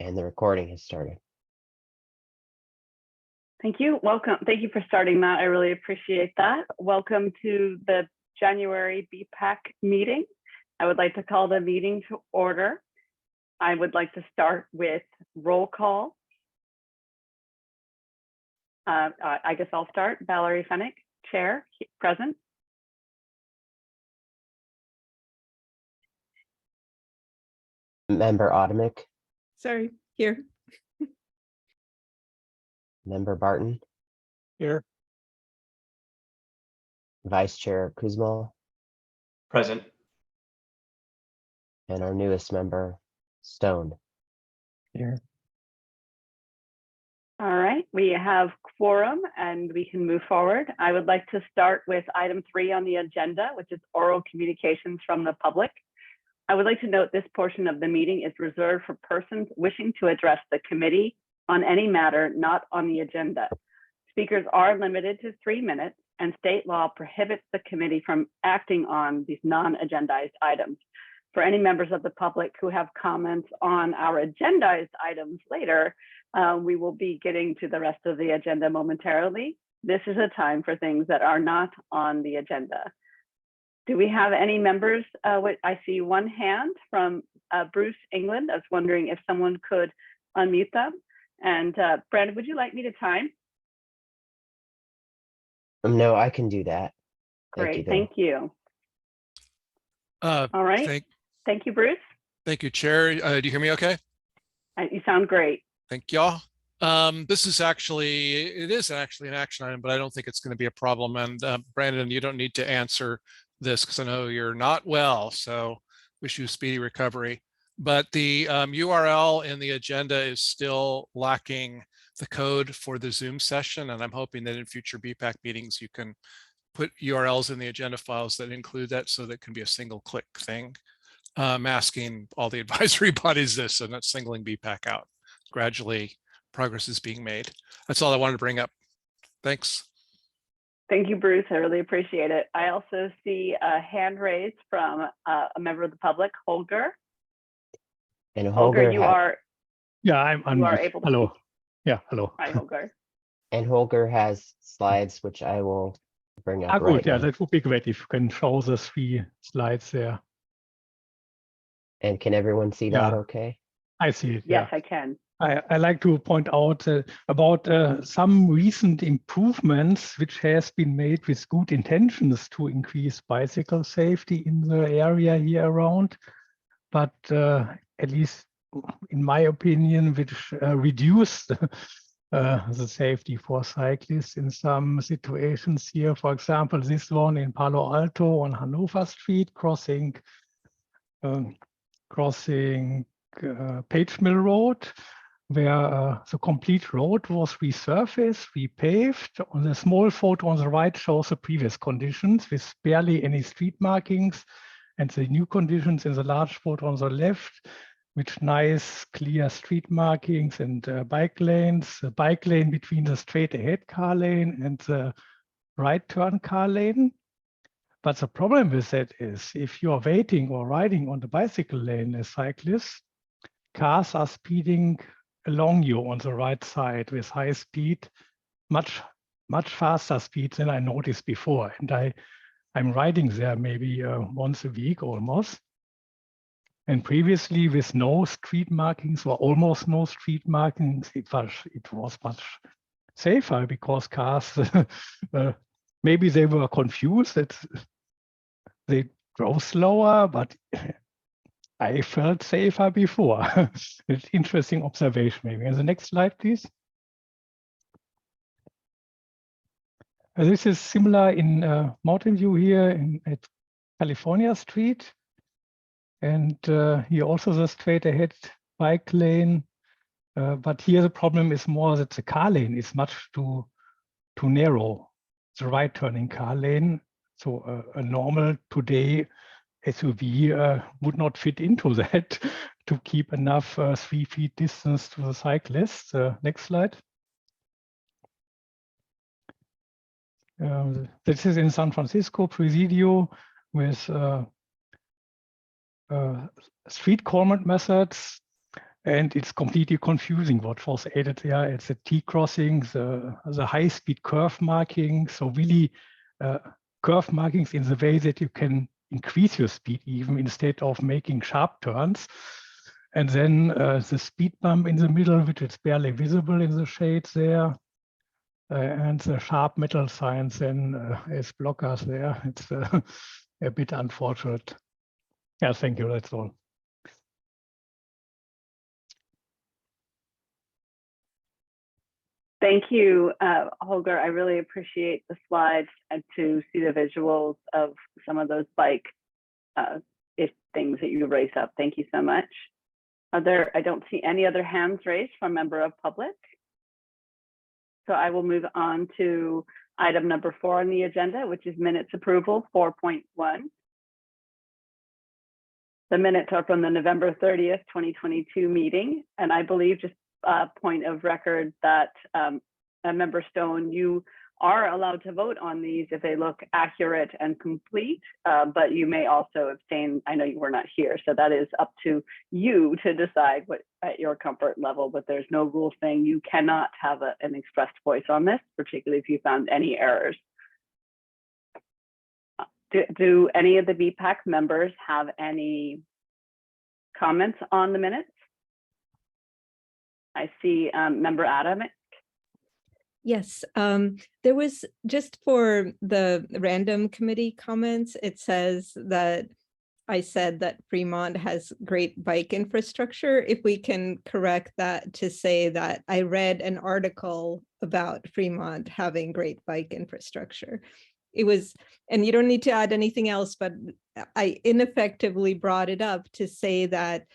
And the recording has started. Thank you. Welcome. Thank you for starting that. I really appreciate that. Welcome to the January BPAC meeting. I would like to call the meeting to order. I would like to start with roll call. I guess I'll start. Valerie Fennick, Chair, present. Member Otomic. Sorry, here. Member Barton. Here. Vice Chair Kuzma. Present. And our newest member, Stone. Here. All right, we have quorum and we can move forward. I would like to start with item 3 on the agenda, which is oral communications from the public. I would like to note this portion of the meeting is reserved for persons wishing to address the committee on any matter not on the agenda. Speakers are limited to 3 minutes, and state law prohibits the committee from acting on these non-agendized items. For any members of the public who have comments on our agendized items later, we will be getting to the rest of the agenda momentarily. This is a time for things that are not on the agenda. Do we have any members? I see one hand from Bruce England. I was wondering if someone could unmute them. And Brandon, would you like me to time? No, I can do that. Great, thank you. All right, thank you, Bruce. Thank you, Chair. Do you hear me okay? You sound great. Thank y'all. This is actually an action item, but I don't think it's going to be a problem. And Brandon, you don't need to answer this because I know you're not well, so wish you speedy recovery. But the URL in the agenda is still lacking the code for the Zoom session, and I'm hoping that in future BPAC meetings you can put URLs in the agenda files that include that, so that can be a single click thing. Asking all the advisory bodies this and not singling BPAC out. Gradually, progress is being made. That's all I wanted to bring up. Thanks. Thank you, Bruce. I really appreciate it. I also see a hand raised from a member of the public, Holger. And Holger, you are. Yeah, I'm you are able to. Hello. Yeah, hello. Hi, Holger. And Holger has slides, which I will bring up. Good. Right Yeah, now. that would be great if you can show the 3 slides there. And can everyone see that okay? I see it. Yes, yeah. I can. I like to point out about some recent improvements which has been made with good intentions to increase bicycle safety in the area here around, but at least in my opinion, which reduce the safety for cyclists in some situations here. For example, this one in Palo Alto on Hanover Street, crossing Page Mill Road, where the complete road was resurfaced, repaved. On the small photo on the right shows the previous conditions with barely any street markings, and the new conditions in the large photo on the left, which nice clear street markings and bike lanes, the bike lane between the straight ahead car lane and the right turn car lane. But the problem with that is if you are waiting or riding on the bicycle lane as cyclists, cars are speeding along you on the right side with high speed, much faster speed than I noticed before. And I'm riding there maybe once a week almost. And previously with no street markings or almost no street markings, it was much safer because cars, maybe they were confused that they drove slower, but I felt safer before. It's interesting observation maybe. And the next slide, please. This is similar in Mountain View here at California Street. And here also the straight ahead bike lane. But here the problem is more that the car lane is much too narrow, the right turning car lane. So a normal today SUV would not fit into that to keep enough 3 feet distance to the cyclist. Next slide. This is in San Francisco, Presidio, with street corner methods. And it's completely confusing what was added there. It's a T crossing, the high-speed curve marking. So really curve markings in the way that you can increase your speed even instead of making sharp turns. And then the speed bump in the middle, which is barely visible in the shades there. And the sharp metal signs then as blockers there. It's a bit unfortunate. Yeah, thank you, that's all. Thank you, Holger. I really appreciate the slides and to see the visuals of some of those bike things that you raised up. Thank you so much. I don't see any other hands raised from member of public. So I will move on to item number 4 on the agenda, which is minutes approval 4.1. The minutes are from the November 30th, 2022 meeting. And I believe, just a point of record, that Member Stone, you are allowed to vote on these if they look accurate and complete, but you may also abstain. I know you were not here, so that is up to you to decide what at your comfort level, but there's no rule saying you cannot have an expressed voice on this, particularly if you found any errors. Do any of the BPAC members have any comments on the minutes? I see Member Adam. Yes, there was, just for the random committee comments, it says that I said that Fremont has great bike infrastructure. If we can correct that to say that I read an article about Fremont having great bike infrastructure. It was, and you don't need to add anything else, but I ineffectively brought it up to say that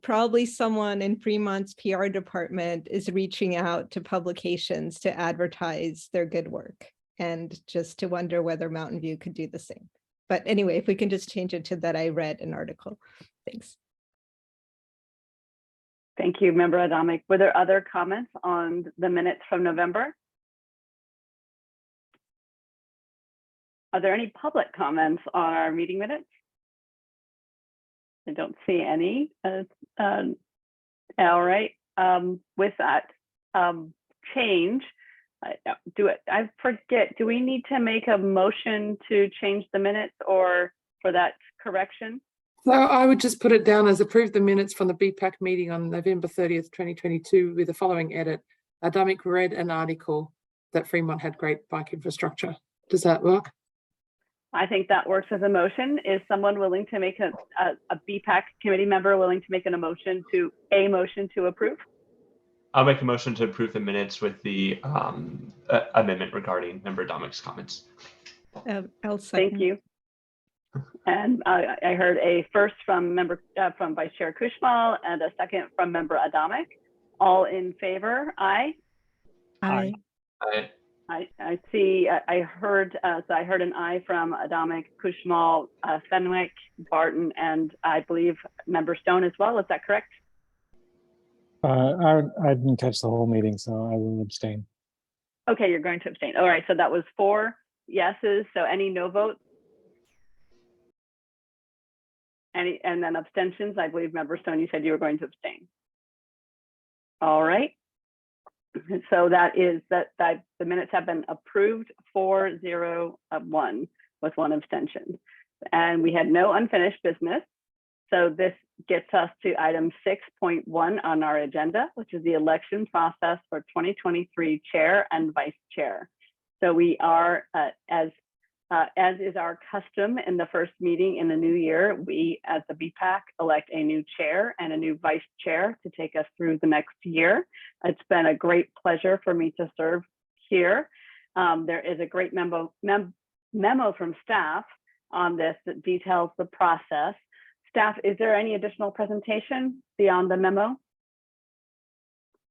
probably someone in Fremont's PR department is reaching out to publications to advertise their good work, and just to wonder whether Mountain View could do the same. But anyway, if we can just change it to that I read an article. Thanks. Thank you, Member Adamic. Were there other comments on the minutes from November? Are there any public comments on our meeting minutes? I don't see any. All right. With that change, I forget, do we need to make a motion to change the minutes or for that correction? So I would just put it down as approve the minutes from the BPAC meeting on November 30th, 2022 with the following edit. Adamic read an article that Fremont had great bike infrastructure. Does that work? I think that works as a motion. Is someone willing to make a BPAC committee member willing to make a motion to approve? I'll make a motion to approve the minutes with the amendment regarding Member Adamic's comments. I'll second. Thank you. And I heard a first from Vice Chair Kushmal and a second from Member Adamic. All in favor? Aye. Aye. Aye. I see. I heard an aye from Adamic, Kushmal, Fenwick, Barton, and I believe Member Stone as well. Is that correct? I didn't catch the whole meeting, so I will abstain. Okay, you're going to abstain. All right, so that was 4 yeses. So any no votes? And then abstentions? I believe Member Stone, you said you were going to abstain. All right. So that is that the minutes have been approved 4-0-1 with 1 abstention. And we had no unfinished business. So this gets us to item 6.1 on our agenda, which is the election process for 2023 chair and vice chair. So we are, as is our custom in the first meeting in the new year, we as the BPAC elect a new chair and a new vice chair to take us through the next year. It's been a great pleasure for me to serve here. There is a great memo from staff on this that details the process. Staff, is there any additional presentation beyond the memo?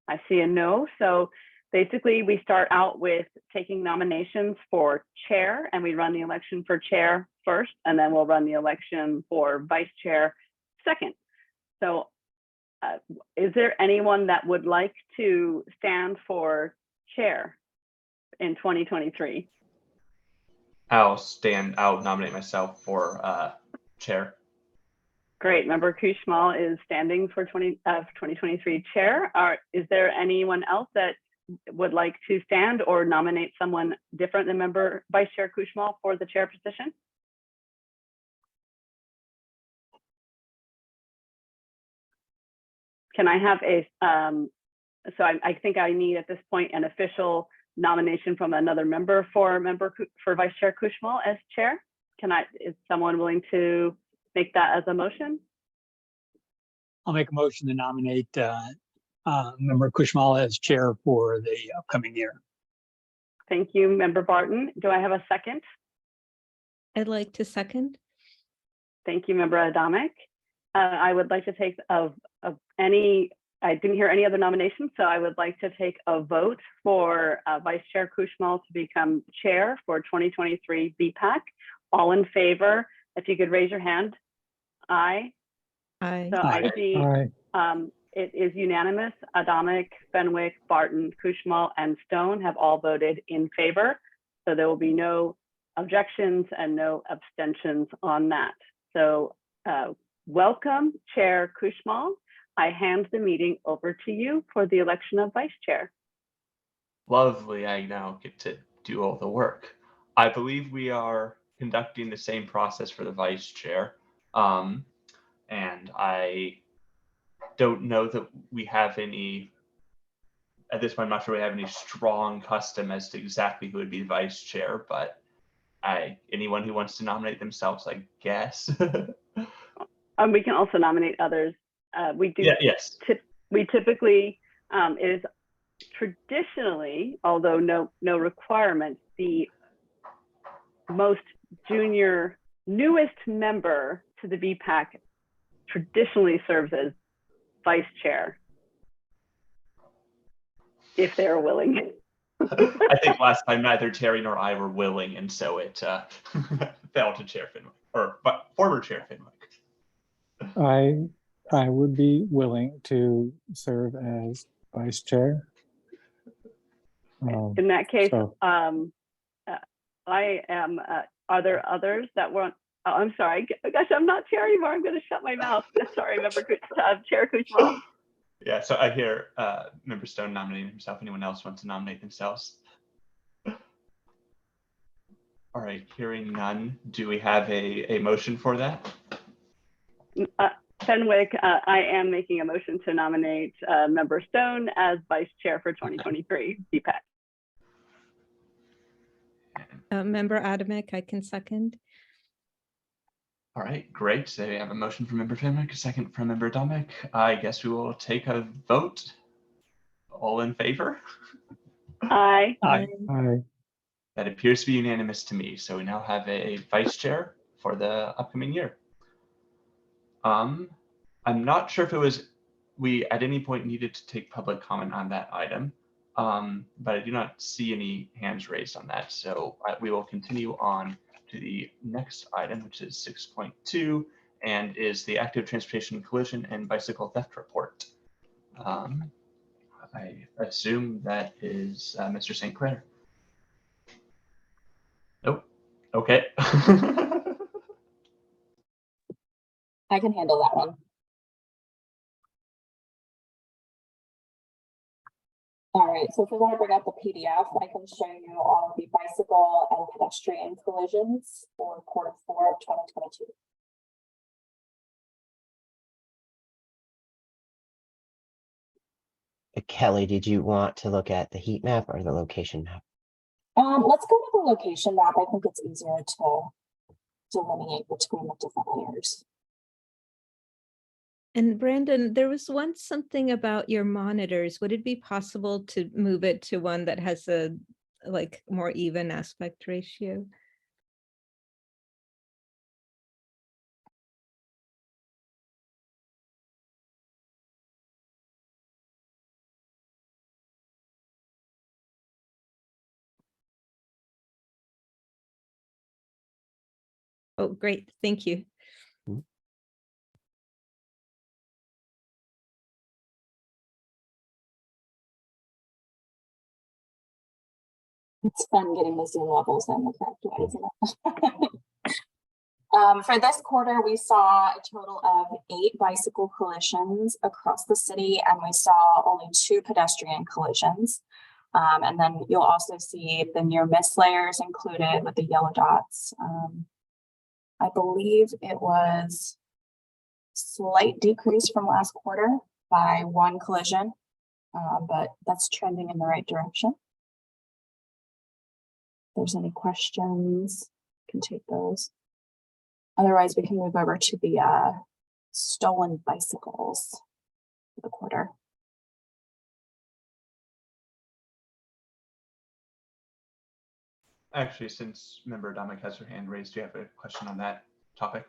I see a no. So basically, we start out with taking nominations for chair, and we run the election for chair first, and then we'll run the election for vice chair second. So is there anyone that would like to stand for chair in 2023? I'll nominate myself for chair. Great. Member Kushmal is standing for 2023 chair. Is there anyone else that would like to stand or nominate someone different than member Vice Chair Kushmal for the chair position? Can I have so I think I need at this point an official nomination from another member for Vice Chair Kushmal as chair. Is someone willing to make that as a motion? I'll make a motion to nominate Member Kushmal as chair for the upcoming year. Thank you, Member Barton. Do I have a second? I'd like to second. Thank you, Member Adamic. I would like to take I didn't hear any other nominations, so I would like to take a vote for Vice Chair Kushmal to become chair for 2023 BPAC. All in favor, if you could raise your hand. Aye. Aye. So I see Aye. it is unanimous. Adamic, Fenwick, Barton, Kushmal, and Stone have all voted in favor. So there will be no objections and no abstentions on that. So welcome, Chair Kushmal. I hand the meeting over to you for the election of vice chair. Lovely. I now get to do all the work. I believe we are conducting the same process for the vice chair. And I don't know that we have any, at this point, I'm not sure we have any strong custom as to exactly who would be the vice chair, but anyone who wants to nominate themselves, I guess. We can also nominate others. We do. Yeah, yes. We typically, it is traditionally, although no requirement, the most junior, newest member to the BPAC traditionally serves as vice chair, if they are willing. I think last time neither Terry nor I were willing, and so it fell to Chair Fenwick, but former Chair Fenwick. I would be willing to serve as vice chair. In that case, so- I am. Are there others that want? Oh, I'm sorry. Gosh, I'm not chair anymore. I'm going to shut my mouth. Sorry, Member Chair Kushmal. Yeah, so I hear Member Stone nominating himself. Anyone else want to nominate themselves? All right, hearing none. Do we have a motion for that? Fenwick, I am making a motion to nominate Member Stone as vice chair for 2023 BPAC. Member Adamic, I can second. All right, great. So we have a motion from Member Fenwick, a second from Member Adamic. I guess we will take a vote. All in favor? Aye. Aye. Aye. That appears to be unanimous to me. So we now have a vice chair for the upcoming year. I'm not sure if we at any point needed to take public comment on that item, but I do not see any hands raised on that. So we will continue on to the next item, which is 6.2, and is the active transportation collision and bicycle theft report. I assume that is Mr. St. Clair. Nope. Okay. I can handle that one. All right, so if we want to bring up the PDF, I can show you all of the bicycle and pedestrian collisions for quarter 4 of 2022. Kelly, did you want to look at the heat map or the location map? Let's go to the location map. I think it's easier to delineate between the different layers. And Brandon, there was once something about your monitors. Would it be possible to move it to one that has a more even aspect ratio? Oh, great. Thank you. It's fun getting the Zoom levels in the correct way, isn't it? For this quarter, we saw a total of 8 bicycle collisions across the city, and we saw only 2 pedestrian collisions. And then you'll also see the near miss layers included with the yellow dots. I believe it was slight decrease from last quarter by 1 collision, but that's trending in the right direction. If there's any questions, you can take those. Otherwise, we can move over to the stolen bicycles for the quarter. Actually, since member Adamic has her hand raised, do you have a question on that topic?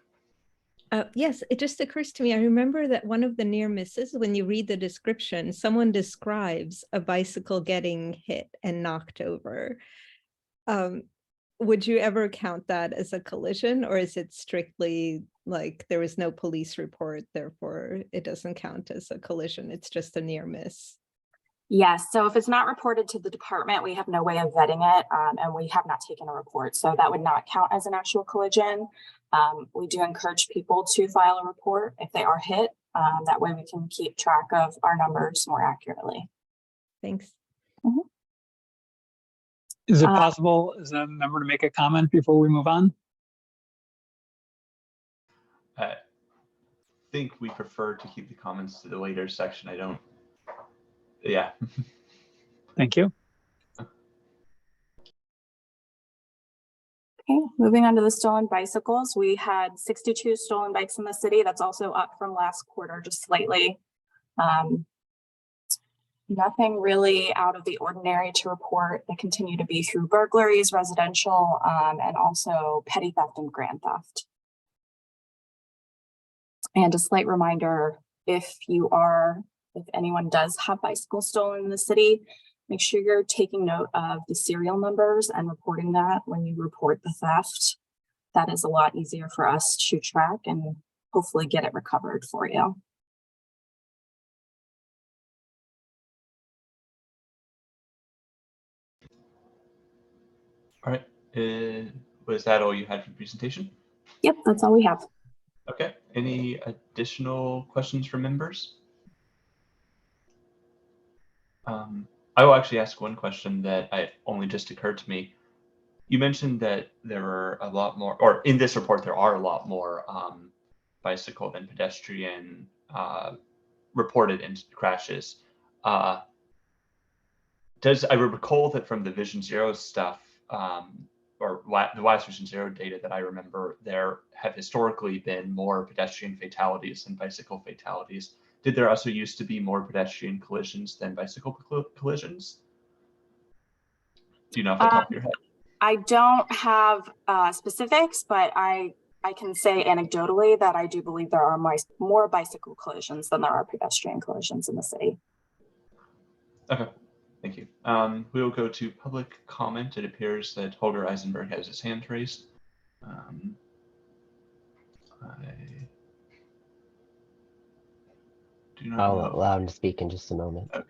Yes, it just occurs to me. I remember that one of the near misses, when you read the description, someone describes a bicycle getting hit and knocked over. Would you ever count that as a collision, or is it strictly like there was no police report, therefore it doesn't count as a collision? It's just a near miss. Yes, so if it's not reported to the department, we have no way of vetting it, and we have not taken a report. So that would not count as an actual collision. We do encourage people to file a report if they are hit. That way we can keep track of our numbers more accurately. Thanks. Mhm. Is it possible as a member to make a comment before we move on? I think we prefer to keep the comments to the later section. I don't. Yeah. Thank you. Okay, moving on to the stolen bicycles. We had 62 stolen bikes in the city. That's also up from last quarter, just slightly. Nothing really out of the ordinary to report. They continue to be through burglaries, residential, and also petty theft and grand theft. And a slight reminder, if anyone does have bicycles stolen in the city, make sure you're taking note of the serial numbers and reporting that when you report the theft. That is a lot easier for us to track and hopefully get it recovered for you. All right. Was that all you had for the presentation? Yep, that's all we have. Okay. Any additional questions from members? I will actually ask one question that only just occurred to me. You mentioned that there were a lot more, or in this report, there are a lot more bicycle than pedestrian reported in crashes. I recall that from the Vision Zero stuff, or the last Vision Zero data that I remember, there have historically been more pedestrian fatalities than bicycle fatalities. Did there also used to be more pedestrian collisions than bicycle collisions? Do you know off the top of your head? I don't have specifics, but I can say anecdotally that I do believe there are more bicycle collisions than there are pedestrian collisions in the city. Okay, thank you. We will go to public comment. It appears that Holger Eisenberg has his hand raised. I'll allow him to speak in just a moment. Okay.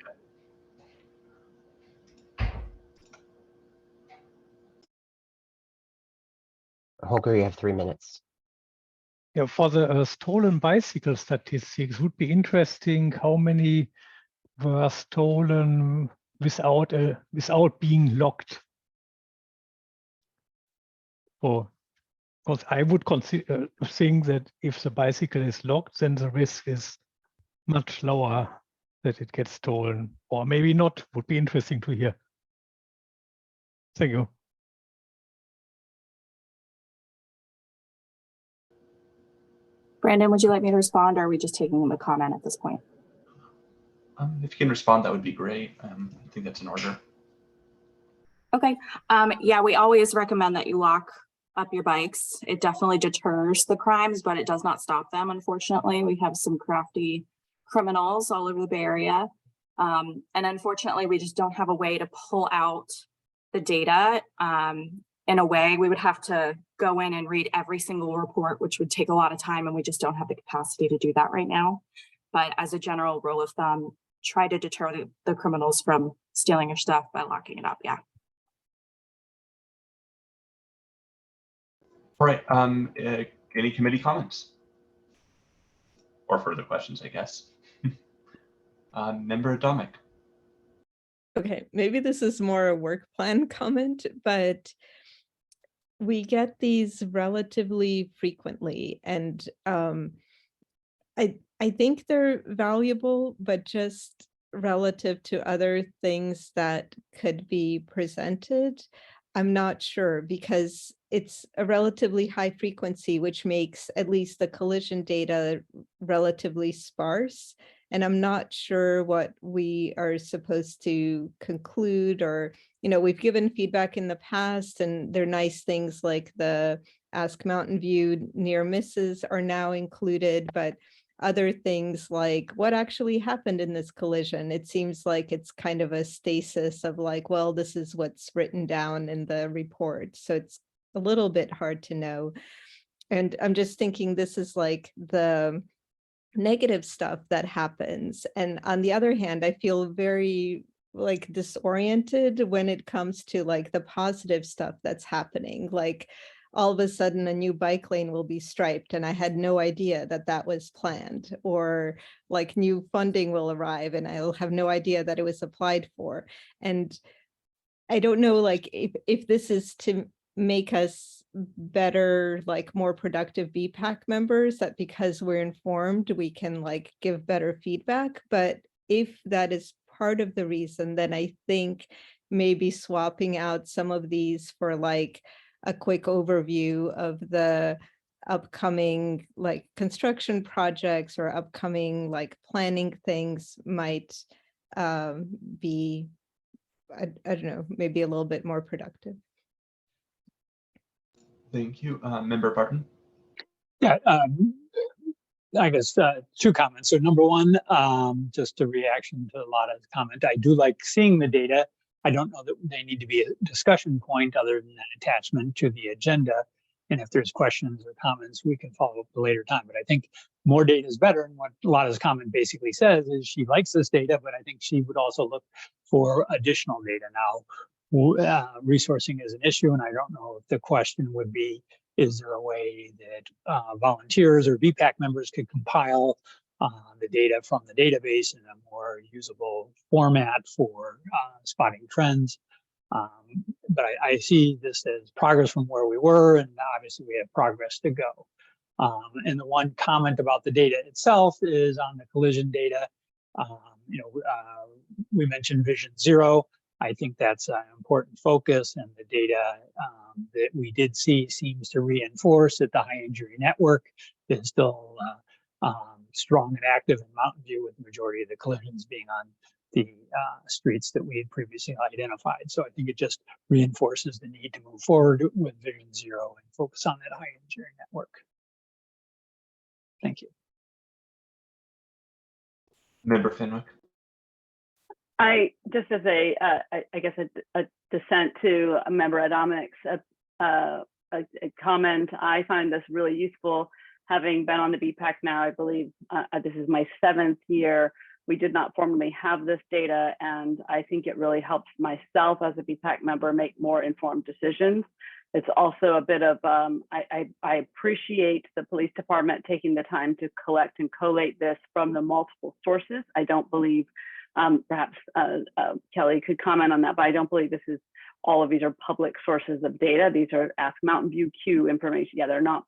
Holger, you have 3 minutes. Yeah, for the stolen bicycle statistics, would be interesting how many were stolen without being locked. Or, because I would consider think that if the bicycle is locked, then the risk is much lower that it gets stolen, or maybe not. Would be interesting to hear. Thank you. Brandon, would you like me to respond, or are we just taking the comment at this point? If you can respond, that would be great. I think that's in order. Okay. Yeah, we always recommend that you lock up your bikes. It definitely deters the crimes, but it does not stop them. Unfortunately, we have some crafty criminals all over the Bay Area. And unfortunately, we just don't have a way to pull out the data. In a way, we would have to go in and read every single report, which would take a lot of time, and we just don't have the capacity to do that right now. But as a general rule of thumb, try to deter the criminals from stealing your stuff by locking it up. Yeah. All right. any committee comments? Or further questions, I guess. Member Atomic. Okay, maybe this is more a work plan comment, but we get these relatively frequently, and I think they're valuable, but just relative to other things that could be presented, I'm not sure, because it's a relatively high frequency, which makes at least the collision data relatively sparse. And I'm not sure what we are supposed to conclude, or, we've given feedback in the past, and they're nice things like the Ask Mountain View near misses are now included, but other things like what actually happened in this collision, it seems like it's kind of a stasis of like, well, this is what's written down in the report. So it's a little bit hard to know. And I'm just thinking this is like the negative stuff that happens. And on the other hand, I feel very like disoriented when it comes to like the positive stuff that's happening. Like all of a sudden a new bike lane will be striped and I had no idea that that was planned, or like new funding will arrive and I'll have no idea that it was applied for. And I don't know, like if this is to make us better, like more productive BPAC members, that because we're informed, we can like give better feedback. But if that is part of the reason, then I think maybe swapping out some of these for like a quick overview of the upcoming like construction projects or upcoming like planning things might be, I don't know, maybe a little bit more productive. Thank you. Member Barton. Yeah, I guess two comments. So number one, just a reaction to Lotta's comment. I do like seeing the data. I don't know that they need to be a discussion point other than an attachment to the agenda. And if there's questions or comments, we can follow up at a later time. But I think more data is better. And what Lotta's comment basically says is she likes this data, but I think she would also look for additional data. Now, resourcing is an issue, and I don't know if the question would be, is there a way that volunteers or VPAC members could compile the data from the database in a more usable format for spotting trends? But I see this as progress from where we were, and obviously we have progress to go. And the one comment about the data itself is on the collision data. We mentioned Vision Zero. I think that's an important focus, and the data that we did see seems to reinforce that the high injury network is still strong and active in Mountain View, with the majority of the collisions being on the streets that we had previously identified. So I think it just reinforces the need to move forward with Vision Zero and focus on that high injury network. Thank you. Member Fenwick. I just as a dissent to a member Adamic's a comment, I find this really useful. Having been on the BPAC now, I believe this is my 7th year. We did not formally have this data, and I think it really helps myself as a BPAC member make more informed decisions. It's also a bit of, I appreciate the police department taking the time to collect and collate this from the multiple sources. I don't believe, perhaps Kelly could comment on that, but I don't believe this is, all of these are public sources of data. These are Ask Mountain View Q information. Yeah, they're not,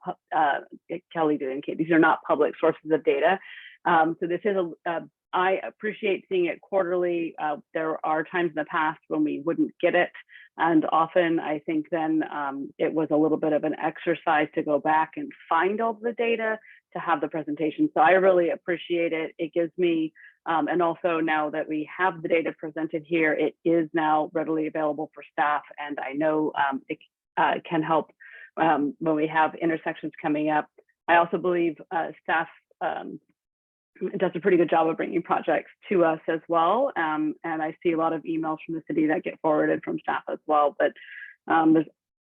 Kelly did indicate, these are not public sources of data. So this is I appreciate seeing it quarterly. There are times in the past when we wouldn't get it. And often I think then it was a little bit of an exercise to go back and find all the data to have the presentation. So I really appreciate it. It gives me, and also now that we have the data presented here, it is now readily available for staff. And I know it can help when we have intersections coming up. I also believe staff does a pretty good job of bringing projects to us as well. And I see a lot of emails from the city that get forwarded from staff as well, but there's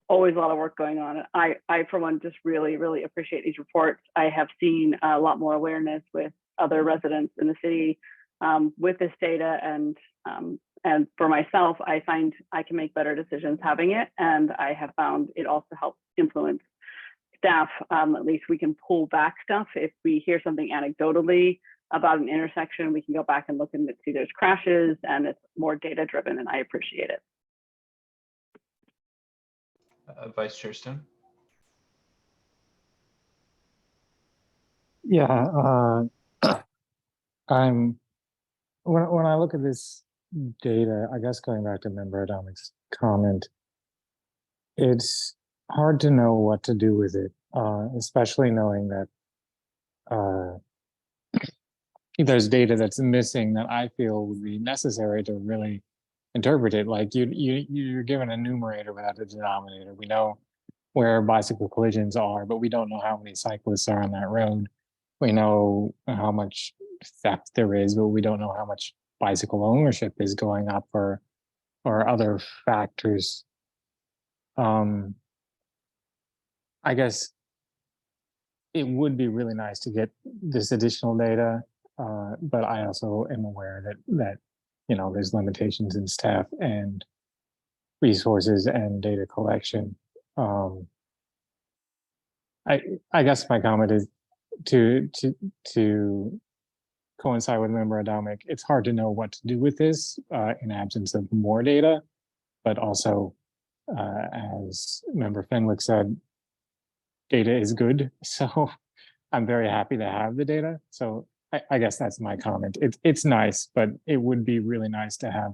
always a lot of work going on. I for one, just really, really appreciate these reports. I have seen a lot more awareness with other residents in the city with this data, and for myself, I find I can make better decisions having it. And I have found it also helps influence staff, at least we can pull back stuff. If we hear something anecdotally about an intersection, we can go back and look and see there's crashes, and it's more data driven, and I appreciate it. Vice Chair Stone. Yeah, I'm when I look at this data, I guess going back to Member Adamic's comment, it's hard to know what to do with it, especially knowing that there's data that's missing that I feel would be necessary to really interpret it. Like you're given a numerator without a denominator. We know where bicycle collisions are, but we don't know how many cyclists are on that road. We know how much theft there is, but we don't know how much bicycle ownership is going up or other factors. I guess it would be really nice to get this additional data, but I also am aware that you know there's limitations in staff and resources and data collection. I guess my comment is to coincide with Member Adamic. It's hard to know what to do with this in absence of more data, but also as Member Fenwick said, data is good. So I'm very happy to have the data. So I guess that's my comment. It's nice, but it would be really nice to have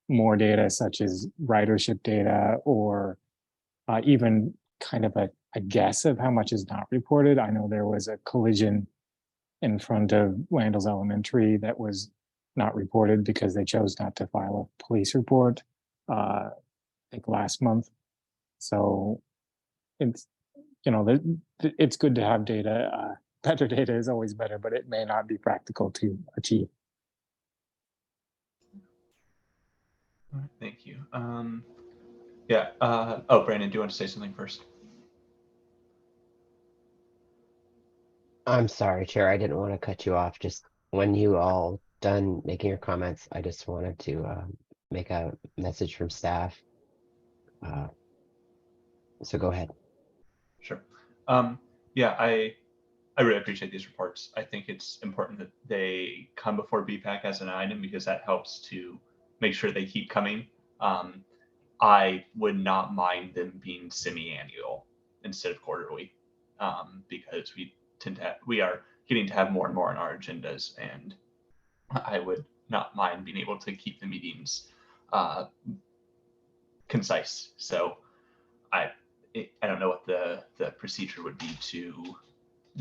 more data such as ridership data or even kind of a guess of how much is not reported. I know there was a collision in front of Randall's Elementary that was not reported because they chose not to file a police report, I think last month. So it's, you know, it's good to have data. Better data is always better, but it may not be practical to achieve. All right, thank you. Yeah. Oh, Brandon, do you want to say something first? I'm sorry, Chair. I didn't want to cut you off. Just when you all done making your comments, I just wanted to make a message from staff. So go ahead. Sure. Yeah, I really appreciate these reports. I think it's important that they come before BPAC as an item because that helps to make sure they keep coming. I would not mind them being semi-annual instead of quarterly, because we are getting to have more and more on our agendas, and I would not mind being able to keep the meetings concise. So I don't know what the procedure would be to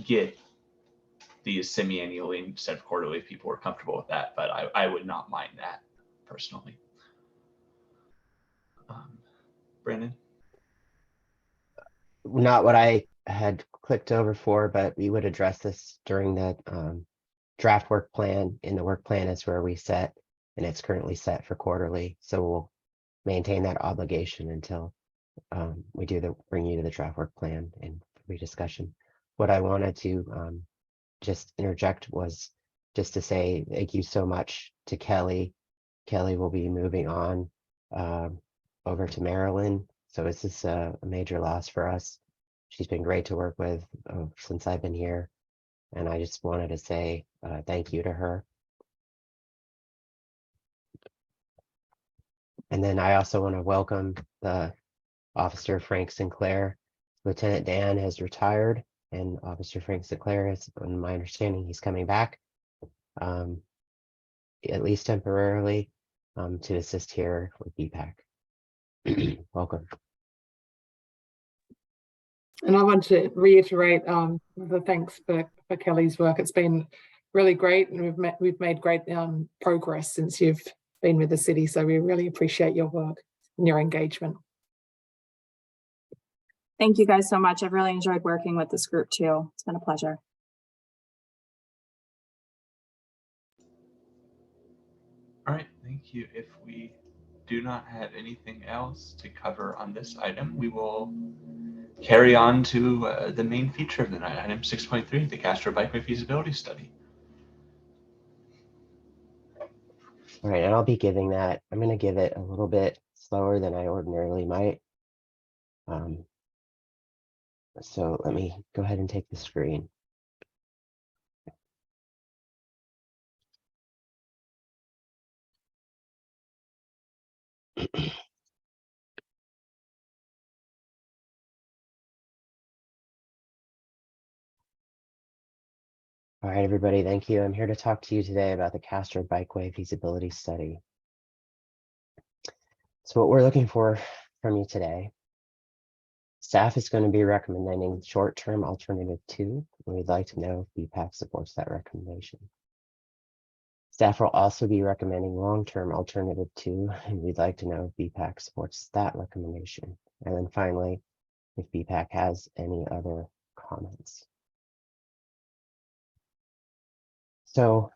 get these semi-annually instead of quarterly if people were comfortable with that, but I would not mind that personally. Brandon? Not what I had clicked over for, but we would address this during the draft work plan. In the work plan is where we set, and it's currently set for quarterly. So we'll maintain that obligation until we bring you to the draft work plan and rediscussion. What I wanted to just interject was just to say thank you so much to Kelly. Kelly will be moving on over to Maryland. So this is a major loss for us. She's been great to work with since I've been here. And I just wanted to say thank you to her. And then I also want to welcome the Officer Frank Sinclair. Lieutenant Dan has retired, and Officer Frank Sinclair is, in my understanding, he's coming back, at least temporarily, to assist here with BPAC. Welcome. And I want to reiterate the thanks for Kelly's work. It's been really great, and we've made great progress since you've been with the city. So we really appreciate your work and your engagement. Thank you guys so much. I've really enjoyed working with this group too. It's been a pleasure. All right, thank you. If we do not have anything else to cover on this item, we will carry on to the main feature of the night, item 6.3, the Castro Bikeway feasibility study. All right, and I'll be giving that. I'm going to give it a little bit slower than I ordinarily might. So let me go ahead and take the screen. All right, everybody, thank you. I'm here to talk to you today about the Castro Bikeway feasibility study. So what we're looking for from you today, staff is going to be recommending short-term alternative 2, and we'd like to know if BPAC supports that recommendation. Staff will also be recommending long-term alternative 2, and we'd like to know if BPAC supports that recommendation. And then finally, if BPAC has any other comments. So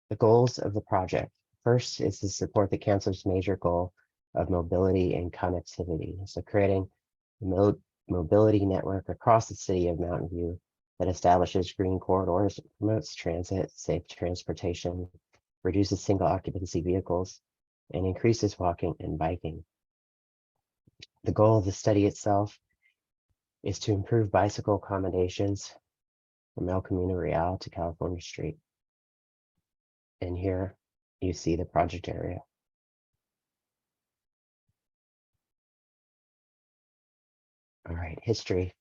the goals of the project. First is to support the council's major goal of mobility and connectivity. So creating a mobility network across the city of Mountain View that establishes green corridors, promotes transit, safe transportation, reduces single occupancy vehicles, and increases walking and biking. The goal of the study itself is to improve bicycle accommodations from El Camino Real to California Street. And here you see the project area. All right, history.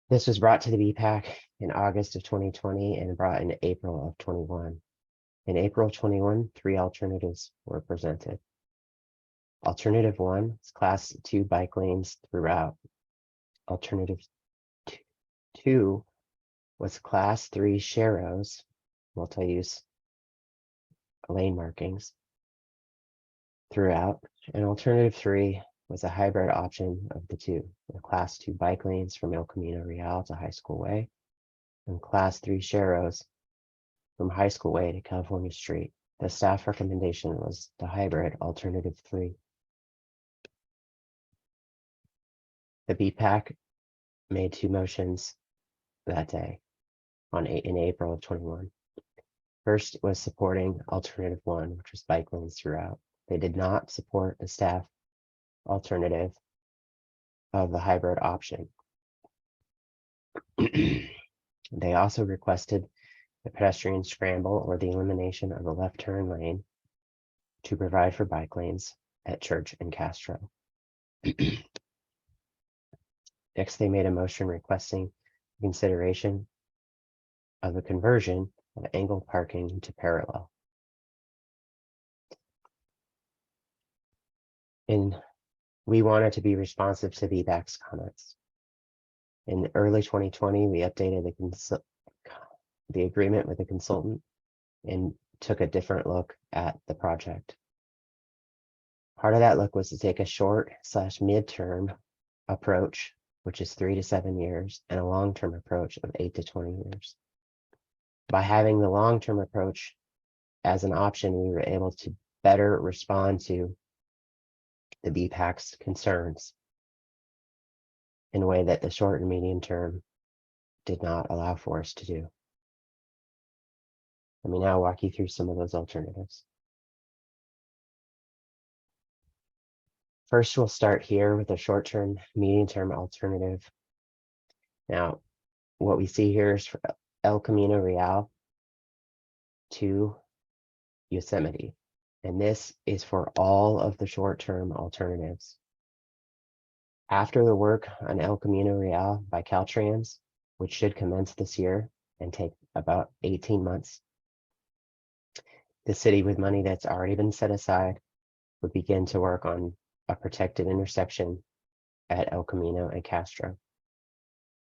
This was brought to the BPAC in August of 2020 and brought in April of 21. In April 21, 3 alternatives were presented. Alternative 1 is class 2 bike lanes throughout. Alternative 2 was class 3 sharrows, multi-use lane markings throughout. And alternative 3 was a hybrid option of the two, the class 2 bike lanes from El Camino Real to High School Way, and class 3 sharrows from High School Way to California Street. The staff recommendation was the hybrid alternative 3. The BPAC made 2 motions that day in April of 21. First was supporting alternative 1, which was bike lanes throughout. They did not support the staff alternative of the hybrid option. They also requested the pedestrian scramble or the elimination of a left turn lane to provide for bike lanes at Church and Castro. Next, they made a motion requesting consideration of a conversion of angled parking to parallel. And we wanted to be responsive to BPAC's comments. In early 2020, we updated the agreement with the consultant and took a different look at the project. Part of that look was to take a short/mid-term approach, which is 3 to 7 years, and a long-term approach of 8 to 20 years. By having the long-term approach as an option, we were able to better respond to the BPAC's concerns in a way that the short and medium term did not allow for us to do. Let me now walk you through some of those alternatives. First, we'll start here with a short-term, medium-term alternative. Now, what we see here is El Camino Real to Yosemite, and this is for all of the short-term alternatives. After the work on El Camino Real by Caltrans, which should commence this year and take about 18 months, the city, with money that's already been set aside, would begin to work on a protected intersection at El Camino and Castro.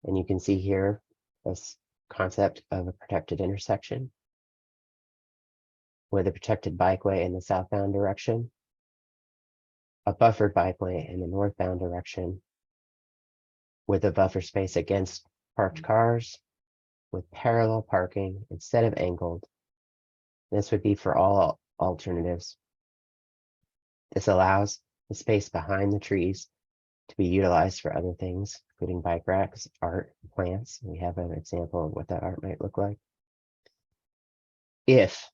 And you can see here this concept of a protected intersection with a protected bikeway in the southbound direction, a buffered bikeway in the northbound direction with a buffer space against parked cars with parallel parking instead of angled. This would be for all alternatives. This allows the space behind the trees to be utilized for other things, including bike racks, art, plants. We have an example of what that art might look like. If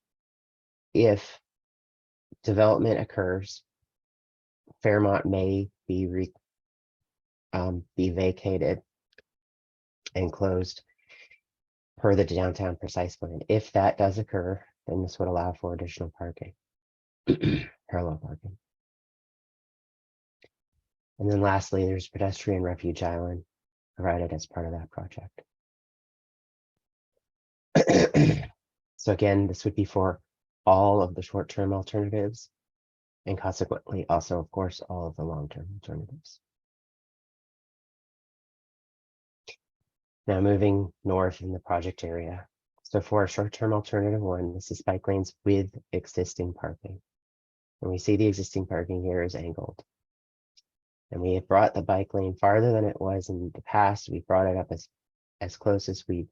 development occurs, Fairmont may be be vacated and closed per the downtown precise plan. If that does occur, then this would allow for additional parking, parallel parking. And then lastly, there's pedestrian refuge island provided as part of that project. So again, this would be for all of the short-term alternatives and consequently also, of course, all of the long-term alternatives. Now moving north in the project area. So for short-term alternative 1, this is bike lanes with existing parking. And we see the existing parking here is angled. And we have brought the bike lane farther than it was in the past. We brought it up as close as we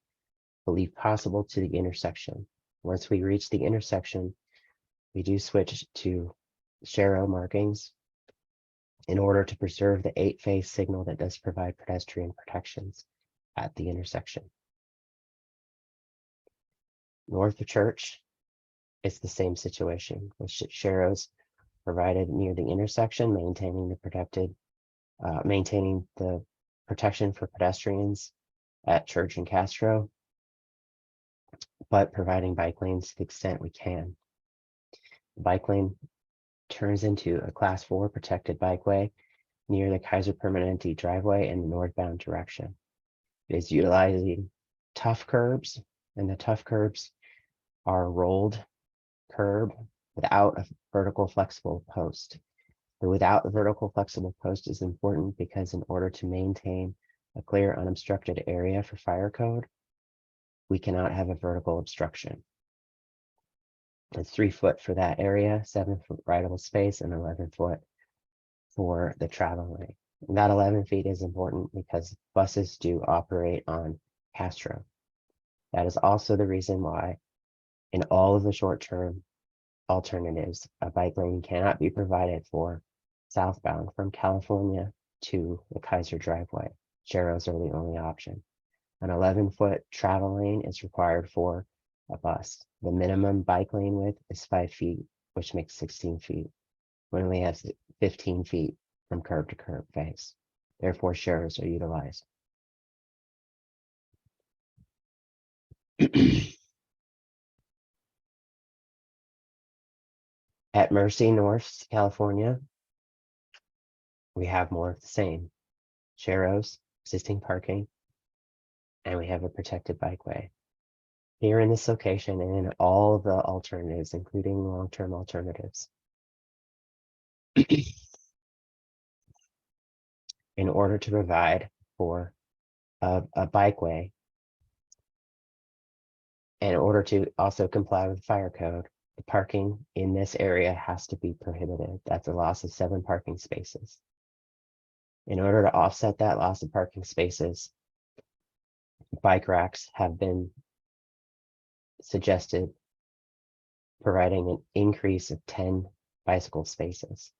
believe possible to the intersection. Once we reach the intersection, we do switch to arrow markings in order to preserve the 8-phase signal that does provide pedestrian protections at the intersection. North of Church, it's the same situation with arrows provided near the intersection, maintaining the protection for pedestrians at Church and Castro, but providing bike lanes to the extent we can. The bike lane turns into a class 4 protected bikeway near the Kaiser Permanente driveway in the northbound direction. It is utilizing tough curbs, and the tough curbs are a rolled curb without a vertical flexible post. The without the vertical flexible post is important because in order to maintain a clear unobstructed area for fire code, we cannot have a vertical obstruction. It's 3 foot for that area, 7 foot rideable space, and 11 foot for the travel lane. And that 11 feet is important because buses do operate on Castro. That is also the reason why in all of the short-term alternatives, a bike lane cannot be provided for southbound from California to the Kaiser driveway. Arrows are the only option. An 11-foot travel lane is required for a bus. The minimum bike lane width is 5 feet, which makes 16 feet. We only have 15 feet from curb to curb face. Therefore, arrows are utilized. At Mercy, North California, we have more of the same. Arrows, existing parking, and we have a protected bikeway. Here in this location and in all of the alternatives, including long-term alternatives. In order to provide for a bikeway, in order to also comply with fire code, the parking in this area has to be prohibited. That's a loss of 7 parking spaces. In order to offset that loss of parking spaces, bike racks have been suggested, providing an increase of 10 bicycle spaces.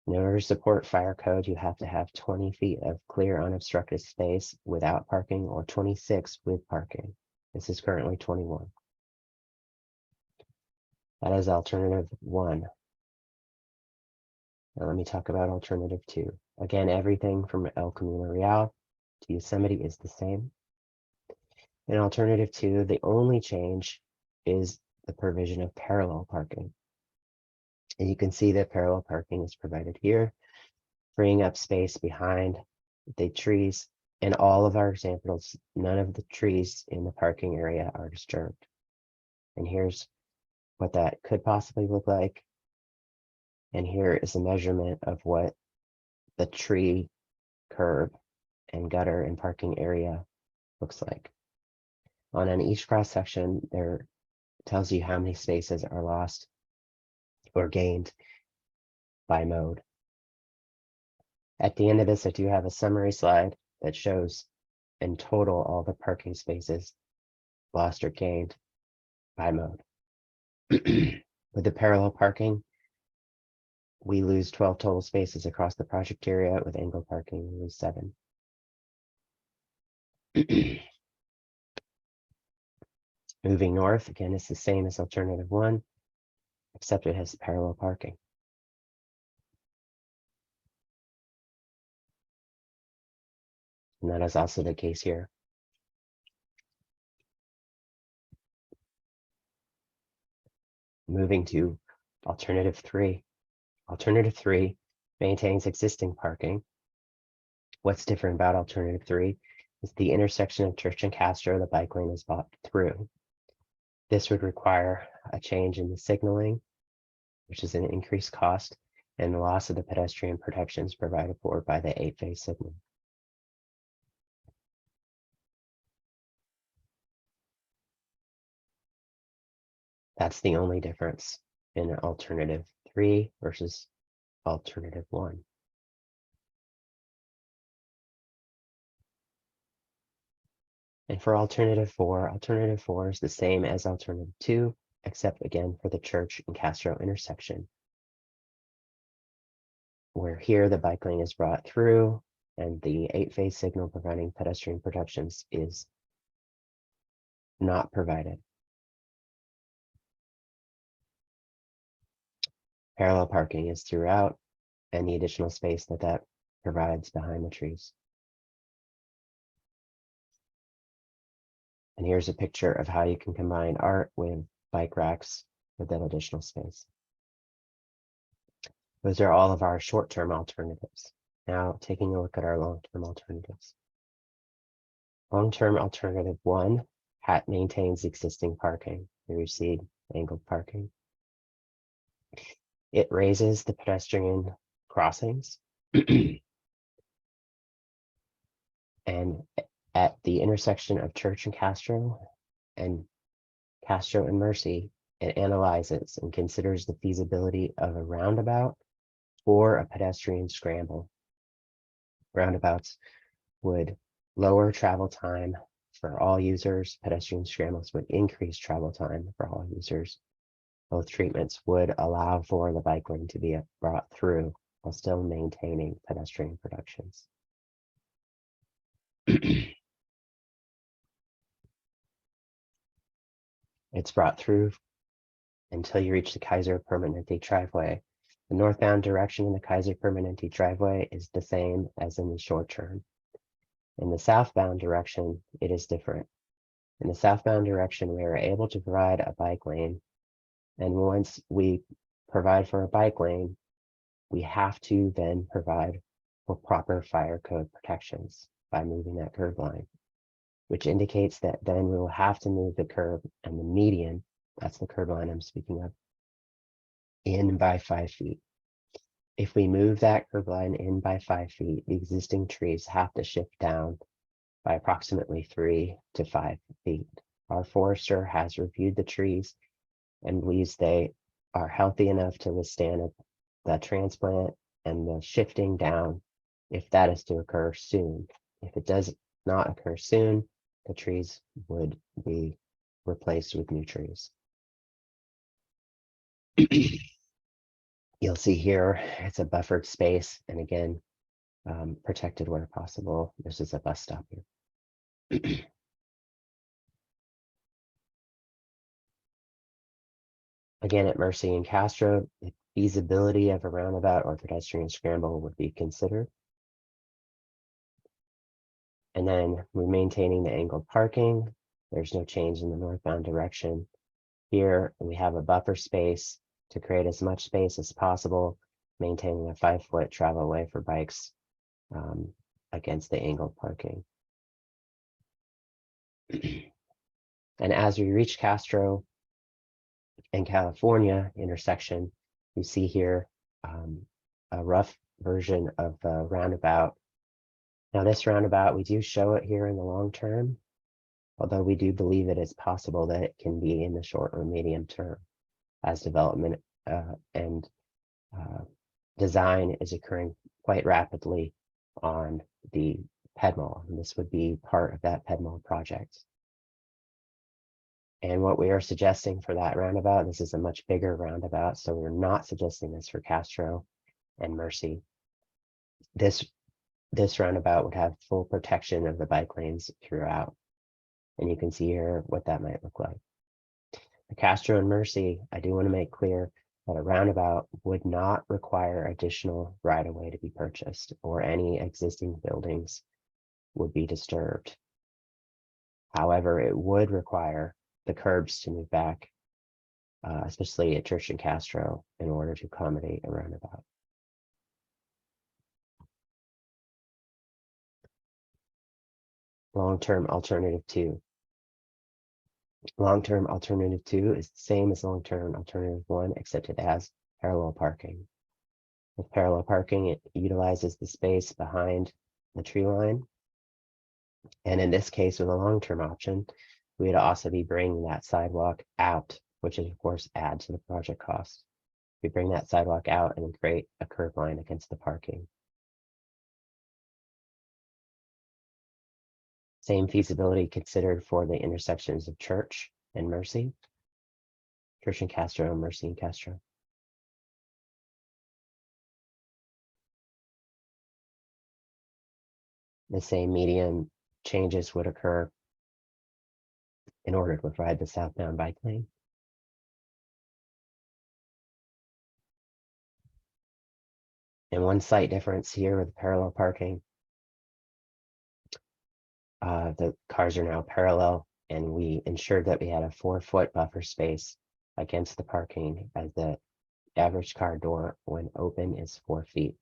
In order to support fire code, you have to have 20 feet of clear unobstructed space without parking or 26 with parking. This is currently 21. That is alternative 1. Now let me talk about alternative 2. Again, everything from El Camino Real to Yosemite is the same. In alternative 2, the only change is the provision of parallel parking. And you can see that parallel parking is provided here, freeing up space behind the trees. In all of our examples, none of the trees in the parking area are disturbed. And here's what that could possibly look like. And here is a measurement of what the tree, curb, and gutter and parking area looks like. On each cross section, there tells you how many spaces are lost or gained by mode. At the end of this, I do have a summary slide that shows in total all the parking spaces lost or gained by mode. With the parallel parking, we lose 12 total spaces across the project area. With angle parking, we lose 7. Moving north, again, it's the same as alternative 1, except it has parallel parking. And that is also the case here. Moving to alternative 3. Alternative 3 maintains existing parking. What's different about alternative 3 is the intersection of Church and Castro, the bike lane is brought through. This would require a change in the signaling, which is an increased cost, and the loss of the pedestrian protections provided for by the 8-phase signal. That's the only difference in alternative 3 versus alternative 1. And for alternative 4 is the same as alternative 2, except again for the Church and Castro intersection, where here the bike lane is brought through and the 8-phase signal providing pedestrian protections is not provided. Parallel parking is throughout, and the additional space that provides behind the trees. And here's a picture of how you can combine art with bike racks with that additional space. Those are all of our short-term alternatives. Now taking a look at our long-term alternatives. Long-term alternative 1 maintains existing parking. Here you see angled parking. It raises the pedestrian crossings. And at the intersection of Church and Castro and Mercy, it analyzes and considers the feasibility of a roundabout or a pedestrian scramble. Roundabouts would lower travel time for all users. Pedestrian scrambles would increase travel time for all users. Both treatments would allow for the bike lane to be brought through while still maintaining pedestrian protections. It's brought through until you reach the Kaiser Permanente driveway. The northbound direction in the Kaiser Permanente driveway is the same as in the short term. In the southbound direction, it is different. In the southbound direction, we are able to provide a bike lane. And once we provide for a bike lane, we have to then provide for proper fire code protections by moving that curb line, which indicates that then we will have to move the curb and the median, that's the curb line I'm speaking of, in by 5 feet. If we move that curb line in by 5 feet, the existing trees have to shift down by approximately 3 to 5 feet. Our forester has reviewed the trees and believes they are healthy enough to withstand the transplant and the shifting down if that is to occur soon. If it does not occur soon, the trees would be replaced with new trees. You'll see here, it's a buffered space, and again, protected where possible. This is a bus stop here. Again, at Mercy and Castro, the feasibility of a roundabout or pedestrian scramble would be considered. And then we're maintaining the angled parking. There's no change in the northbound direction. Here we have a buffer space to create as much space as possible, maintaining a 5-foot travel way for bikes against the angled parking. And as we reach Castro and California intersection, you see here a rough version of the roundabout. Now this roundabout, we do show it here in the long term, although we do believe it is possible that it can be in the short or medium term as development and design is occurring quite rapidly on the PEDMAL, and this would be part of that PEDMAL project. And what we are suggesting for that roundabout, this is a much bigger roundabout, so we're not suggesting this for Castro and Mercy. This roundabout would have full protection of the bike lanes throughout. And you can see here what that might look like. For Castro and Mercy, I do want to make clear that a roundabout would not require additional right-of-way to be purchased or any existing buildings would be disturbed. However, it would require the curbs to move back, especially at Church and Castro, in order to accommodate a roundabout. Long-term alternative 2. Long-term alternative 2 is the same as long-term alternative 1, except it has parallel parking. With parallel parking, it utilizes the space behind the tree line. And in this case, with a long-term option, we'd also be bringing that sidewalk out, which is, of course, add to the project cost. We bring that sidewalk out and create a curb line against the parking. Same feasibility considered for the intersections of Church and Mercy. Church and Castro, Mercy and Castro. The same median changes would occur in order to provide the southbound bike lane. And one slight difference here with parallel parking. The cars are now parallel, and we ensured that we had a 4-foot buffer space against the parking, as the average car door when open is 4 feet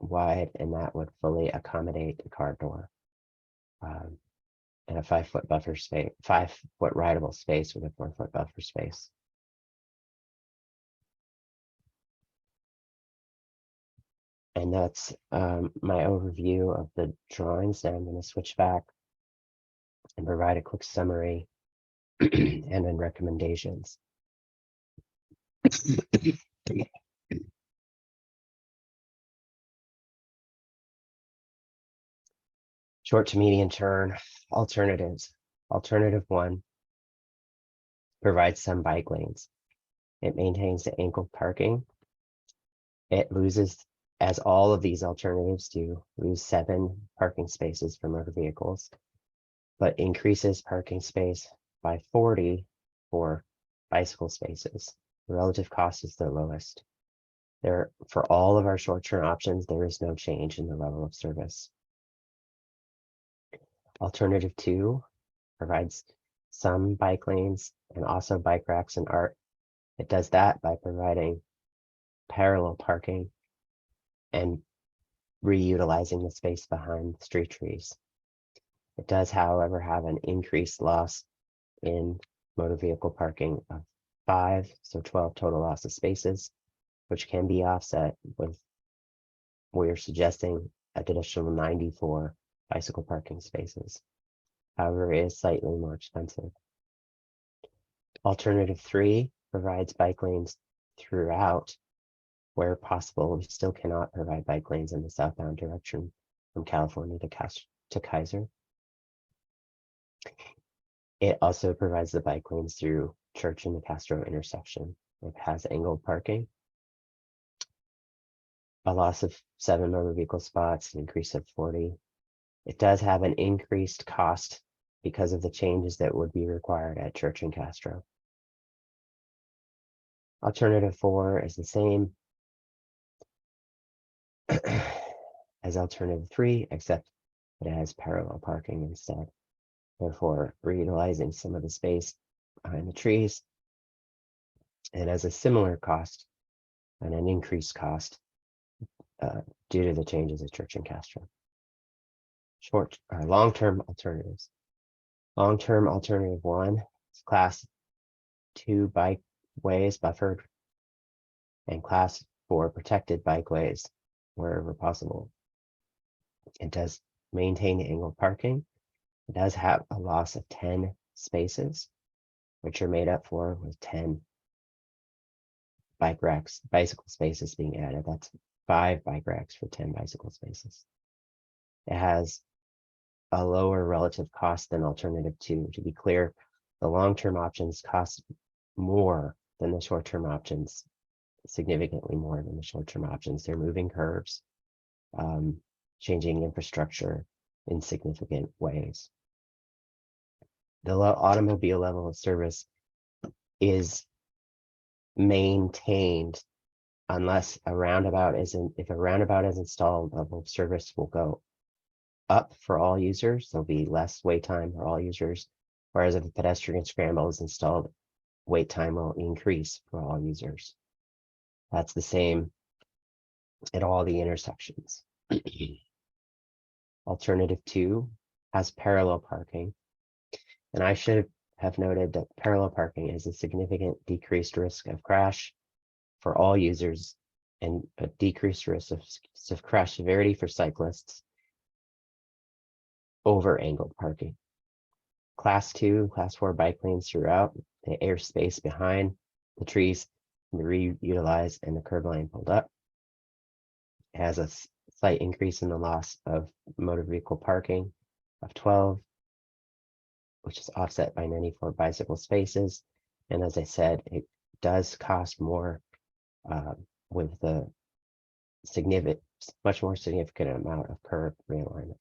wide, and that would fully accommodate the car door. And a 5-foot buffer space, 5-foot rideable space with a 4-foot buffer space. And that's my overview of the drawings. Now I'm going to switch back and provide a quick summary and then recommendations. Short to medium term alternatives. Alternative 1 provides some bike lanes. It maintains the angled parking. It loses, as all of these alternatives do, lose 7 parking spaces for motor vehicles, but increases parking space by 40 for bicycle spaces. The relative cost is the lowest. For all of our short-term options, there is no change in the level of service. Alternative 2 provides some bike lanes and also bike racks and art. It does that by providing parallel parking and reutilizing the space behind the street trees. It does, however, have an increased loss in motor vehicle parking of 5, so 12 total loss of spaces, which can be offset with, we're suggesting, additional 94 bicycle parking spaces. However, it is slightly more expensive. Alternative 3 provides bike lanes throughout. Where possible, we still cannot provide bike lanes in the southbound direction from California to Kaiser. It also provides the bike lanes through Church and the Castro intersection. It has angled parking, a loss of 7 motor vehicle spots, an increase of 40. It does have an increased cost because of the changes that would be required at Church and Castro. Alternative 4 is the same as alternative 3, except it has parallel parking instead. Therefore, reutilizing some of the space behind the trees, and has a similar cost and an increased cost due to the changes at Church and Castro. Long-term alternatives. Long-term alternative 1 is class 2 bikeways buffered and class 4 protected bikeways wherever possible. It does maintain angled parking. It does have a loss of 10 spaces, which are made up for with 10 bike racks, bicycle spaces being added. That's 5 bike racks for 10 bicycle spaces. It has a lower relative cost than alternative 2. To be clear, the long-term options cost more than the short-term options, significantly more than the short-term options. They're moving curves, changing infrastructure in significant ways. The automobile level of service is maintained unless a roundabout isn't, if a roundabout is installed, level of service will go up for all users. There'll be less wait time for all users. Whereas if a pedestrian scramble is installed, wait time will increase for all users. That's the same at all the intersections. Alternative 2 has parallel parking. And I should have noted that parallel parking is a significant decreased risk of crash for all users and a decreased risk of crash severity for cyclists over angled parking. Class 2, Class 4 bike lanes throughout, the airspace behind the trees can be reutilized and the curb line pulled up. It has a slight increase in the loss of motor vehicle parking of 12, which is offset by 94 bicycle spaces. And as I said, it does cost more with the much more significant amount of curb realignment.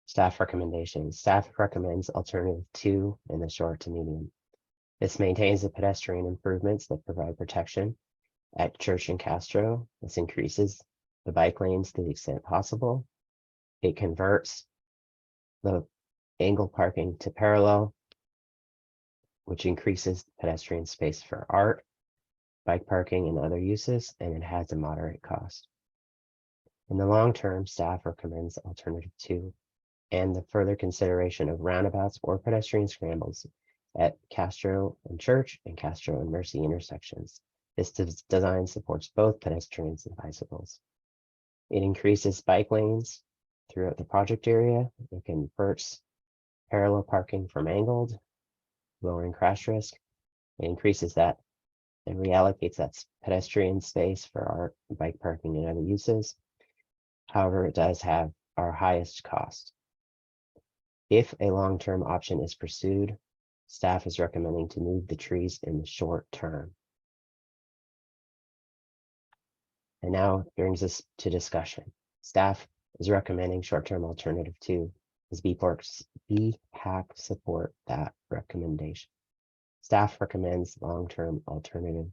Staff recommendations. Staff recommends alternative 2 in the short to medium. This maintains the pedestrian improvements that provide protection at Church and Castro. This increases the bike lanes to the extent possible. It converts the angled parking to parallel, which increases pedestrian space for art, bike parking, and other uses, and it has a moderate cost. In the long term, staff recommends alternative 2 and the further consideration of roundabouts or pedestrian scrambles at Castro and Church and Castro and Mercy intersections. This design supports both pedestrians and bicycles. It increases bike lanes throughout the project area. It converts parallel parking from angled, lowering crash risk. It increases that and reallocates that pedestrian space for art, bike parking, and other uses. However, it does have our highest cost. If a long-term option is pursued, staff is recommending to move the trees in the short term. And now it brings us to discussion. Staff is recommending short-term alternative 2. Does BPAC support that recommendation? Staff recommends long-term alternative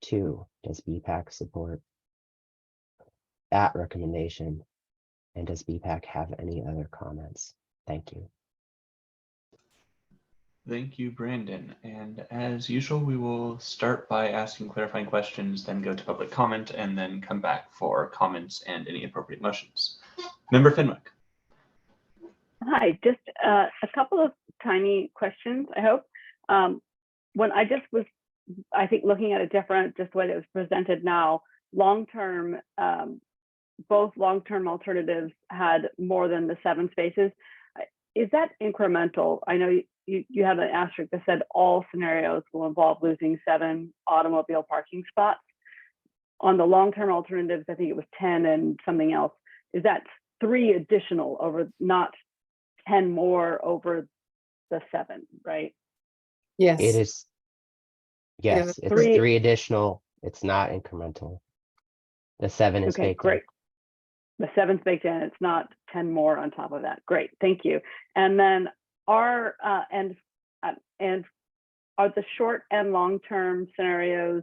2. Does BPAC support that recommendation? And does BPAC have any other comments? Thank you. Thank you, Brandon. And as usual, we will start by asking clarifying questions, then go to public comment, and then come back for comments and any appropriate motions. Member Fenwick. Hi, just a couple of tiny questions, I hope. When I just was, I think, looking at it different, just the way it was presented now, long-term, both long-term alternatives had more than the 7 spaces. Is that incremental? I know you have an asterisk that said all scenarios will involve losing 7 automobile parking spots. On the long-term alternatives, I think it was 10 and something else. Is that 3 additional over, not 10 more over the 7, right? Yes. It is, yes, it's 3 additional. It's not incremental. The 7 is okay, baked great. The 7's baked in. It's not 10 more on top of that. Great, thank you. And then are the short and long-term scenarios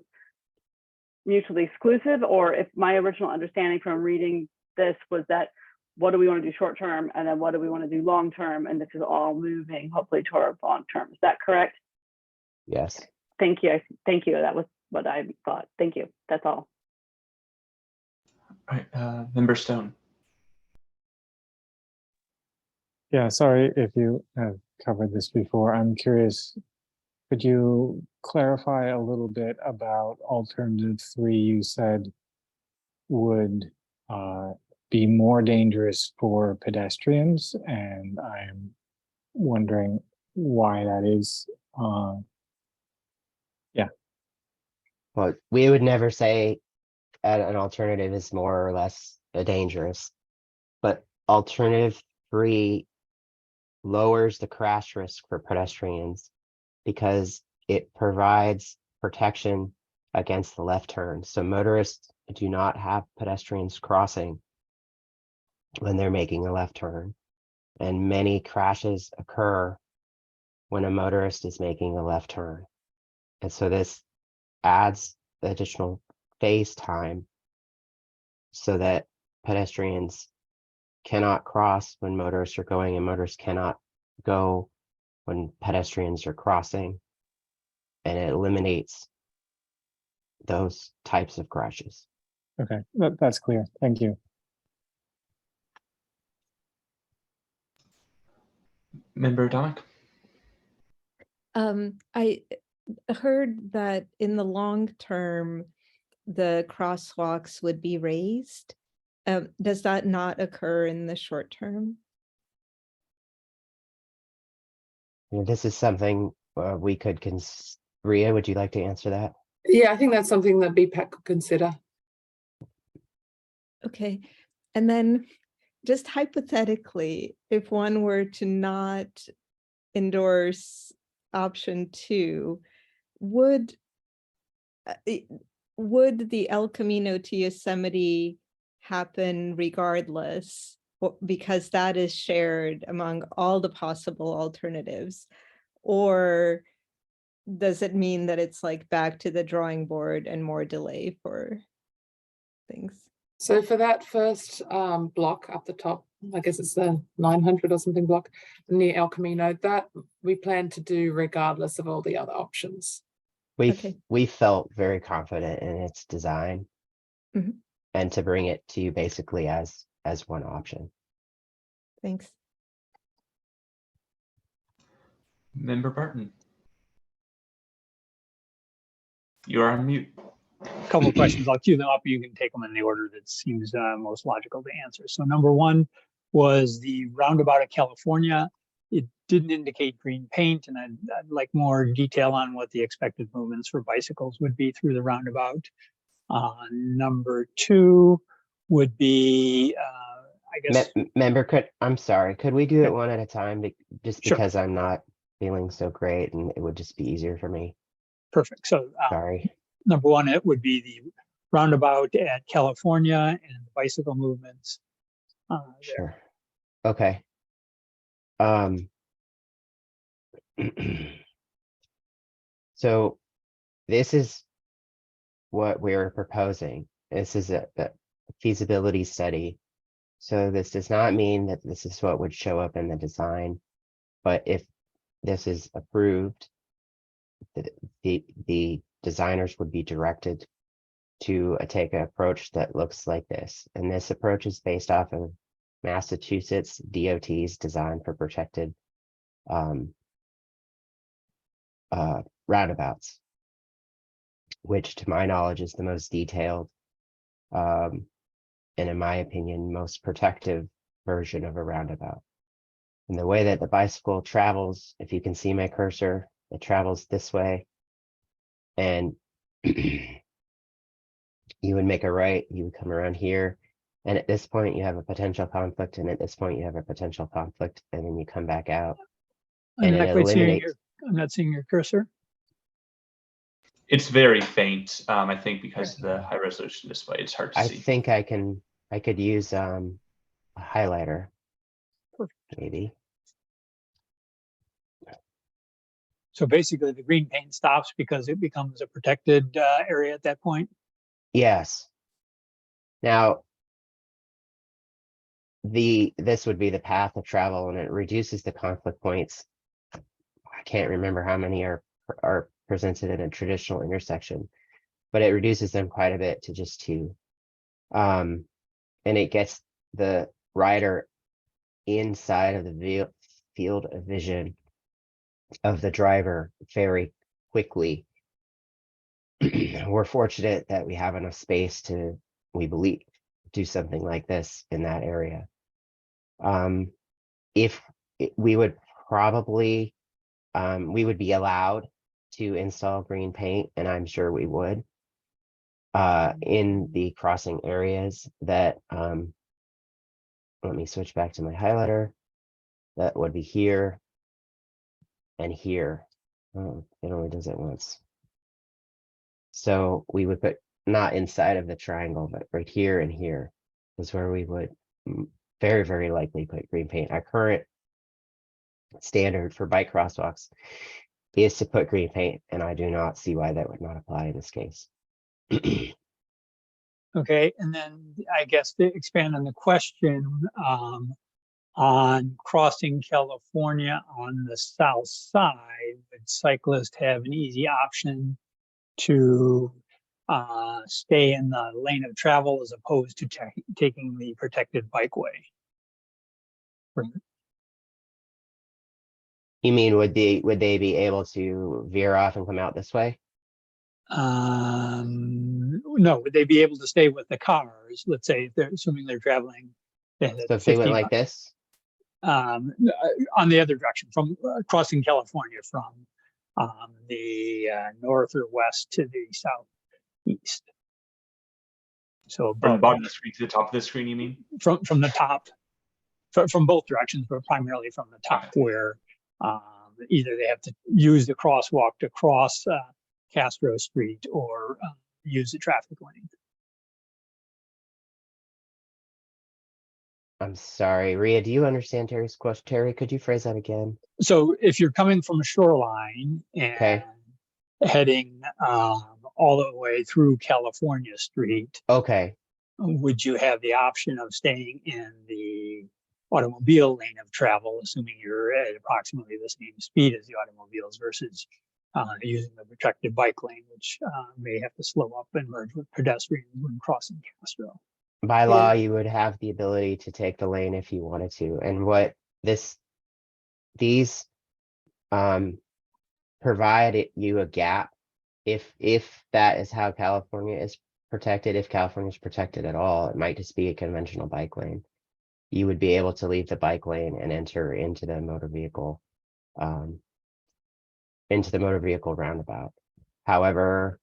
mutually exclusive? Or if my original understanding from reading this was that what do we want to do short term and then what do we want to do long term, and this is all moving hopefully toward long term. Is that correct? Yes. Thank you. Thank you. That was what I thought. Thank you. That's all. All right, Member Stone. Yeah, sorry if you have covered this before. I'm curious, could you clarify a little bit about alternative 3 you said would be more dangerous for pedestrians? And I'm wondering why that is. Yeah. Well, we would never say an alternative is more or less dangerous, but alternative 3 lowers the crash risk for pedestrians because it provides protection against the left turn. So motorists do not have pedestrians crossing when they're making a left turn. And many crashes occur when a motorist is making a left turn. And so this adds additional phase time so that pedestrians cannot cross when motorists are going and motorists cannot go when pedestrians are crossing. And it eliminates those types of crashes. Okay, that's clear. Thank you. Member Dominic? I heard that in the long term, the crosswalks would be raised. Does that not occur in the short term? This is something we could Ria, would you like to answer that? Yeah, I think that's something that BPAC could consider. Okay, and then just hypothetically, if one were to not endorse option 2, would the El Camino to Yosemite happen regardless, because that is shared among all the possible alternatives? Or does it mean that it's like back to the drawing board and more delay for things? So for that first block up the top, I guess it's the 900 or something block near El Camino, that we plan to do regardless of all the other options. We felt very confident in its design, Mhm. and to bring it to you basically as one option. Thanks. Member Barton? You are on mute. Couple of questions. I'll queue them up. You can take them in the order that seems most logical to answer. So number one was the roundabout of California. It didn't indicate green paint, and I'd like more detail on what the expected movements for bicycles would be through the roundabout. Number two would be, I guess. I'm sorry, could we do it one at a time? Just Sure. because I'm not feeling so great and it would just be easier for me. Perfect. So Sorry. number one, it would be the roundabout at California and the bicycle movements. Sure. Okay. So this is what we're proposing. This is a feasibility study. So this does not mean that this is what would show up in the design, but if this is approved, the designers would be directed to take an approach that looks like this. And this approach is based off of Massachusetts DOT's design for protected roundabouts, which to my knowledge is the most detailed and in my opinion, most protective version of a roundabout. And the way that the bicycle travels, if you can see my cursor, it travels this way. And you would make a right, you would come around here. And at this point, you have a potential conflict. And at this point, you have a potential conflict. And then you come back out. And it eliminates. I'm not seeing your cursor. It's very faint. I think because of the high resolution display, it's hard to I see. think I could use a highlighter. Perfect. Maybe. So basically the green paint stops because it becomes a protected area at that point? Yes. Now, this would be the path of travel and it reduces the conflict points. I can't remember how many are presented in a traditional intersection, but it reduces them quite a bit to just 2. And it gets the rider inside of the field of vision of the driver very quickly. We're fortunate that we have enough space to, we believe, do something like this in that area. If we would probably, we would be allowed to install green paint, and I'm sure we would, in the crossing areas that, let me switch back to my highlighter. That would be here and here. Oh, it only does it once. So we would put not inside of the triangle, but right here and here is where we would very, very likely put green paint. Our current standard for bike crosswalks is to put green paint, and I do not see why that would not apply in this case. Okay, and then I guess to expand on the question, on crossing California on the south side, would cyclists have an easy option to stay in the lane of travel as opposed to taking the protected bikeway? You mean would they be able to veer off and come out this way? No, would they be able to stay with the cars? Let's say if they're assuming they're traveling. So if they went like this? On the other direction, from crossing California from the north or west to the southeast. So From the bottom of the screen to the top of the screen, you mean? From the top, from both directions, but primarily from the top, where either they have to use the crosswalk to cross Castro Street or use the traffic lane. I'm sorry, Rhea, do you understand Terry's question? Terry, could you phrase that again? So if you're coming from a shoreline and heading all the way through California Street, Okay. would you have the option of staying in the automobile lane of travel, assuming you're at approximately the same speed as the automobiles, versus using the protected bike lane, which may have to slow up and merge with pedestrians when crossing Castro? By law, you would have the ability to take the lane if you wanted to. And what these provide you a gap if that is how California is protected. If California is protected at all, it might just be a conventional bike lane. You would be able to leave the bike lane and enter into the motor vehicle roundabout. However,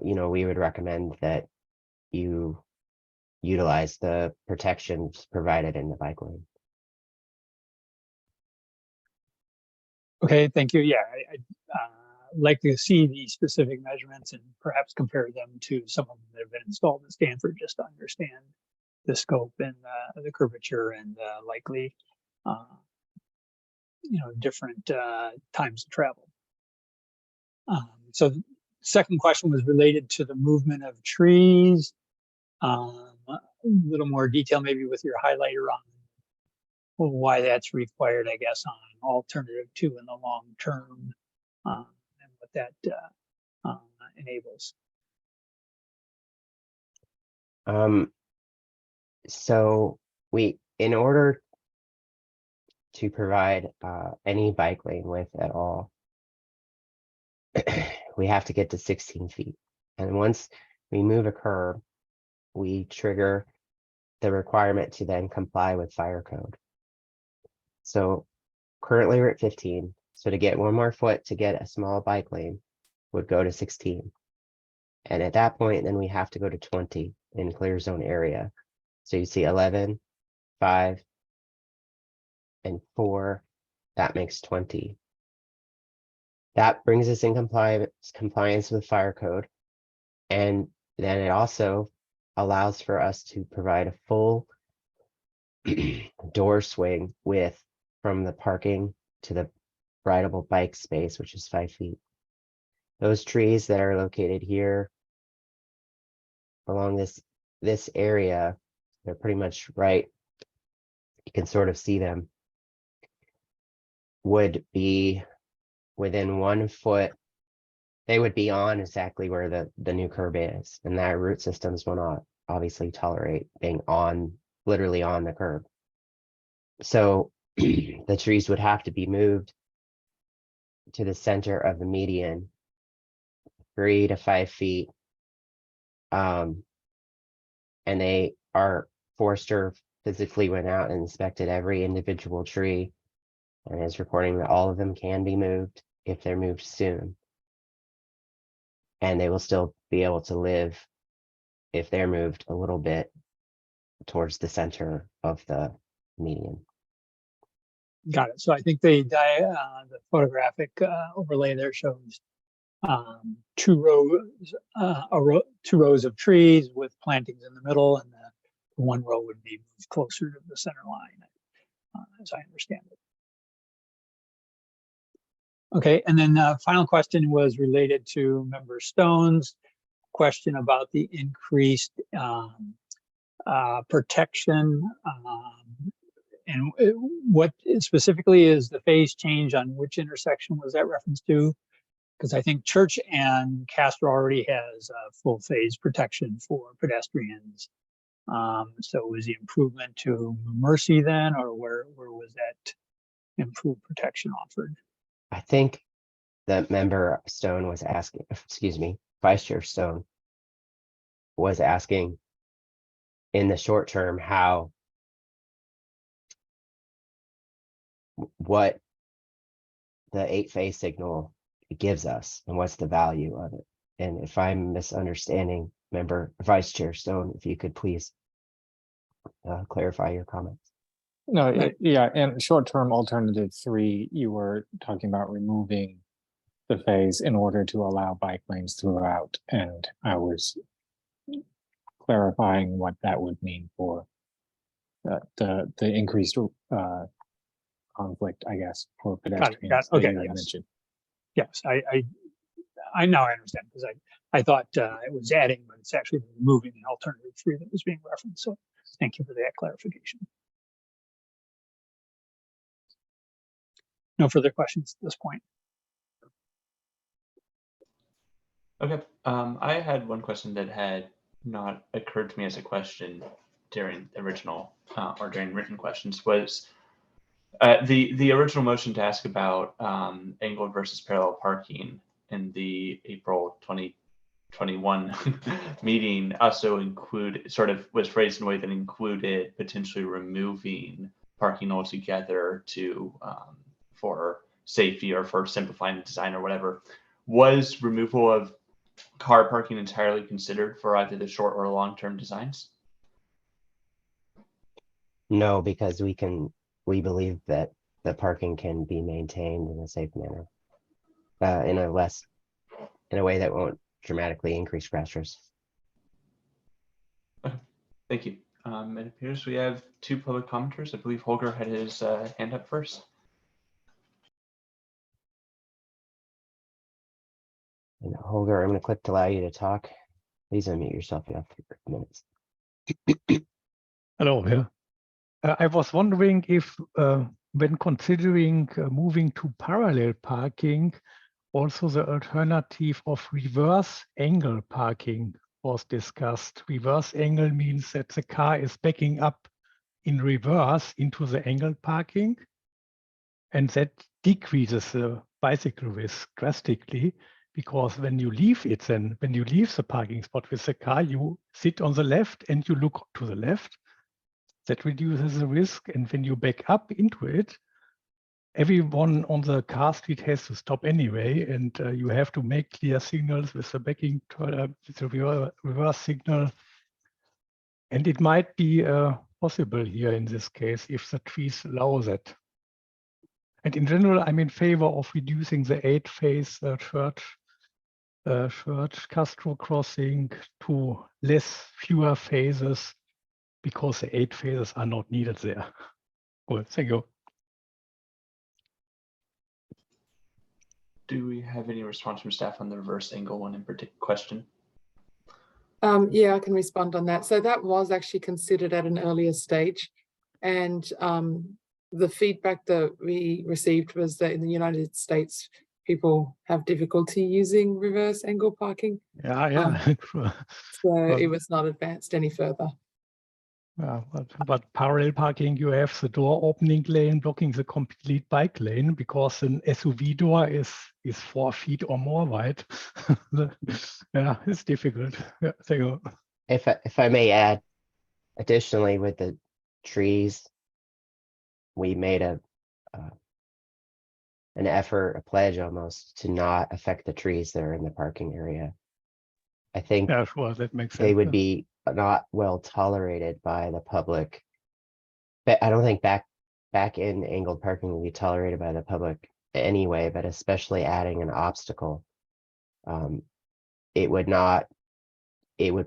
we would recommend that you utilize the protections provided in the bike lane. Okay, thank you. Yeah, I'd like to see the specific measurements and perhaps compare them to some of them that have been installed at Stanford, just to understand the scope and the curvature and likely, different times of travel. So the second question was related to the movement of trees. A little more detail maybe with your highlighter on why that's required, I guess, on alternative 2 in the long term, and what that enables. So in order to provide any bike lane width at all, we have to get to 16 feet. And once we move a curb, we trigger the requirement to then comply with fire code. So currently we're at 15. So to get one more foot to get a small bike lane would go to 16. And at that point, then we have to go to 20 in clear zone area. So you see 11, 5, and 4, that makes 20. That brings us in compliance with fire code. And then it also allows for us to provide a full door swing width from the parking to the rideable bike space, which is 5 feet. Those trees that are located here along this area, they're pretty much right. You can sort of see them, would be within 1 foot. They would be on exactly where the new curb is, and that root systems will not obviously tolerate being literally on the curb. So the trees would have to be moved to the center of the median, 3 to 5 feet. And our forester physically went out and inspected every individual tree and is reporting that all of them can be moved if they're moved soon. And they will still be able to live if they're moved a little bit towards the center of the median. Got it. So I think the photographic overlay there shows 2 rows of trees with plantings in the middle, and the 1 row would be moved closer to the center line, as I understand it. Okay, and then final question was related to Member Stone's question about the increased protection. And what specifically is the phase change on which intersection was that reference to? Because I think Church and Castro already has full phase protection for pedestrians. So was the improvement to Mercy then, or where was that improved protection offered? I think that member Stone was asking, excuse me, Vice Chair Stone was asking in the short term what the 8-phase signal gives us and what's the value of it. And if I'm misunderstanding, member Vice Chair Stone, if you could please clarify your comments. No, yeah, and short-term alternative 3, you were talking about removing the phase in order to allow bike lanes throughout, and I was clarifying what that would mean for the increased conflict, I guess, for pedestrians. Okay, that you had yes. mentioned. Yes, I now understand, because I thought it was adding, but it's actually removing an alternative 3 that was being referenced. So thank you for that clarification. No further questions at this point. Okay. I had one question that had not occurred to me as a question during the original or during written questions was the original motion to ask about angled versus parallel parking in the April 2021 meeting also was phrased in a way that included potentially removing parking altogether to for safety or for simplifying the design or whatever. Was removal of car parking entirely considered for either the short or long-term designs? No, because we believe that the parking can be maintained in a safe manner, in a way that won't dramatically increase crash risks. Okay. Thank you. It appears we have 2 public commenters. I believe Holger had his hand up first. And Holger, I'm going to click to allow you to talk. Please unmute yourself. You have 3 minutes. Hello, yeah. I was wondering if, when considering moving to parallel parking, also the alternative of reverse angle parking was discussed. Reverse angle means that the car is backing up in reverse into the angled parking, and that decreases the bicycle risk drastically, because when you leave the parking spot with the car, you sit on the left and you look to the left. That reduces the risk, and when you back up into it, everyone on the car street has to stop anyway, and you have to make clear signals with the with the reverse signal. And it might be possible here in this case if the trees allow that. And in general, I'm in favor of reducing the 8-phase Church Castro crossing to fewer phases, because the 8 phases are not needed there. Cool, thank you. Do we have any response from staff on the reverse angle one in particular question? Yeah, I can respond on that. So that was actually considered at an earlier stage. And the feedback that we received was that in the United States, people have difficulty using reverse angle parking. Yeah. So it was not advanced any further. But parallel parking, you have the door opening lane blocking the complete bike lane, because an SUV door is 4 feet or more wide. Yeah, it's difficult. Yeah, thank you. If I may add, additionally, with the trees, we made an effort, a pledge almost, to not affect the trees that are in the parking area. I think Yeah, sure, that makes sense. they would be not well tolerated by the public. But I don't think back in angled parking would be tolerated by the public anyway, but especially adding an obstacle. It would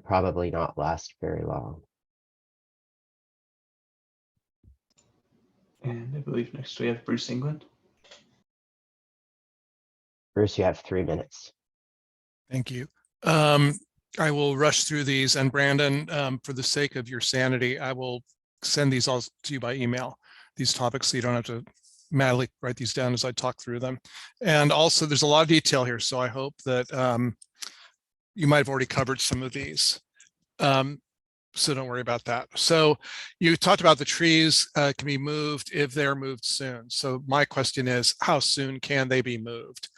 probably not last very long. And I believe next we have Bruce England. Bruce, you have 3 minutes. Thank you. I will rush through these, and Brandon, for the sake of your sanity, I will send these all to you by email, these topics, so you don't have to madly write these down as I talk through them. And also there's a lot of detail here, so I hope that you might have already covered some of these. So don't worry about that. So you talked about the trees can be moved if they're moved soon. So my question is, how soon can they be moved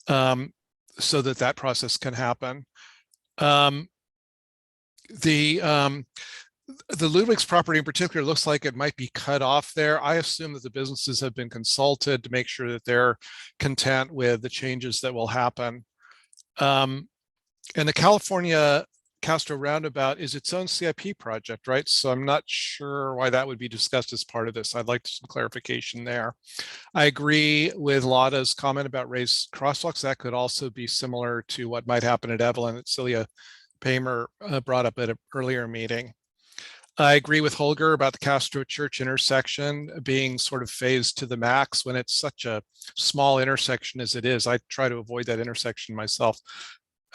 so that that process can happen? The Ludwig's property in particular looks like it might be cut off there. I assume that the businesses have been consulted to make sure that they're content with the changes that will happen. And the California Castro Roundabout is its own CIP project, right? So I'm not sure why that would be discussed as part of this. I'd like some clarification there. I agree with Lotta's comment about raised crosswalks. That could also be similar to what might happen at Evelyn that Celia Paymer brought up at an earlier meeting. I agree with Holger about the Castro Church intersection being sort of phased to the max when it's such a small intersection as it is. I try to avoid that intersection myself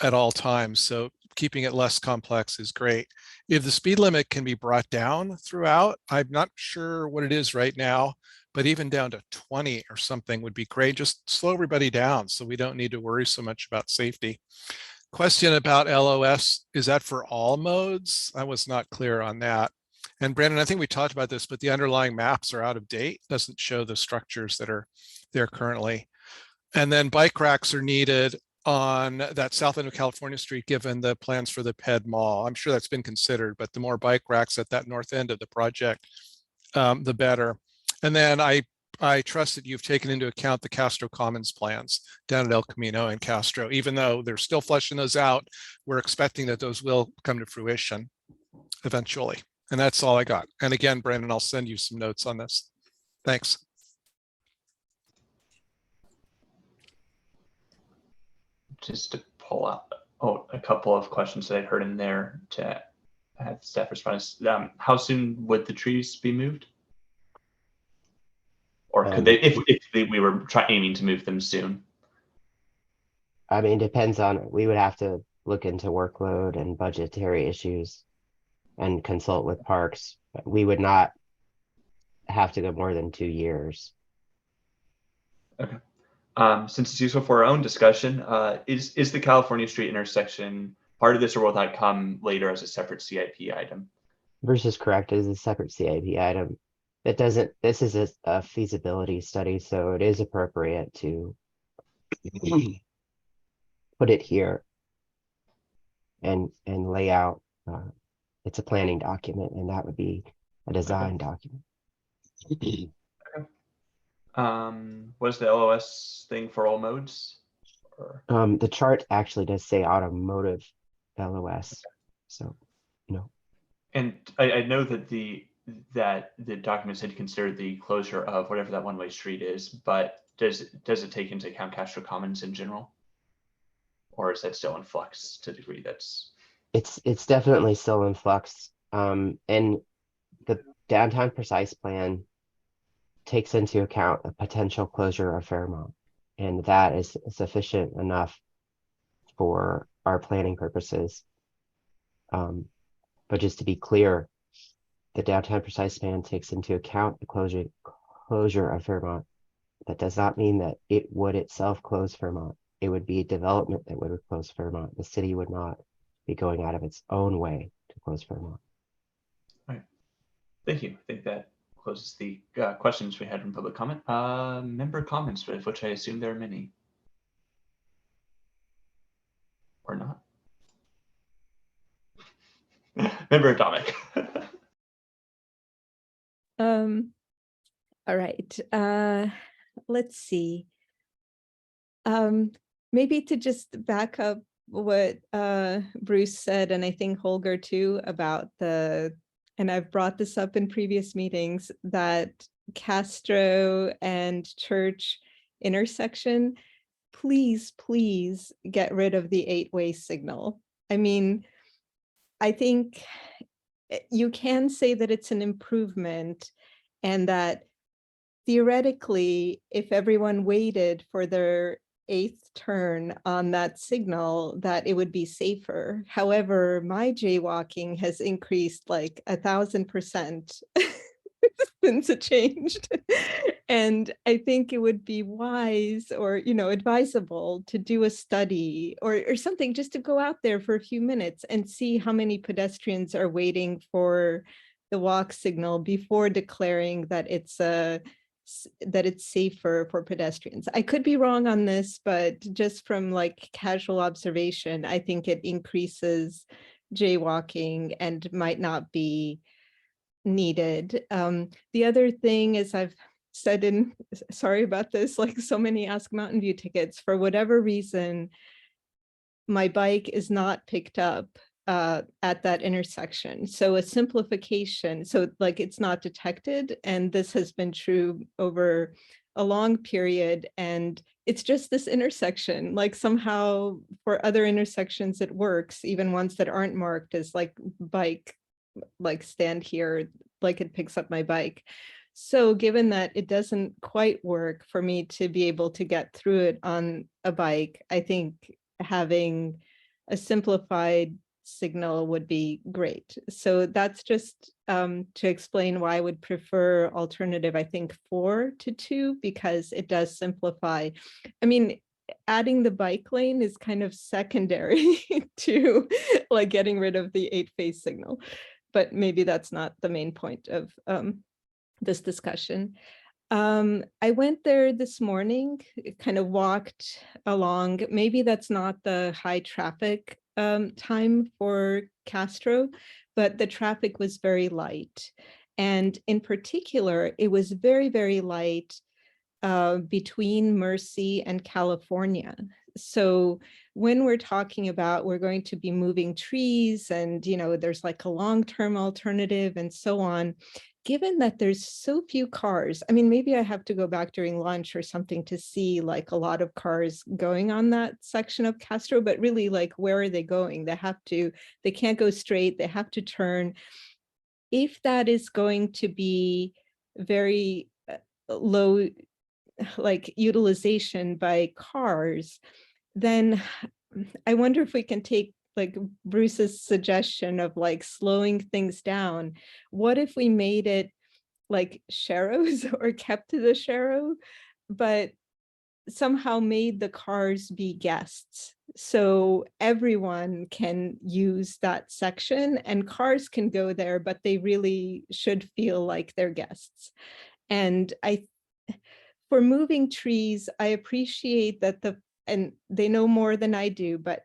at all times. So keeping it less complex is great. If the speed limit can be brought down throughout, I'm not sure what it is right now, but even down to 20 or something would be great. Just slow everybody down so we don't need to worry so much about safety. Question about LOS, is that for all modes? I was not clear on that. And Brandon, I think we talked about this, but the underlying maps are out of date. Doesn't show the structures that are there currently. And then bike racks are needed on that south end of California Street, given the plans for the Ped Mall. I'm sure that's been considered, but the more bike racks at that north end of the project, the better. And then I trust that you've taken into account the Castro Commons plans down at El Camino and Castro. Even though they're still fleshing those out, we're expecting that those will come to fruition eventually. And that's all I got. And again, Brandon, I'll send you some notes on this. Thanks. Just to pull out a couple of questions that I heard in there to have staff respond. How soon would the trees be moved? Or could they, if we were aiming to move them soon? I mean, depends on, we would have to look into workload and budgetary issues and consult with parks. We would not have to go more than 2 years. Okay. Since it's useful for our own discussion, is the California Street intersection part of this, or will that come later as a separate CIP item? Bruce is correct, it is a separate CIP item. It doesn't, this is a feasibility study, so it is appropriate to put it here and lay out. It's a planning document, and that would be a design document. Okay. What is the LOS thing for all modes? Or... the chart actually does say automotive LOS, so no. And I know that the documents had considered the closure of whatever that one-way street is, but does it take into account Castro Commons in general, or is that still in flux to the degree that's? It's definitely still in flux, and the downtown precise plan takes into account a potential closure of Fairmont, and that is sufficient enough for our planning purposes. But just to be clear, the downtown precise plan takes into account the closure of Fairmont. That does not mean that it would itself close Fairmont. It would be development that would close Fairmont. The city would not be going out of its own way to close Fairmont. All right. Thank you. I think that closes the questions we had from public comment. Member comments, of which I assume there are many. Or not. Member Atomic. All right. Let's see. Maybe to just back up what Bruce said, and I think Holger too, about and I've brought this up in previous meetings, that Castro and Church intersection, please get rid of the 8-way signal. I mean, I think you can say that it's an improvement, and that theoretically, if everyone waited for their eighth turn on that signal that it would be safer. However, my jaywalking has increased like 1,000% since it changed. And I think it would be wise or, advisable to do a study or something, just to go out there for a few minutes and see how many pedestrians are waiting for the walk signal before declaring that it's safer for pedestrians. I could be wrong on this, but just from like casual observation, I think it increases jaywalking and might not be needed. The other thing is, I've said sorry about this, like so many Ask Mountain View tickets, for whatever reason, my bike is not picked up at that intersection. So a simplification, so like it's not detected. And this has been true over a long period. And it's just this intersection, like somehow for other intersections, it works, even ones that aren't marked as like bike, like stand here, like it picks up my bike. So given that it doesn't quite work for me to be able to get through it on a bike, I think having a simplified signal would be great. So that's just to explain why I would prefer alternative, I think 4 to 2, because it does simplify. I mean, adding the bike lane is kind of secondary to like getting rid of the 8-phase signal, but maybe that's not the main point of this discussion. I went there this morning, kind of walked along. Maybe that's not the high traffic time for Castro, but the traffic was very light. And in particular, it was very, very light between Mercy and California. So when we're talking about we're going to be moving trees and, there's like a long-term alternative and so on, given that there's so few cars, I mean, maybe I have to go back during lunch or something to see like a lot of cars going on that section of Castro, but really like, where are they going? They can't go straight, they have to turn. If that is going to be very low, like utilization by cars, then I wonder if we can take like Bruce's suggestion of like slowing things down. What if we made it like sharrows or kept to the sharrow, but somehow made the cars be guests? So everyone can use that section and cars can go there, but they really should feel like they're guests. And for moving trees, I appreciate that and they know more than I do, but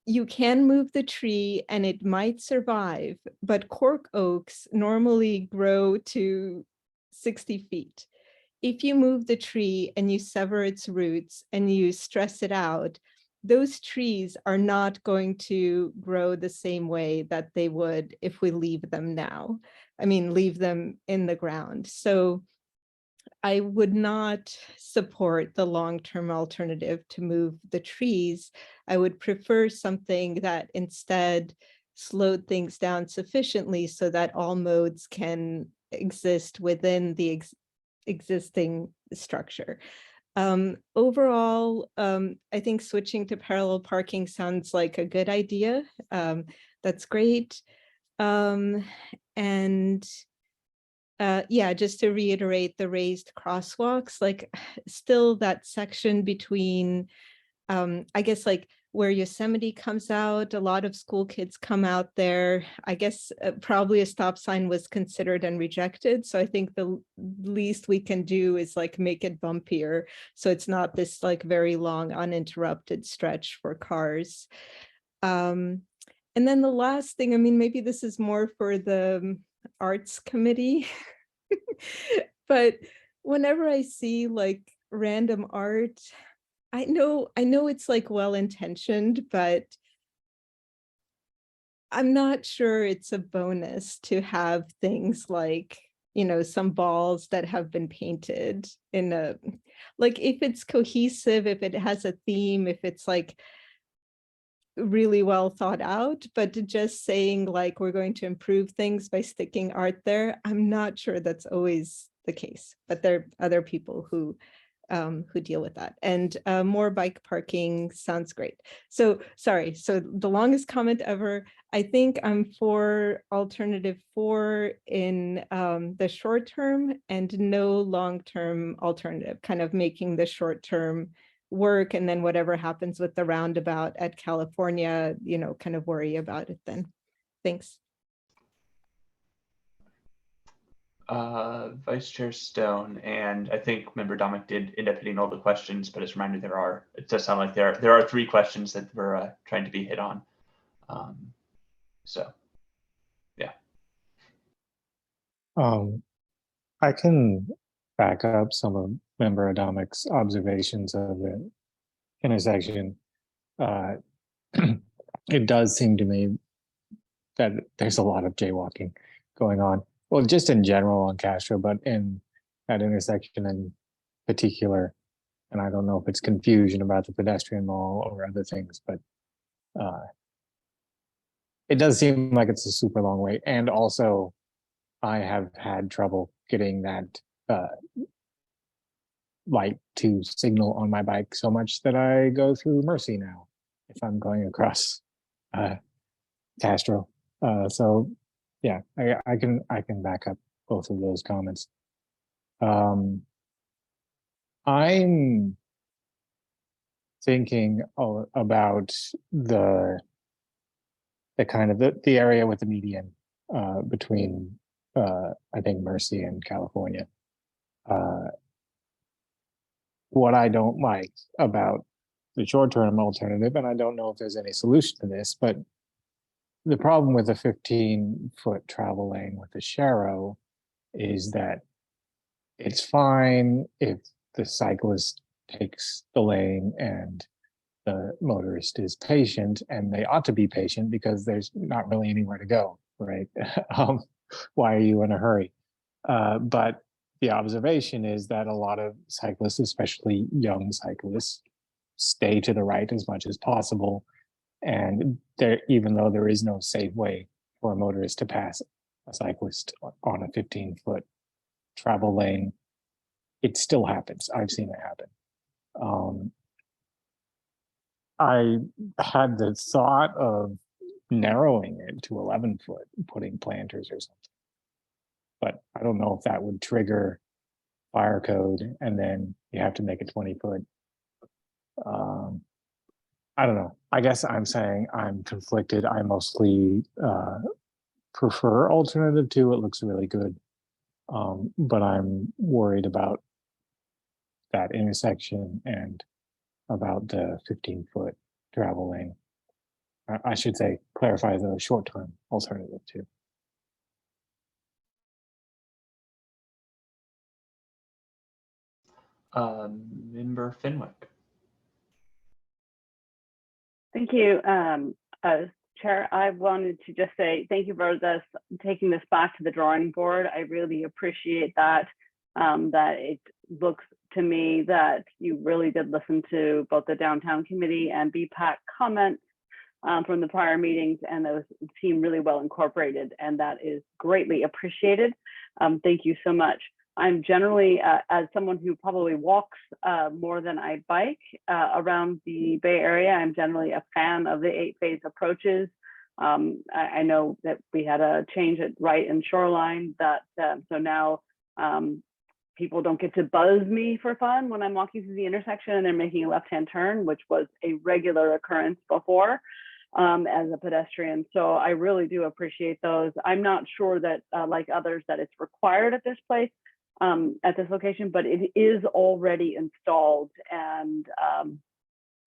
you can move the tree and it might survive, but cork oaks normally grow to 60 feet. If you move the tree and you sever its roots and you stress it out, those trees are not going to grow the same way that they would if we leave them now. I mean, leave them in the ground. So I would not support the long-term alternative to move the trees. I would prefer something that instead slowed things down sufficiently so that all modes can exist within the existing structure. Overall, I think switching to parallel parking sounds like a good idea. That's great. Yeah, just to reiterate the raised crosswalks, like still that section between, I guess like where Yosemite comes out, a lot of school kids come out there. I guess probably a stop sign was considered and rejected. So I think the least we can do is like make it bumpier. So it's not this like very long uninterrupted stretch for cars. And then the last thing, I mean, maybe this is more for the arts committee, but whenever I see like random art, I know it's like well-intentioned, but I'm not sure it's a bonus to have things like, some balls that have been painted in like if it's cohesive, if it has a theme, if it's like really well thought out, but just saying like we're going to improve things by sticking art there, I'm not sure that's always the case, but there are other people who who deal with that. And more bike parking sounds great. So sorry, so the longest comment ever. I think I'm for alternative 4 in the short term and no long-term alternative, kind of making the short term work, and then whatever happens with the roundabout at California, you know, kind of worry about it then. Thanks. Vice Chair Stone, and I think Member Dominic did end up hitting all the questions, but as a reminder, it does sound like there are 3 questions that we're trying to be hit on. So, yeah. I can back up some of Member Adamic's observations of the intersection. It does seem to me that there's a lot of jaywalking going on. Well, just in general on Castro, but in that intersection in particular. And I don't know if it's confusion about the pedestrian mall or other things, but it does seem like it's a super long wait. And also, I have had trouble getting that light to signal on my bike so much that I go through Mercy now if I'm going across Castro. So yeah, I can back up both of those comments. I'm thinking about the kind of the area with the median between I think Mercy and California. What I don't like about the short-term alternative, and I don't know if there's any solution to this, but the problem with a 15-foot travel lane with a Sharrow is that it's fine if the cyclist takes the lane and the motorist is patient, and they ought to be patient because there's not really anywhere to go, right? Why are you in a hurry? But the observation is that a lot of cyclists, especially young cyclists, stay to the right as much as possible. And there, even though there is no safe way for a motorist to pass a cyclist on a 15-foot travel lane, it still happens. I've seen it happen. I had the thought of narrowing it to 11 foot, putting planters or something. But I don't know if that would trigger fire code and then you have to make it 20 foot. I don't know. I guess I'm saying I'm conflicted. I mostly prefer alternative 2. It looks really good. But I'm worried about that intersection and about the 15-foot travel lane. I should say, clarify the short-term alternative too. Member Fenwick. Thank you, Chair. I wanted to just say thank you for this, taking this back to the drawing board. I really appreciate that. That it looks to me that you really did listen to both the Downtown Committee and BPAC comments from the prior meetings, and those seem really well incorporated, and that is greatly appreciated. Thank you so much. I'm generally, as someone who probably walks more than I bike around the Bay Area, I'm generally a fan of the 8-phase approaches. I know that we had a change at Wright and Shoreline that, so now people don't get to buzz me for fun when I'm walking through the intersection and they're making a left-hand turn, which was a regular occurrence before as a pedestrian. So I really do appreciate those. I'm not sure that, like others, that it's required at this place, at this location, but it is already installed. And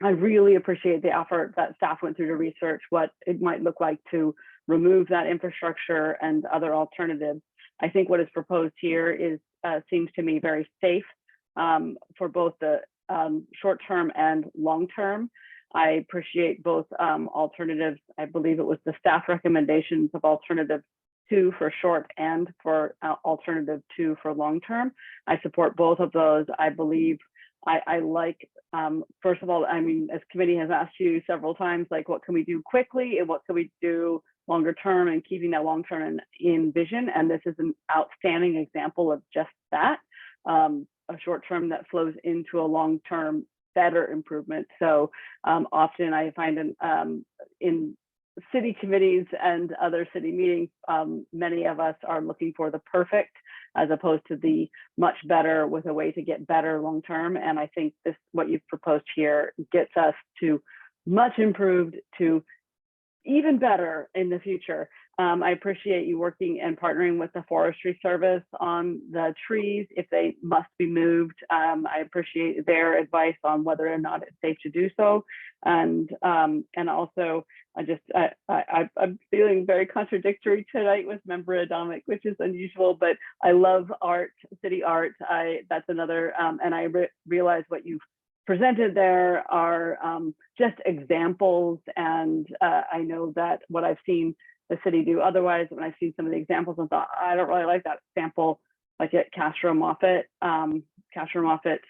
I really appreciate the effort that staff went through to research what it might look like to remove that infrastructure and other alternatives. I think what is proposed here is seems to me very safe for both the short-term and long-term. I appreciate both alternatives. I believe it was the staff recommendations of alternative 2 for short and for alternative 2 for long-term. I support both of those. I believe I like, first of all, I mean, as committee has asked you several times, like what can we do quickly and what can we do longer term, and keeping that long term in vision. And this is an outstanding example of just that. a short term that flows into a long term better improvement. So often I find in city committees and other city meetings, many of us are looking for the perfect as opposed to the much better with a way to get better long term. And I think this, what you've proposed here, gets us to much improved to even better in the future. I appreciate you working and partnering with the Forestry Service on the trees if they must be moved. I appreciate their advice on whether or not it's safe to do so. And also, I'm feeling very contradictory tonight with Member Adamic, which is unusual, but I love art, city art. That's another, and I realize what you've presented there are just examples. And I know that what I've seen the city do otherwise, when I've seen some of the examples, I thought, I don't really like that example, like at Castro Moffett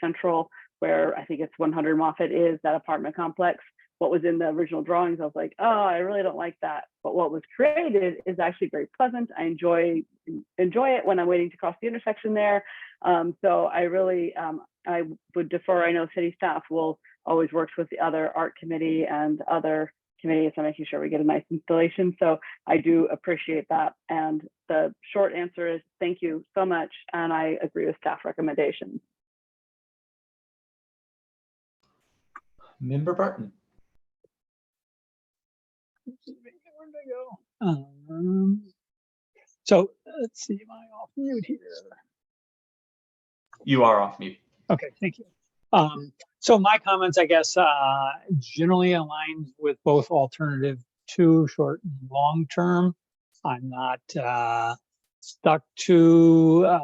Central, where I think it's 100 Moffett is that apartment complex. What was in the original drawings, I was like, oh, I really don't like that. But what was created is actually very pleasant. I enjoy it when I'm waiting to cross the intersection there. So I really, I would defer. I know city staff will always work with the other art committee and other committees on making sure we get a nice installation. So I do appreciate that. And the short answer is thank you so much. And I agree with staff recommendations. Member Barton. Where did I go? So let's see, am I off mute here? You are off mute. Okay, thank you. So my comments, I guess, generally aligned with both alternative 2, short and long term. I'm not stuck to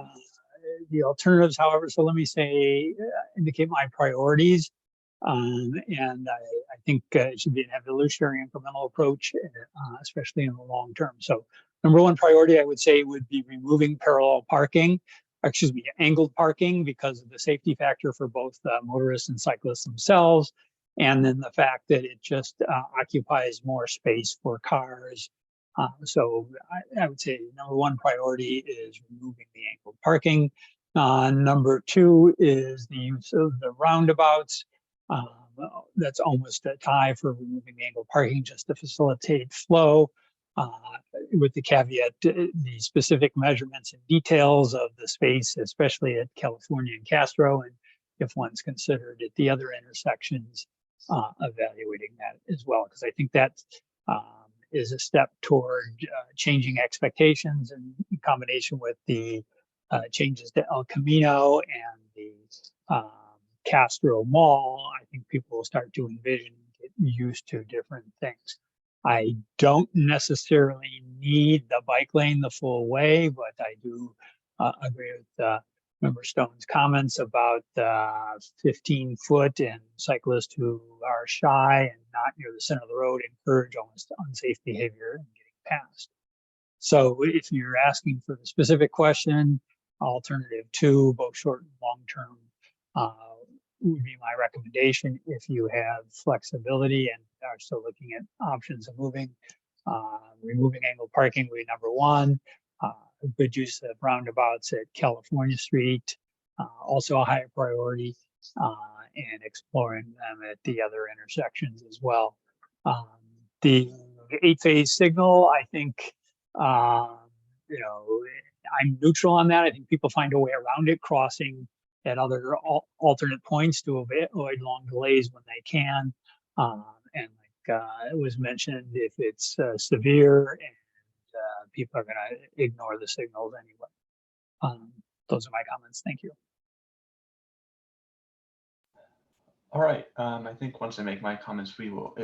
the alternatives, however, so let me say, indicate my priorities. And I think it should be an evolutionary incremental approach, especially in the long term. So number 1 priority, I would say, would be removing parallel parking. Excuse me, angled parking, because of the safety factor for both motorists and cyclists themselves. And then the fact that it just occupies more space for cars. So I would say number 1 priority is removing the angled parking. Number 2 is the use of the roundabouts. That's almost a tie for removing the angled parking just to facilitate flow. With the caveat, the specific measurements and details of the space, especially at California and Castro, and if one's considered at the other intersections, evaluating that as well, because I think that is a step toward changing expectations, and in combination with the changes to El Camino and the Castro Mall, I think people will start to envision, get used to different things. I don't necessarily need the bike lane the full way, but I do agree with Member Stone's comments about 15 foot and cyclists who are shy and not near the center of the road encourage almost unsafe behavior and getting past. So if you're asking for the specific question, alternative 2, both short and long term, would be my recommendation if you have flexibility and are still looking at options of moving. Removing angled parking would be number 1. Good use of roundabouts at California Street, also a higher priority, and exploring them at the other intersections as well. The 8-phase signal, I think, you know, I'm neutral on that. I think people find a way around it, crossing at other alternate points to avoid long delays when they can. And like it was mentioned, if it's severe and people are going to ignore the signals anyway. Those are my comments. Thank you. All right. I think once I make my comments, we will,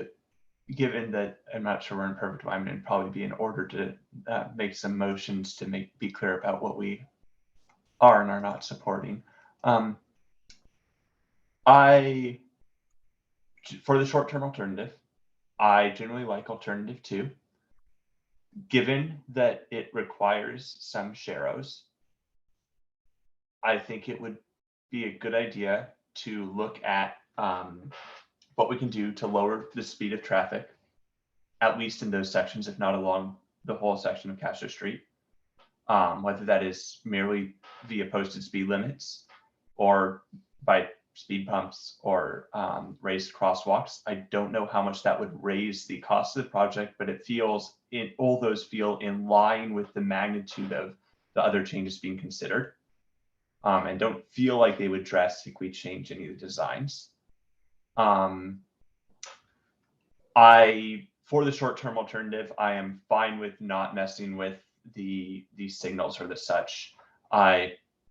given that I'm not sure we're in perfect alignment, it'd probably be in order to make some motions to be clear about what we are and are not supporting. For the short-term alternative, I generally like alternative 2. Given that it requires some sharrows, I think it would be a good idea to look at what we can do to lower the speed of traffic, at least in those sections, if not along the whole section of Castro Street, whether that is merely via posted speed limits or by speed bumps or raised crosswalks. I don't know how much that would raise the cost of the project, but all those feel in line with the magnitude of the other changes being considered, and don't feel like they would drastically change any of the designs. For the short-term alternative, I am fine with not messing with the signals or the such.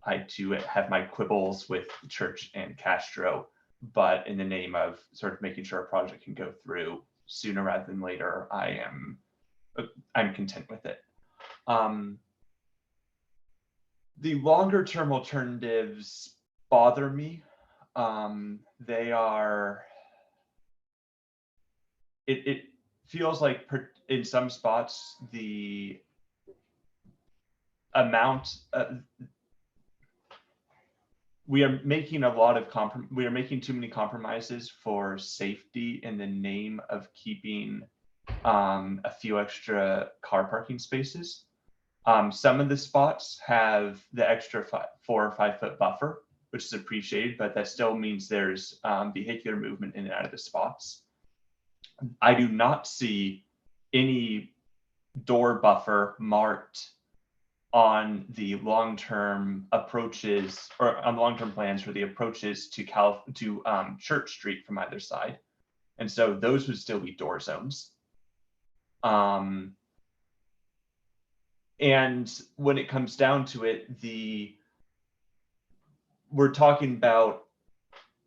I do have my quibbles with the church and Castro, but in the name of sort of making sure a project can go through sooner rather than later, I'm content with it. The longer term alternatives bother me. They are, it feels like in some spots, the amount, we are making too many compromises for safety in the name of keeping a few extra car parking spaces. Some of the spots have the extra 4 or 5 foot buffer, which is appreciated, but that still means there's vehicular movement in and out of the spots. I do not see any door buffer marked on the long-term approaches or on long-term plans for the approaches to Church Street from either side. And so those would still be door zones. And when it comes down to it, we're talking about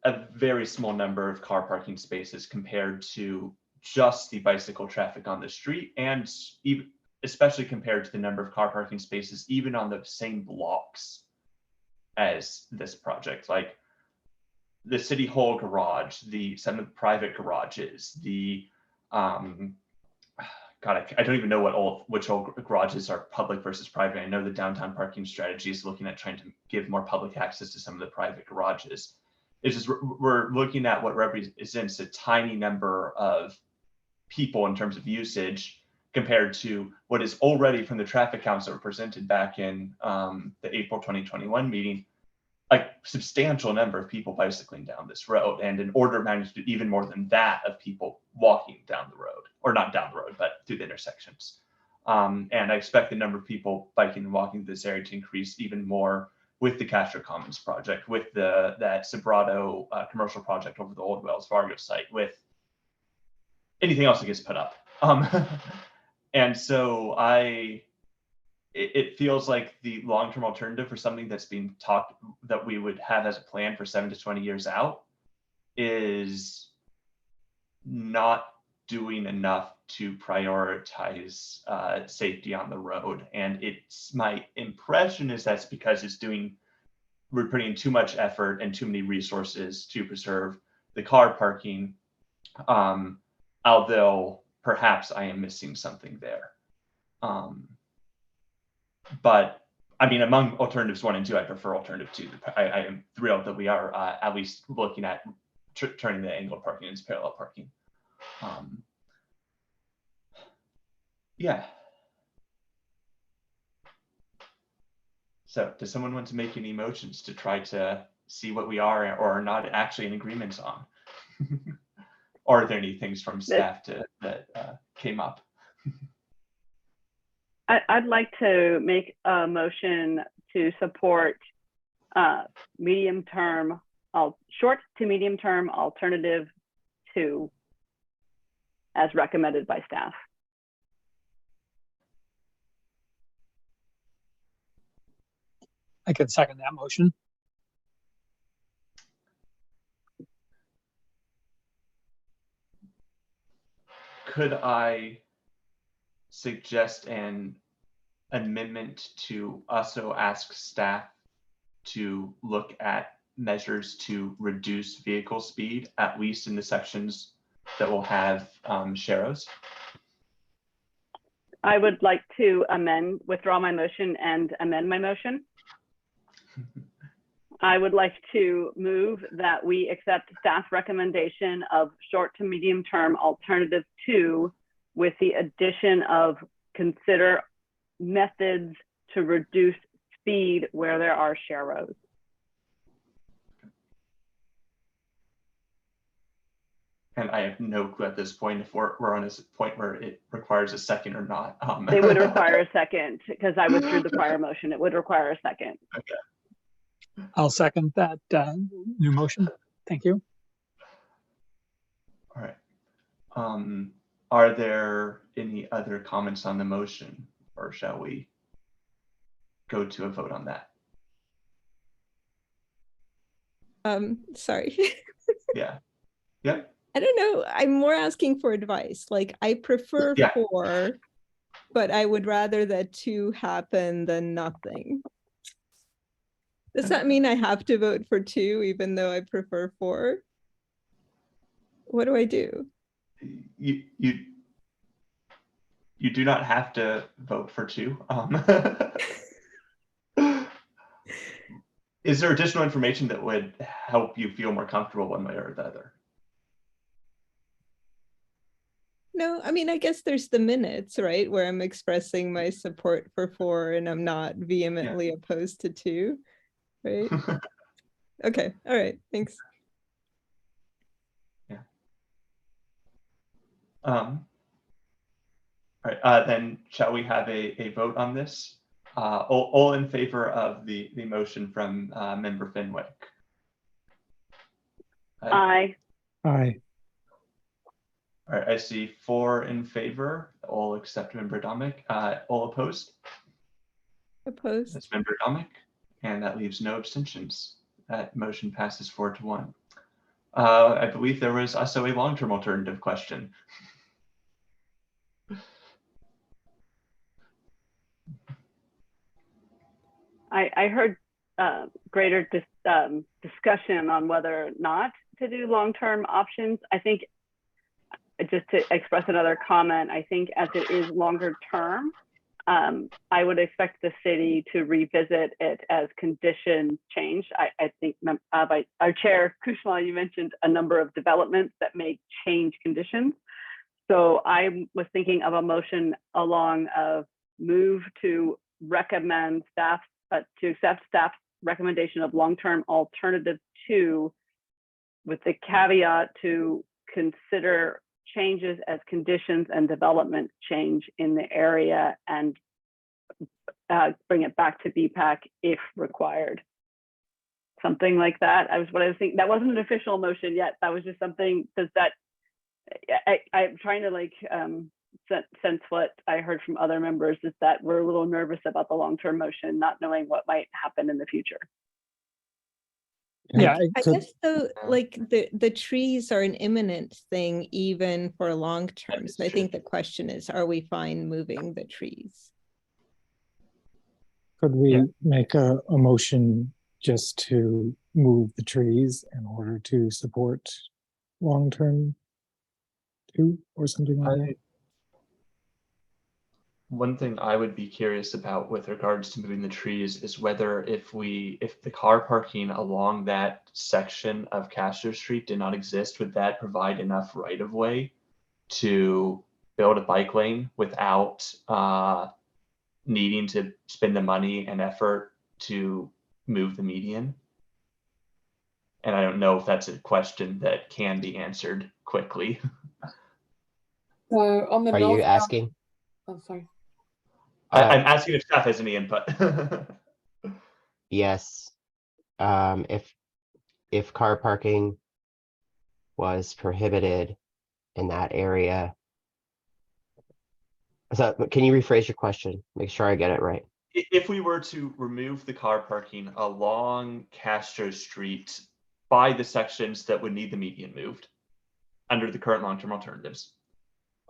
a very small number of car parking spaces compared to just the bicycle traffic on the street, and even especially compared to the number of car parking spaces even on the same blocks as this project, like the City Hall garage, some of the private garages, God, I don't even know which all garages are public versus private. I know the downtown parking strategy is looking at trying to give more public access to some of the private garages. It's just we're looking at what represents a tiny number of people in terms of usage compared to what is already, from the traffic counts that were presented back in the April 2021 meeting, a substantial number of people bicycling down this road, and an order of magnitude even more than that of people walking down the road, or not down the road, but through the intersections. And I expect the number of people biking and walking through this area to increase even more with the Castro Commons project, with that Sobrado commercial project over the old Wells Fargo site, with anything else that gets put up. And so it feels like the long-term alternative for something that's being talked, that we would have as a plan for 7 to 20 years out, is not doing enough to prioritize safety on the road. And my impression is that's because we're putting too much effort and too many resources to preserve the car parking, although perhaps I am missing something there. But I mean, among alternatives 1 and 2, I prefer alternative 2. I am thrilled that we are at least looking at turning the angled parking into parallel parking. Yeah. So does someone want to make any motions to try to see what we are or are not actually in agreement on? Or are there any things from staff that came up? I'd like to make a motion to support short to medium term alternative 2 as recommended by staff. I can second that motion. Could I suggest an amendment to also ask staff to look at measures to reduce vehicle speed, at least in the sections that will have sharrows? I would like to withdraw my motion and amend my motion. I would like to move that we accept staff recommendation of short to medium term alternative 2 with the addition of consider methods to reduce speed where there are sharrows. And I have no clue at this point if we're on a point where it requires a second or not. They would require a second because I withdrew the prior motion. It would require a second. Okay. I'll second that new motion. Thank you. All right. Are there any other comments on the motion, or shall we go to a vote on that? Sorry. Yeah. Yeah. I don't know. I'm more asking for advice. Like I prefer Yeah. 4, but I would rather that 2 happen than nothing. Does that mean I have to vote for 2 even though I prefer 4? What do I do? You do not have to vote for 2. Is there additional information that would help you feel more comfortable one way or the other? No, I mean, I guess there's the minutes, right? Where I'm expressing my support for 4 and I'm not vehemently opposed to 2, right? Okay, all right, thanks. Yeah. All right, then shall we have a vote on this? All in favor of the motion from Member Fenwick? Aye. Aye. All right, I see 4 in favor, all except Member Domick. All opposed? Opposed. That's Member Domick, and that leaves no abstentions. That motion passes 4-1. I believe there was also a long-term alternative question. I heard greater discussion on whether or not to do long-term options. I think just to express another comment, I think as it is longer term, I would expect the city to revisit it as conditions change. I think by our chair, Kushma, you mentioned a number of developments that may change conditions. So I was thinking of a motion along of move to recommend staff, to accept staff's recommendation of long-term alternative 2 with the caveat to consider changes as conditions and development change in the area and bring it back to BPAC if required. Something like that. What I was thinking. That wasn't an official motion yet. That was just something. Does that? I'm trying to like sense what I heard from other members is that we're a little nervous about the long-term motion, not knowing what might happen in the future. Yeah, I guess though, like the trees are an imminent thing even for long term. So I think the question is, are we fine moving the trees? Could we make a motion just to move the trees in order to support long-term 2 or something like that? One thing I would be curious about with regards to moving the trees is whether if the car parking along that section of Castro Street did not exist, would that provide enough right of way to build a bike lane without needing to spend the money and effort to move the median? And I don't know if that's a question that can be answered quickly. So on the Are you asking? Oh, sorry. I'm asking if staff has any input. Yes. If car parking was prohibited in that area. So can you rephrase your question? Make sure I get it right. If we were to remove the car parking along Castro Street by the sections that would need the median moved under the current long-term alternatives,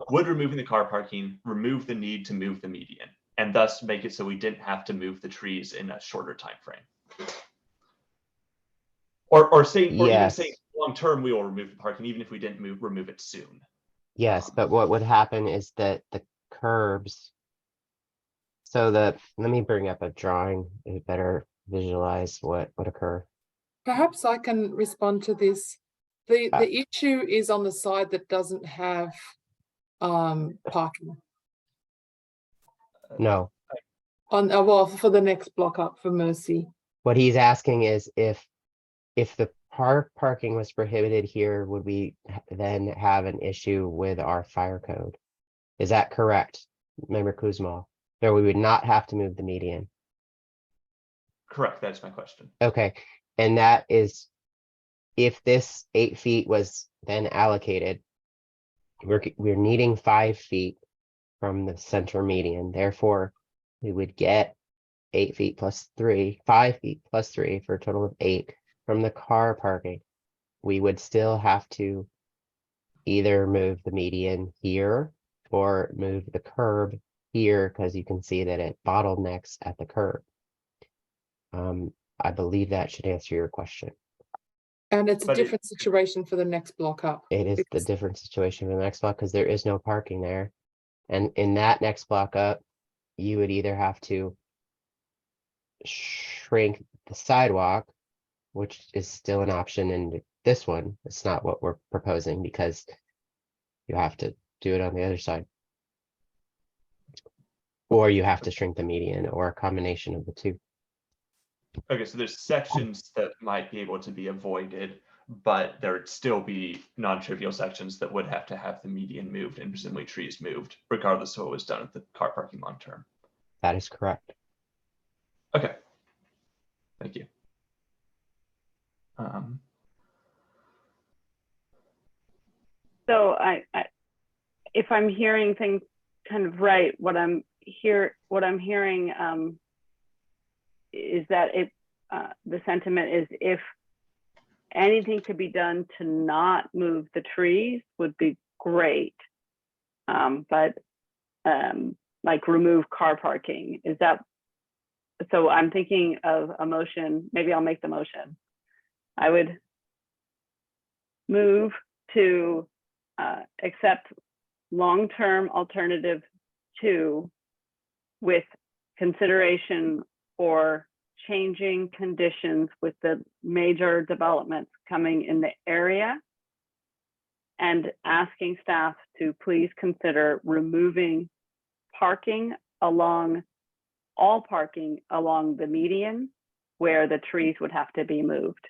would removing the car parking remove the need to move the median and thus make it so we didn't have to move the trees in a shorter time frame? Or even saying long-term we will remove the parking even if we didn't remove it soon. Yes, but what would happen is that the curbs. So let me bring up a drawing to better visualize what would occur. Perhaps I can respond to this. The issue is on the side that doesn't have parking. No. Well, for the next block up for Mercy. What he's asking is if the car parking was prohibited here, would we then have an issue with our fire code? Is that correct, Member Kuzma? Or we would not have to move the median? Correct, that's my question. Okay, and that is if this 8 feet was then allocated, we're needing 5 feet from the center median. Therefore, we would get 8 feet plus 3, 5 feet plus 3 for a total of 8 from the car parking. We would still have to either move the median here or move the curb here because you can see that it bottlenecks at the curb. I believe that should answer your question. And it's a But it- different situation for the next block up. It is the because- different situation in the next block because there is no parking there. And in that next block up, you would either have to shrink the sidewalk, which is still an option in this one. It's not what we're proposing because you have to do it on the other side. Or you have to shrink the median or a combination of the two. Okay, so there's sections that might be able to be avoided, but there would still be non-trivial sections that would have to have the median moved and presumably trees moved, regardless of what was done at the car parking long term. That is correct. Okay. Thank you. So if I'm hearing things kind of right, what I'm hearing is that the sentiment is if anything could be done to not move the trees would be great. But like remove car parking, is that, so I'm thinking of a motion, maybe I'll make the motion. I would move to accept long-term alternative 2 with consideration for changing conditions with the major developments coming in the area and asking staff to please consider removing all parking along the median where the trees would have to be moved.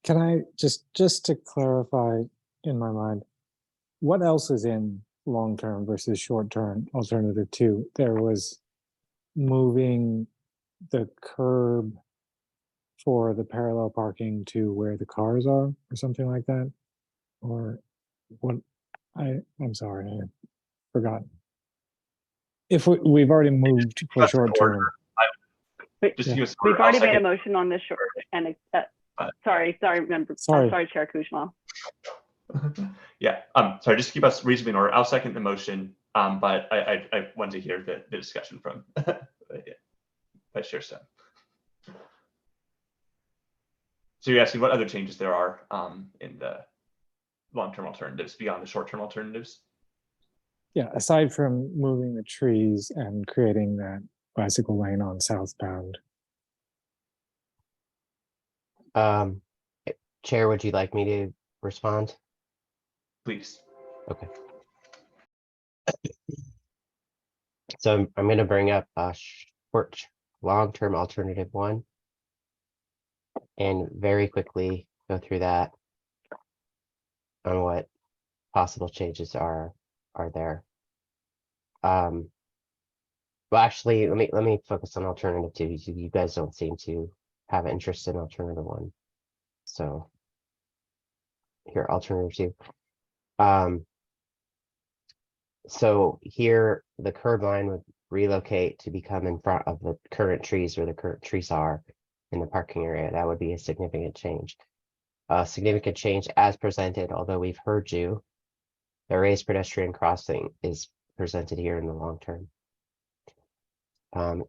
Can I just to clarify in my mind, what else is in long-term versus short-term alternative 2? There was moving the curb for the parallel parking to where the cars are or something like that, or what? I'm sorry, I forgot. If we've already moved for short-term. We've already made a motion on this short and sorry, member. Sorry, Chair Kuzma. Yeah, sorry, just to keep us reasonably in order, I'll second the motion, but I want to hear the discussion from Vice Chair Stone. So you're asking what other changes there are in the long-term alternatives beyond the short-term alternatives? Yeah, aside from moving the trees and creating that bicycle lane on southbound. Chair, would you like me to respond? Please. Okay. So I'm going to bring up short, long-term alternative 1 and very quickly go through that on what possible changes are there. Well, actually, let me focus on alternative 2. You guys don't seem to have interest in alternative 1. So here, alternative 2. So here the curb line would relocate to become in front of the current trees where the current trees are in the parking area. That would be a significant change. A significant change as presented, although we've heard you, the raised pedestrian crossing is presented here in the long term.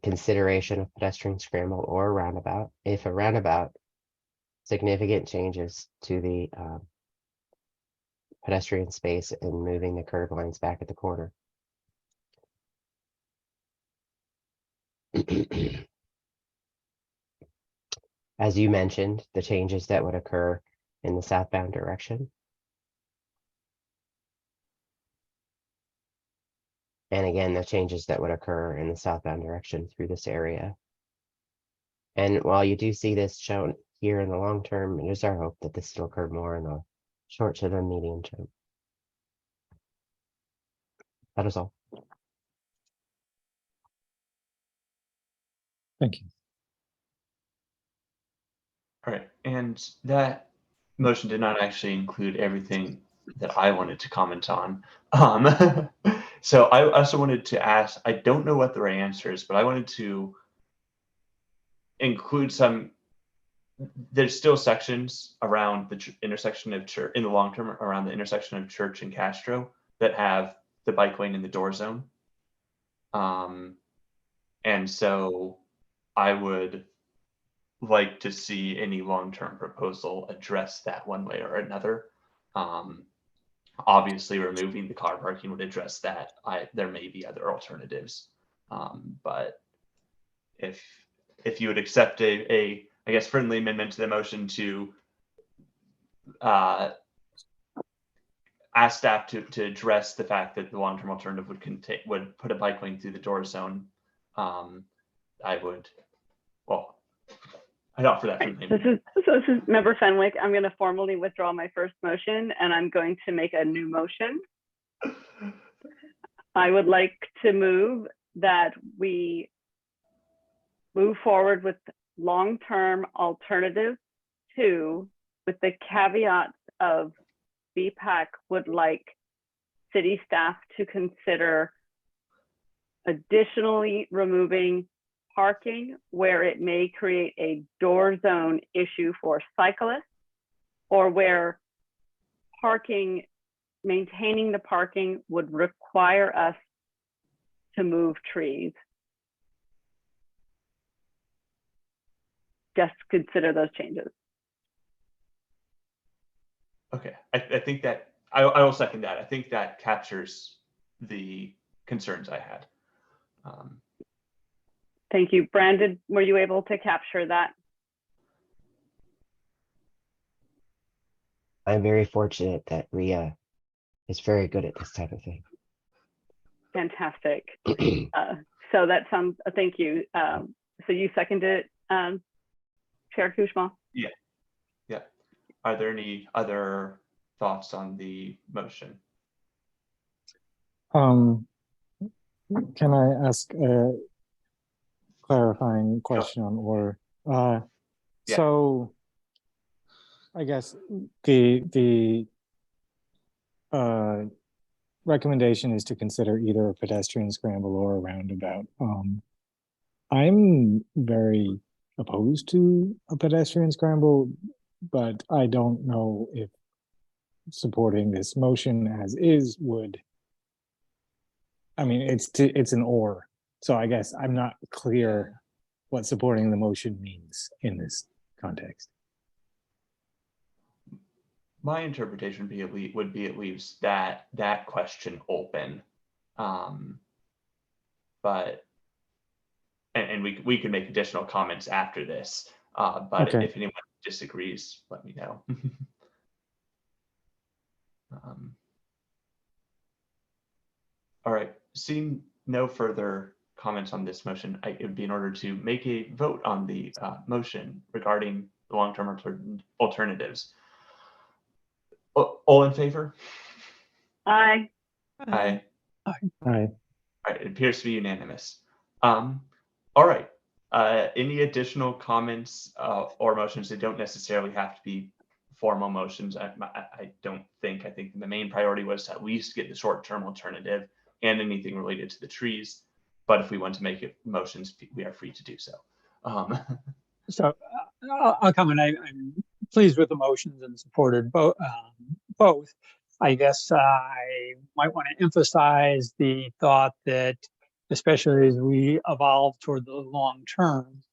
Consideration of pedestrian scramble or roundabout. If a roundabout, significant changes to the pedestrian space and moving the curb lines back at the corner. As you mentioned, the changes that would occur in the southbound direction. And again, the changes that would occur in the southbound direction through this area. And while you do see this shown here in the long term, it is our hope that this will occur more in the short to the medium term. That is all. Thank you. All right, and that motion did not actually include everything that I wanted to comment on. So I also wanted to ask, I don't know what the right answer is, but I wanted to include some, there's still sections around the intersection of Church, in the long term, around the intersection of Church and Castro that have the bike lane in the door zone. And so I would like to see any long-term proposal address that one way or another. Obviously, removing the car parking would address that. There may be other alternatives, but if you would accept a I guess friendly amendment to the motion to ask staff to address the fact that the long-term alternative would put a bike lane through the door zone, I would. Well, I'd offer that. Right. This is Member Fenwick. I'm going to formally withdraw my first motion, and I'm going to make a new motion. I would like to move that we move forward with long-term alternative 2, with the caveat of BPAC would like city staff to consider additionally removing parking where it may create a door zone issue for cyclists, or where maintaining the parking would require us to move trees. Just consider those changes. Okay, I think that I will second that. I think that captures the concerns I had. Thank you. Brandon, were you able to capture that? I'm very fortunate that Ria is very good at this type of thing. Fantastic. So that sounds, thank you. So you seconded it, Chair Kushma? Yeah. Yeah. Are there any other thoughts on the motion? Can I ask a clarifying question on order? Yeah. So I guess the recommendation is to consider either a pedestrian scramble or a roundabout. I'm very opposed to a pedestrian scramble, but I don't know if supporting this motion as is would. I mean, it's an or, so I guess I'm not clear what supporting the motion means in this context. My interpretation would be it leaves that question open, but and we can make additional comments after this. But Okay. if anyone disagrees, let me know. All right. Seeing no further comments on this motion, it would be in order to make a vote on the motion regarding the long-term alternatives. All in favor? Aye. Aye. Aye. All right, it appears to be unanimous. All right. Any additional comments or motions that don't necessarily have to be formal motions? I don't think. I think the main priority was to at least get the short-term alternative and anything related to the trees. But if we want to make it motions, we are free to do so. So I'll comment. I'm pleased with the motions and supported both. I guess I might want to emphasize the thought that, especially as we evolve toward the long term,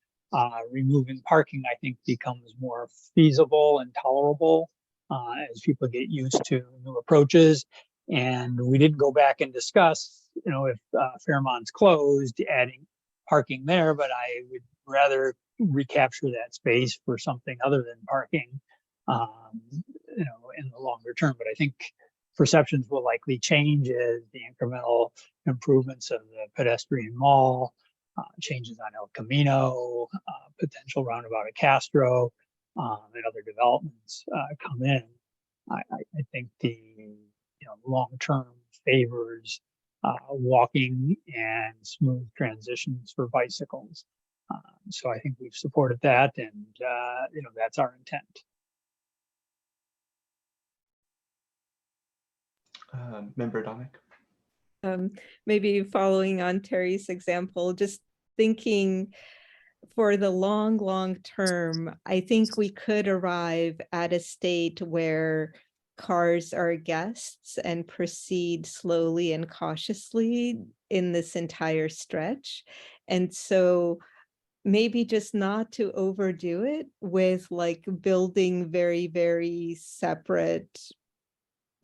removing parking, I think, becomes more feasible and tolerable as people get used to new approaches. And we didn't go back and discuss, if Fairmont's closed, adding parking there, but I would rather recapture that space for something other than parking, in the longer term. But I think perceptions will likely change as the incremental improvements of the pedestrian mall changes on El Camino, potential roundabout at Castro, and other developments come in, I think the long-term favors walking and smooth transitions for bicycles. So I think we've supported that, and that's our intent. Member Dominic. Maybe following on Terry's example, just thinking for the long term, I think we could arrive at a state where cars are guests and proceed slowly and cautiously in this entire stretch. And so maybe just not to overdo it with like building very separate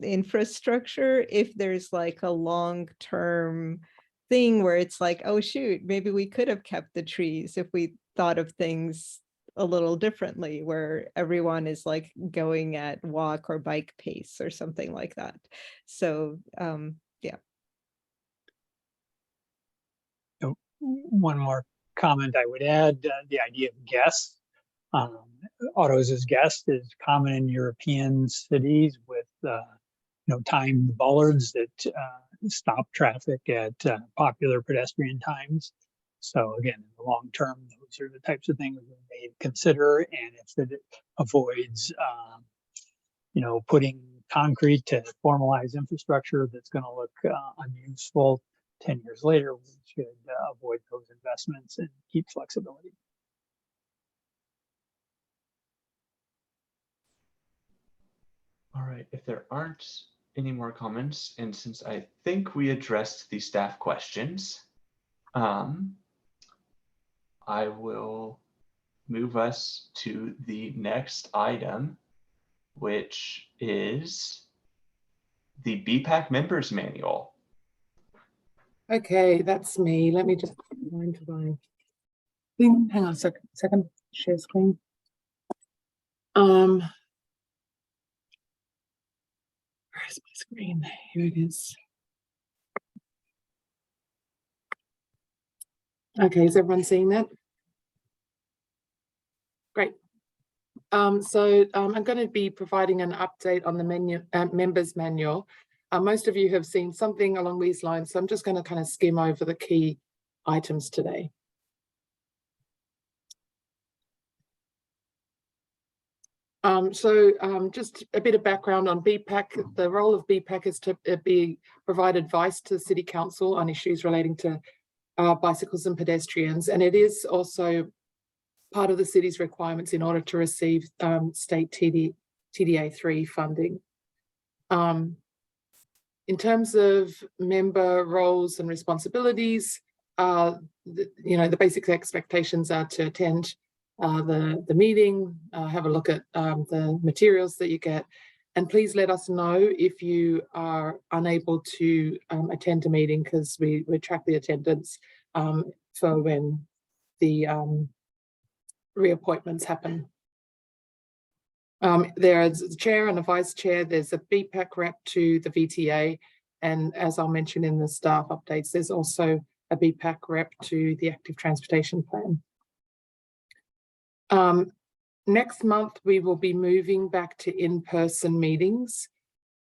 infrastructure if there's like a long-term thing where it's like, oh shoot, maybe we could have kept the trees if we thought of things a little differently, where everyone is like going at walk or bike pace or something like that. So yeah. One more comment I would add, the idea of guests. Autos as guests is common in European cities with timed bollards that stop traffic at popular pedestrian times. So again, in the long term, those are the types of things we may consider. And if it avoids, putting concrete to formalize infrastructure that's going to look unuseful 10 years later, we should avoid those investments and keep flexibility. All right, if there aren't any more comments, and since I think we addressed the staff questions, I will move us to the next item, which is the BPAC members manual. Okay, that's me. Let me just go into my thing. Hang on a second. Share screen. Where's my screen? Here it is. Okay, is everyone seeing that? Great. So I'm going to be providing an update on the members manual. Most of you have seen something along these lines, so I'm just going to kind of skim over the key items today. Just a bit of background on BPAC. The role of BPAC is to provide advice to the City Council on issues relating to bicycles and pedestrians, and it is also part of the city's requirements in order to receive state TDA3 funding. In terms of member roles and responsibilities, the basic expectations are to attend the meeting, have a look at the materials that you get, and please let us know if you are unable to attend a meeting, because we track the attendance for when the reappointments happen. There is a chair and a vice chair. There's a BPAC rep to the VTA, and as I'll mention in the staff updates, there's also a BPAC rep to the active transportation plan. Next month, we will be moving back to in-person meetings,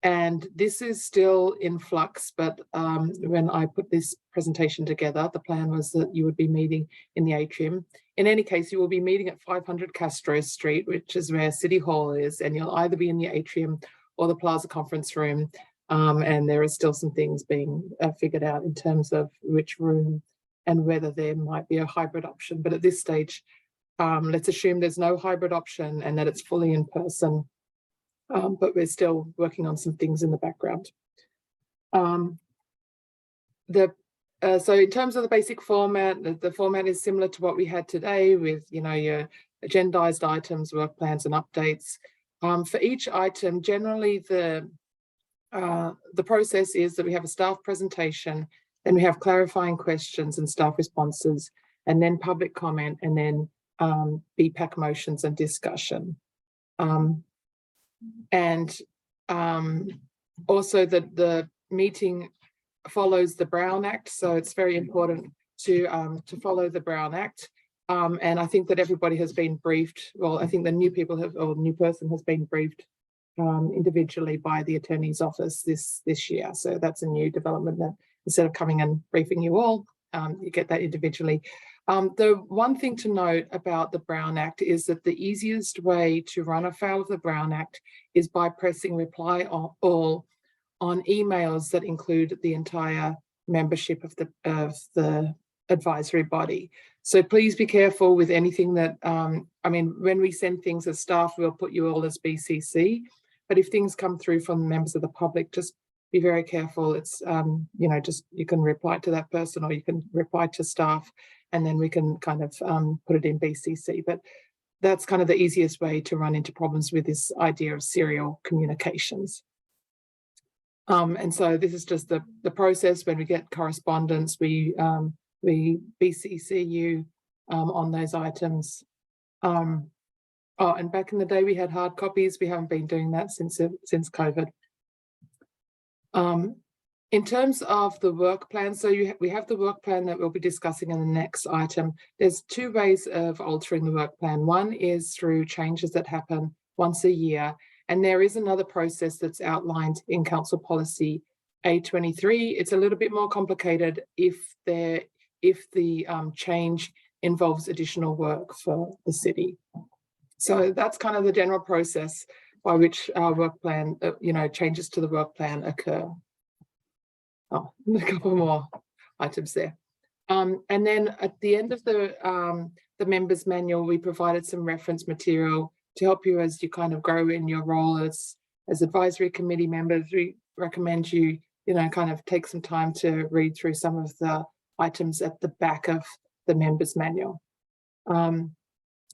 and this is still in flux, but when I put this presentation together, the plan was that you would be meeting in the atrium. In any case, you will be meeting at 500 Castro Street, which is where City Hall is, and you'll either be in the atrium or the Plaza Conference Room, and there are still some things being figured out in terms of which room and whether there might be a hybrid option. But at this stage, let's assume there's no hybrid option and that it's fully in person, but we're still working on some things in the background. So in terms of the basic format, the format is similar to what we had today with, your agendized items, work plans, and updates. For each item, generally the process is that we have a staff presentation, then we have clarifying questions and staff responses, and then public comment, and then BPAC motions and discussion. Also the meeting follows the Brown Act, so it's very important to follow the Brown Act. And I think that everybody has been briefed. Well, I think the new people have, or new person has been briefed individually by the attorney's office this year. So that's a new development, that instead of coming and briefing you all, you get that individually. The one thing to note about the Brown Act is that the easiest way to run afoul of the Brown Act is by pressing reply all on emails that include the entire membership of the advisory body. So please be careful with anything that, I mean, when we send things as staff, we'll put you all as BCC, but if things come through from members of the public, just be very careful. It's, you know, just, you can reply to that person or you can reply to staff, and then we can kind of put it in BCC. But that's kind of the easiest way to run into problems with this idea of serial communications. And so this is just the process. When we get correspondence, we BCC you on those items. Oh, and back in the day we had hard copies. We haven't been doing that since COVID. In terms of the work plan, so we have the work plan that we'll be discussing in the next item. There's two ways of altering the work plan. One is through changes that happen once a year, and there is another process that's outlined in Council Policy A23. It's a little bit more complicated if the change involves additional work for the city. So that's kind of the general process by which our work plan, you know, changes to the work plan occur. Oh, a couple more items there. And then at the end of the members manual, we provided some reference material to help you as you kind of grow in your role as advisory committee members. We recommend you, you know, kind of take some time to read through some of the items at the back of the members manual.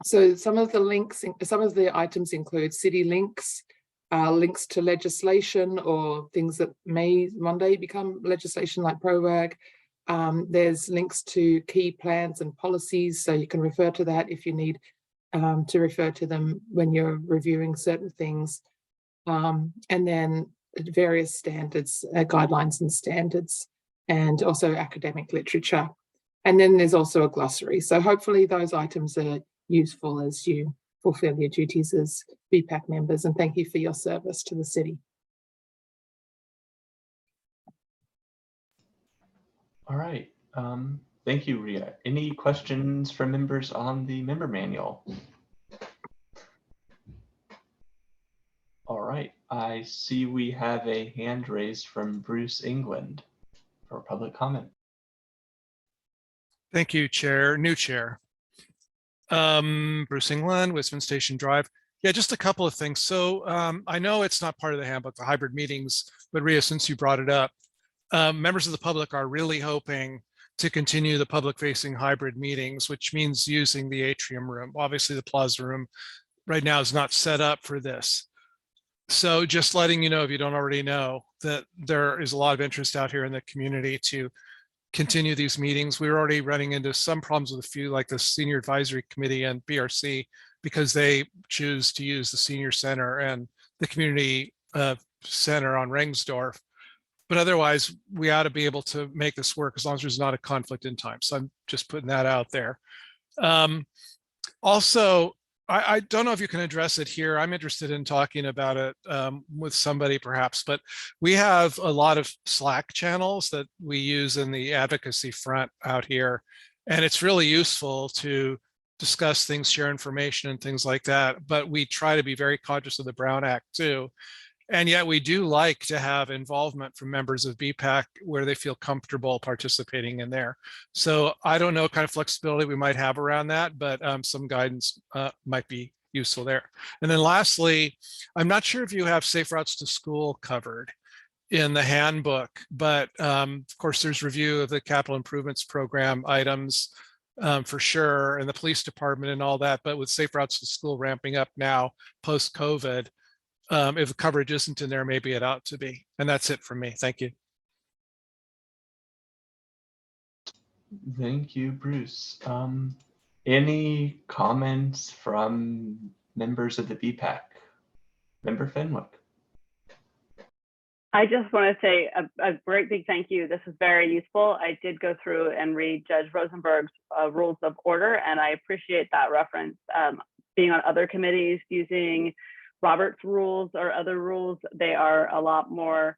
So some of the links, some of the items include city links, links to legislation or things that may one day become legislation like ProWag. There's links to key plans and policies, so you can refer to that if you need to refer to them when you're reviewing certain things. And then various standards, guidelines and standards, and also academic literature. And then there's also a glossary. So hopefully those items are useful as you fulfill your duties as BPAC members, and thank you for your service to the city. All right. Thank you, Ria. Any questions from members on the member manual? All right. I see we have a hand raised from Bruce England for public comment. Thank you, Chair. New Chair. Bruce England, Wisman Station Drive. Yeah, just a couple of things. So I know it's not part of the handbook, the hybrid meetings, but Ria, since you brought it up, members of the public are really hoping to continue the public-facing hybrid meetings, which means using the atrium room. Obviously, the plaza room right now is not set up for this. So just letting you know, if you don't already know, that there is a lot of interest out here in the community to continue these meetings. We were already running into some problems with a few, like the Senior Advisory Committee and BRC, because they choose to use the Senior Center and the Community Center on Rengsdorf. But otherwise, we ought to be able to make this work as long as there's not a conflict in time. So I'm just putting that out there. Also, I don't know if you can address it here. I'm interested in talking about it with somebody perhaps, but we have a lot of Slack channels that we use in the advocacy front out here. And it's really useful to discuss things, share information and things like that. But we try to be very conscious of the Brown Act too. And yet we do like to have involvement from members of BPAC where they feel comfortable participating in there. So I don't know what kind of flexibility we might have around that, but some guidance might be useful there. And then lastly, I'm not sure if you have safe routes to school covered in the handbook, but of course there's review of the capital improvements program items for sure, and the police department and all that, but with safe routes to school ramping up now post-COVID, if the coverage isn't in there, maybe it ought to be. And that's it from me. Thank you. Thank you, Bruce. Any comments from members of the BPAC? Member Fenwick. I just want to say a great big thank you. This is very useful. I did go through and read Judge Rosenberg's rules of order, and I appreciate that reference. Being on other committees using Robert's rules or other rules, they are a lot more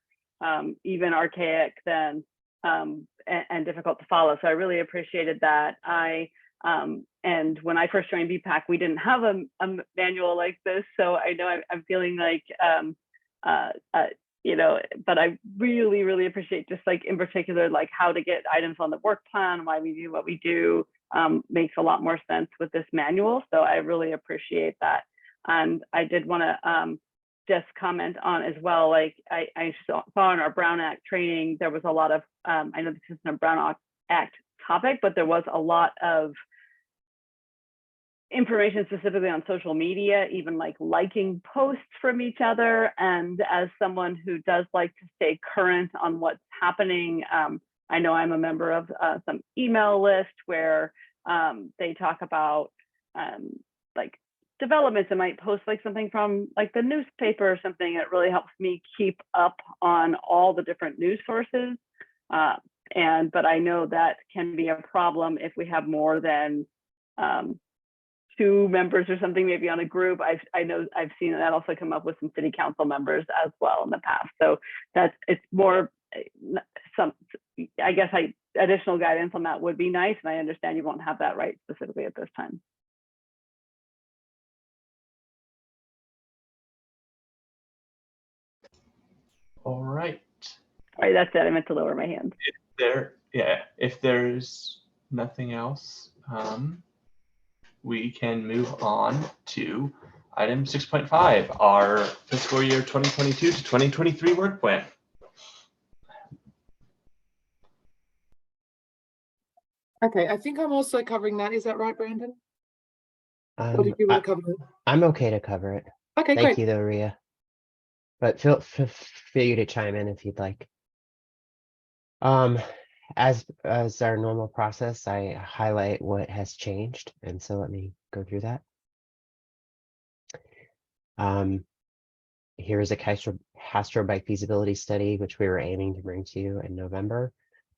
even archaic than and difficult to follow. So I really appreciated that. And when I first joined BPAC, we didn't have a manual like this. So I know I'm feeling like, you know, but I really, really appreciate just like in particular, like how to get items on the work plan, why we do what we do, makes a lot more sense with this manual. So I really appreciate that. And I did want to just comment on as well, like I saw in our Brown Act training, there was a lot of, I know this isn't a Brown Act topic, but there was a lot of information specifically on social media, even like liking posts from each other. And as someone who does like to stay current on what's happening, I know I'm a member of some email list where they talk about like developments and might post like something from like the newspaper or something. It really helps me keep up on all the different news sources. But I know that can be a problem if we have more than 2 members or something, maybe on a group. I know I've seen that also come up with some city council members as well in the past. So it's more I guess additional guidance on that would be nice. And I understand you won't have that right specifically at this time. All right. All right, that's it. I meant to lower my hand. If there's nothing else, we can move on to item 6.5, our fiscal year 2022 to 2023 work plan. Okay, I think I'm also covering that. Is that right, Brandon? Or did you want to cover it? I'm okay to cover it. Okay, Thank great. you though, Ria. But feel free to chime in if you'd like. As our normal process, I highlight what has changed, and so let me go through that. Here is a Castro bike feasibility study, which we were aiming to bring to you in November,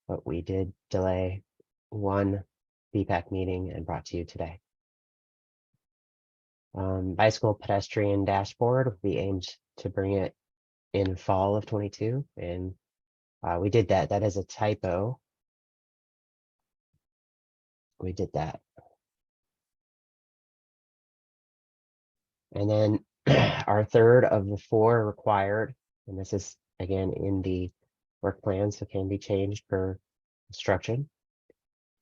but we did delay one BPAC meeting and brought to you today. Bicycle pedestrian dashboard, we aimed to bring it in fall of 22, and we did that. That is a typo. We did that. And then our third of the 4 required, and this is again in the work plan, so can be changed per instruction.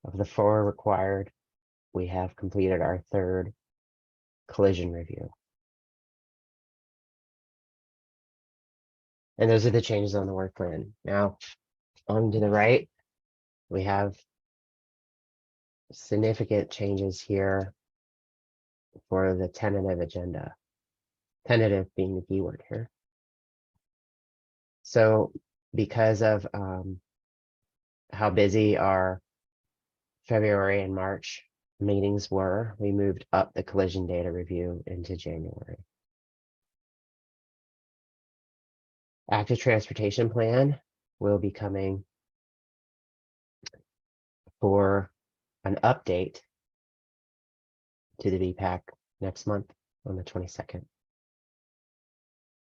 Of the 4 required, we have completed our third collision review. And those are the changes on the work plan. Now, on to the right, we have significant changes here for the tentative agenda. Tentative being the keyword here. So because of how busy our February and March meetings were, we moved up the collision data review into January. Active transportation plan will be coming for an update to the BPAC next month on the 22nd.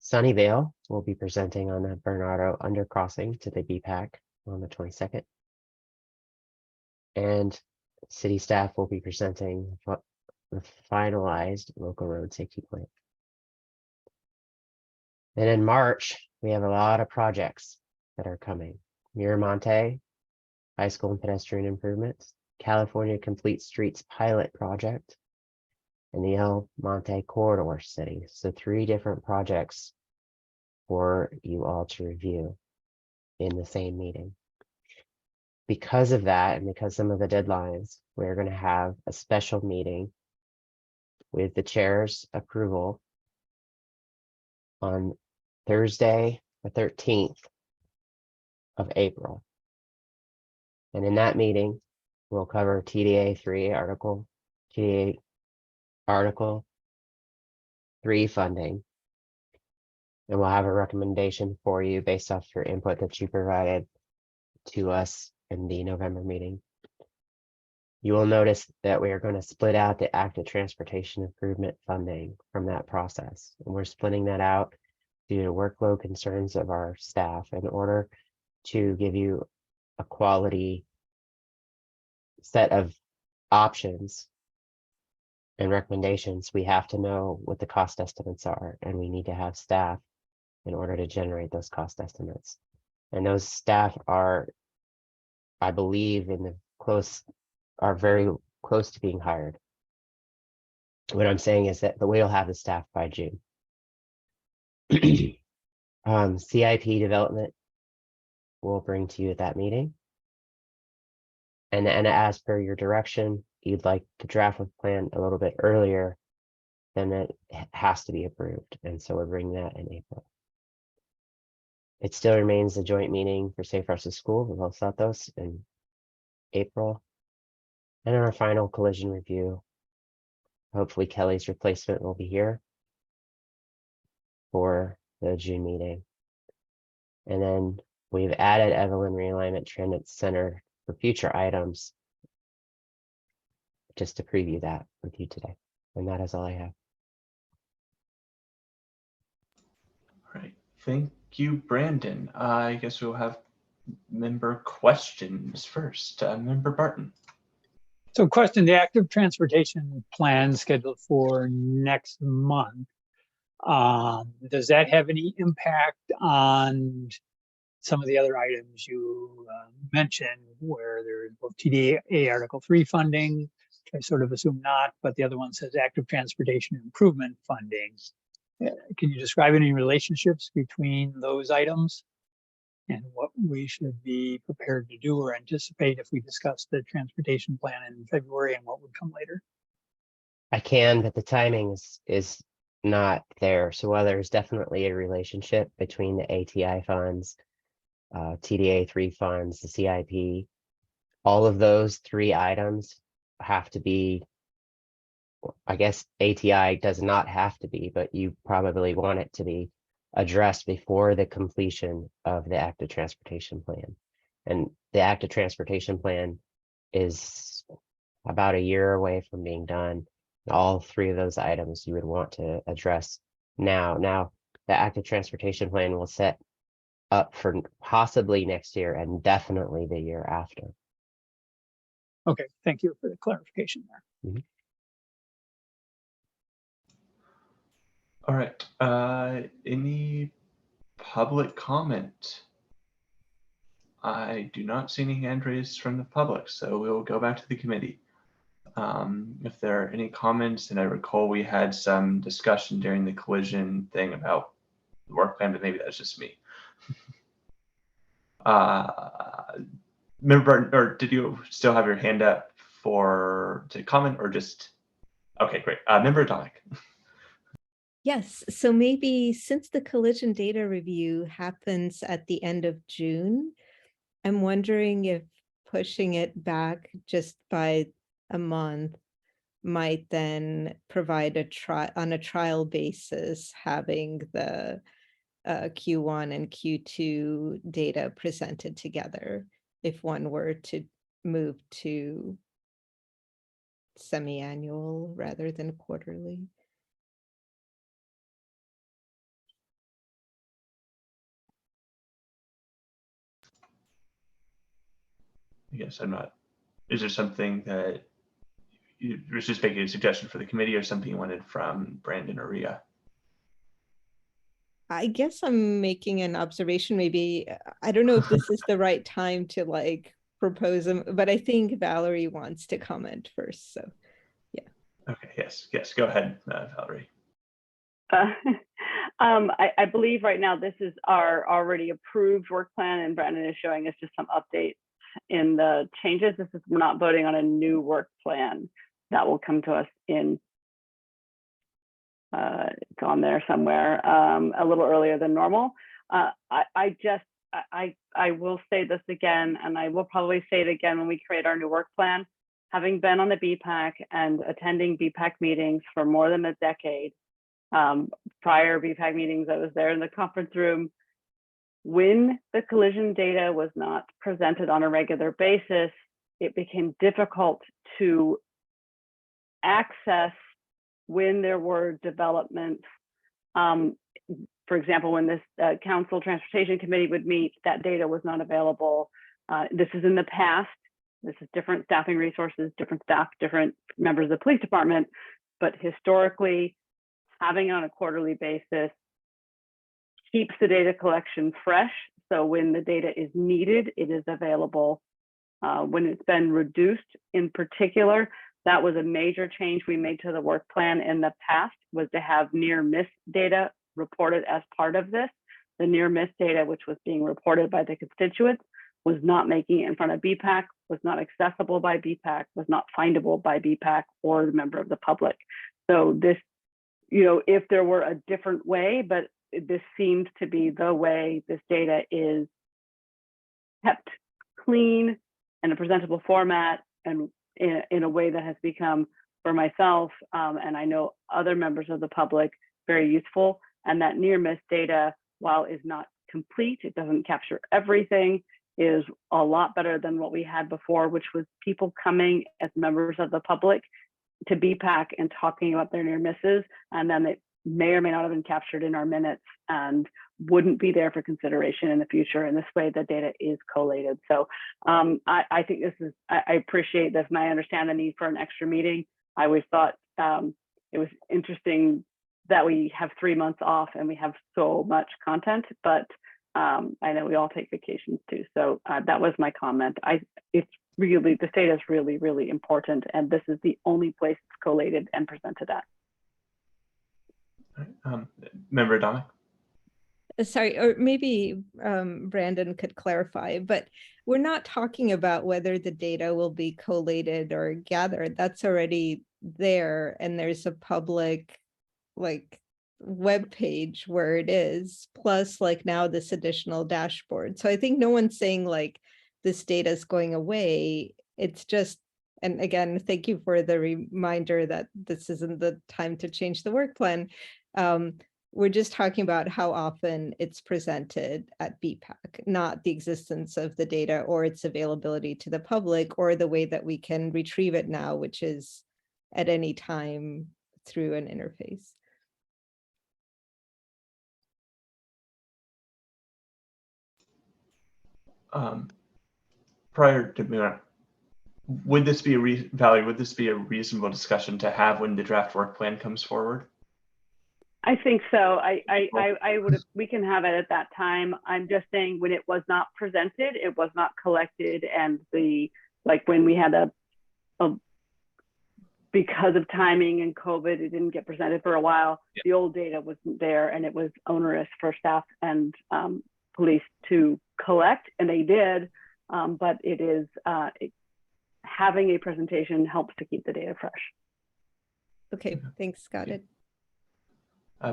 Sunnyvale will be presenting on the Bernardo undercrossing to the BPAC on the 22nd. And city staff will be presenting the finalized local road safety plan. And in March, we have a lot of projects that are coming. Miramonte, bicycle and pedestrian improvements, California Complete Streets pilot project, and the El Monte corridor study. So 3 different projects for you all to review in the same meeting. Because of that, and because some of the deadlines, we're going to have a special meeting with the chair's approval on Thursday, the 13th of April. And in that meeting, we'll cover TDA 3 Article 3 funding. And we'll have a recommendation for you based off your input that you provided to us in the November meeting. You will notice that we are going to split out the active transportation improvement funding from that process. And we're splitting that out due to workload concerns of our staff in order to give you a quality set of options and recommendations. We have to know what the cost estimates are, and we need to have staff in order to generate those cost estimates. And those staff are, I believe, are very close to being hired. What I'm saying is that we'll have the staff by June. CIP development we'll bring to you at that meeting. And as per your direction, you'd like the draft of plan a little bit earlier, then it has to be approved. And so we're bringing that in April. It still remains a joint meeting for Safe Routes to School with Los Santos in April. And our final collision review. Hopefully Kelly's replacement will be here for the June meeting. And then we've added Evelyn Realignment Transit Center for future items, just to preview that with you today. And that is all I have. All right, thank you, Brandon. I guess we'll have member questions first. Member Barton. So question, the active transportation plan scheduled for next month, does that have any impact on some of the other items you mentioned, where there's both TDA Article 3 funding, which I sort of assume not, but the other one says active transportation improvement funding. Can you describe any relationships between those items and what we should be prepared to do or anticipate if we discuss the transportation plan in February and what would come later? I can, but the timing is not there. So while there's definitely a relationship between the ATI funds, TDA 3 funds, the CIP, all of those 3 items have to be, I guess ATI does not have to be, but you probably want it to be addressed before the completion of the active transportation plan. And the active transportation plan is about a year away from being done. All 3 of those items you would want to address now. Now, the active transportation plan will set up for possibly next year and definitely the year after. Okay, thank you for the clarification there. Mm-hmm. All right, any public comment? I do not see any hand raised from the public, so we'll go back to the committee. If there are any comments, and I recall we had some discussion during the collision thing about the work plan, but maybe that's just me. Member, or did you still have your hand up to comment, or just? Okay, great. Member Dominic. Yes, so maybe since the collision data review happens at the end of June, I'm wondering if pushing it back just by a month might then provide on a trial basis, having the Q1 and Q2 data presented together, if one were to move to semi-annual rather than quarterly. Yes, I'm not. Is there something that you were just making a suggestion for the committee, or something you wanted from Brandon or Ria? I guess I'm making an observation. Maybe I don't know if this is the right time to like propose them, but I think Valerie wants to comment first. So, yeah. Okay. Yes. Go ahead, Valerie. I believe right now this is our already approved work plan, and Brandon is showing us just some updates in the changes. We're not voting on a new work plan. That will come to us in, it's on there somewhere, a little earlier than normal. I will say this again, and I will probably say it again when we create our new work plan. Having been on the BPAC and attending BPAC meetings for more than a decade, prior BPAC meetings, I was there in the conference room. When the collision data was not presented on a regular basis, it became difficult to access when there were developments. For example, when this council transportation committee would meet, that data was not available. This is in the past. This is different staffing resources, different staff, different members of the police department. But historically, having on a quarterly basis keeps the data collection fresh. So when the data is needed, it is available. When it's been reduced in particular, that was a major change we made to the work plan in the past, was to have near miss data reported as part of this. The near miss data, which was being reported by the constituents, was not making it in front of BPAC, was not accessible by BPAC, was not findable by BPAC or the member of the public. So this, if there were a different way, but this seems to be the way this data is kept clean in a presentable format and in a way that has become, for myself, and I know other members of the public, very useful. And that near miss data, while is not complete, it doesn't capture everything, is a lot better than what we had before, which was people coming as members of the public to BPAC and talking about their near misses, and then it may or may not have been captured in our minutes and wouldn't be there for consideration in the future. In this way, the data is collated. So I think this is, I appreciate this, and I understand the need for an extra meeting. I always thought it was interesting that we have 3 months off and we have so much content, but I know we all take vacations too. So that was my comment. It's really, this data is really, really important, and this is the only place it's collated and presented at. Member Adamic? Sorry, or maybe Brandon could clarify, but we're not talking about whether the data will be collated or gathered. That's already there, and there's a public web page where it is, plus now this additional dashboard. So I think no one's saying this data is going away. It's just, and again, thank you for the reminder that this isn't the time to change the work plan. We're just talking about how often it's presented at BPAC, not the existence of the data or its availability to the public, or the way that we can retrieve it now, which is at any time through an interface. Prior to would this be Valerie, would this be a reasonable discussion to have when the draft work plan comes forward? I think so. I would, we can have it at that time. I'm just saying, when it was not presented, it was not collected, and when we had because of timing and COVID, it didn't get presented for a while. Yeah. The old data wasn't there, and it was onerous for staff and police to collect, and they did. But it is having a presentation helps to keep the data fresh. Okay, thanks, got it.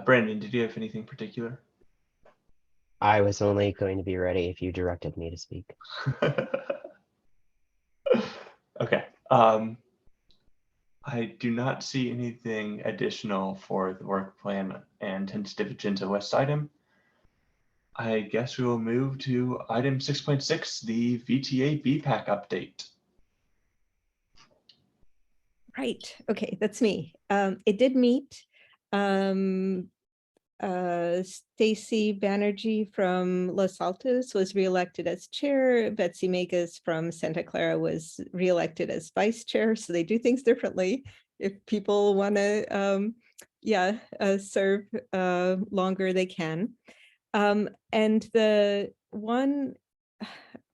Brandon, did you have anything particular? I was only going to be ready if you directed me to speak. Okay. I do not see anything additional for the work plan and tentative agenda list item. I guess we will move to item 6.6, the VTA BPAC update. Right, okay, that's me. It did meet. Stacy Banerjee from Los Altos was reelected as chair. Betsy Megas from Santa Clara was reelected as vice chair. So they do things differently. If people want to, serve longer, they can. And the one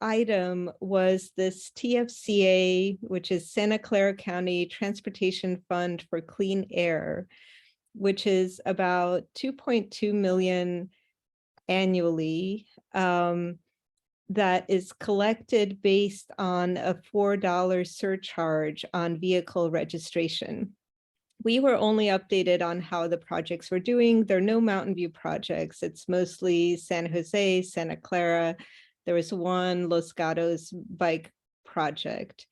item was this TFCA, which is Santa Clara County Transportation Fund for Clean Air, which is about 2.2 million annually, that is collected based on a $4 surcharge on vehicle registration. We were only updated on how the projects were doing. There are no Mountain View projects. It's mostly San Jose, Santa Clara. There was one Los Gatos bike project.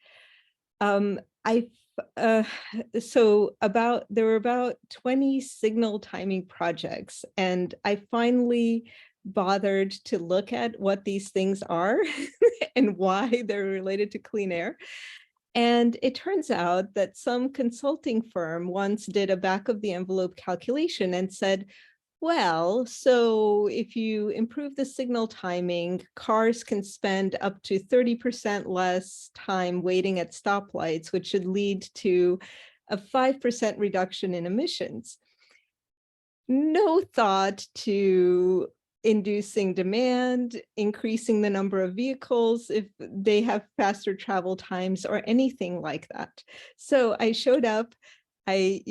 I there were about 20 signal timing projects, and I finally bothered to look at what these things are and why they're related to clean air. And it turns out that some consulting firm once did a back of the envelope calculation and said, well, so if you improve the signal timing, cars can spend up to 30% less time waiting at stoplights, which should lead to a 5% reduction in emissions. No thought to inducing demand, increasing the number of vehicles if they have faster travel times or anything like that. So I showed up. I,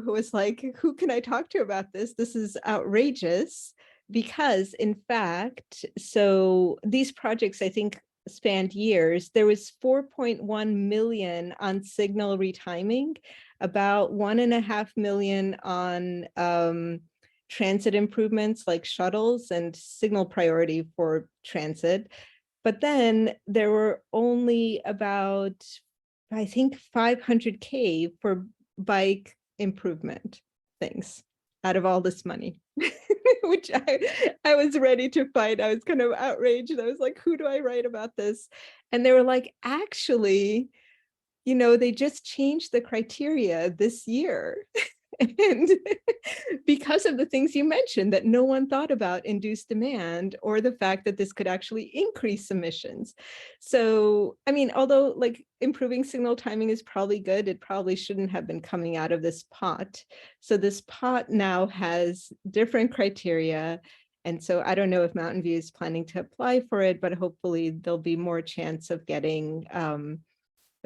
was like, who can I talk to about this? This is outrageous, because in fact, so these projects, I think, spanned years. There was 4.1 million on signal retiming, about 1.5 million on transit improvements like shuttles and signal priority for transit. But then there were only about, I think, 500K for bike improvement things out of all this money, which I was ready to fight. I was kind of outraged. I was like, who do I write about this? And they were like, actually, they just changed the criteria this year. And because of the things you mentioned, that no one thought about induced demand or the fact that this could actually increase emissions. So, I mean, although like improving signal timing is probably good, it probably shouldn't have been coming out of this pot. So this pot now has different criteria. And so I don't know if Mountain View is planning to apply for it, but hopefully there'll be more chance of getting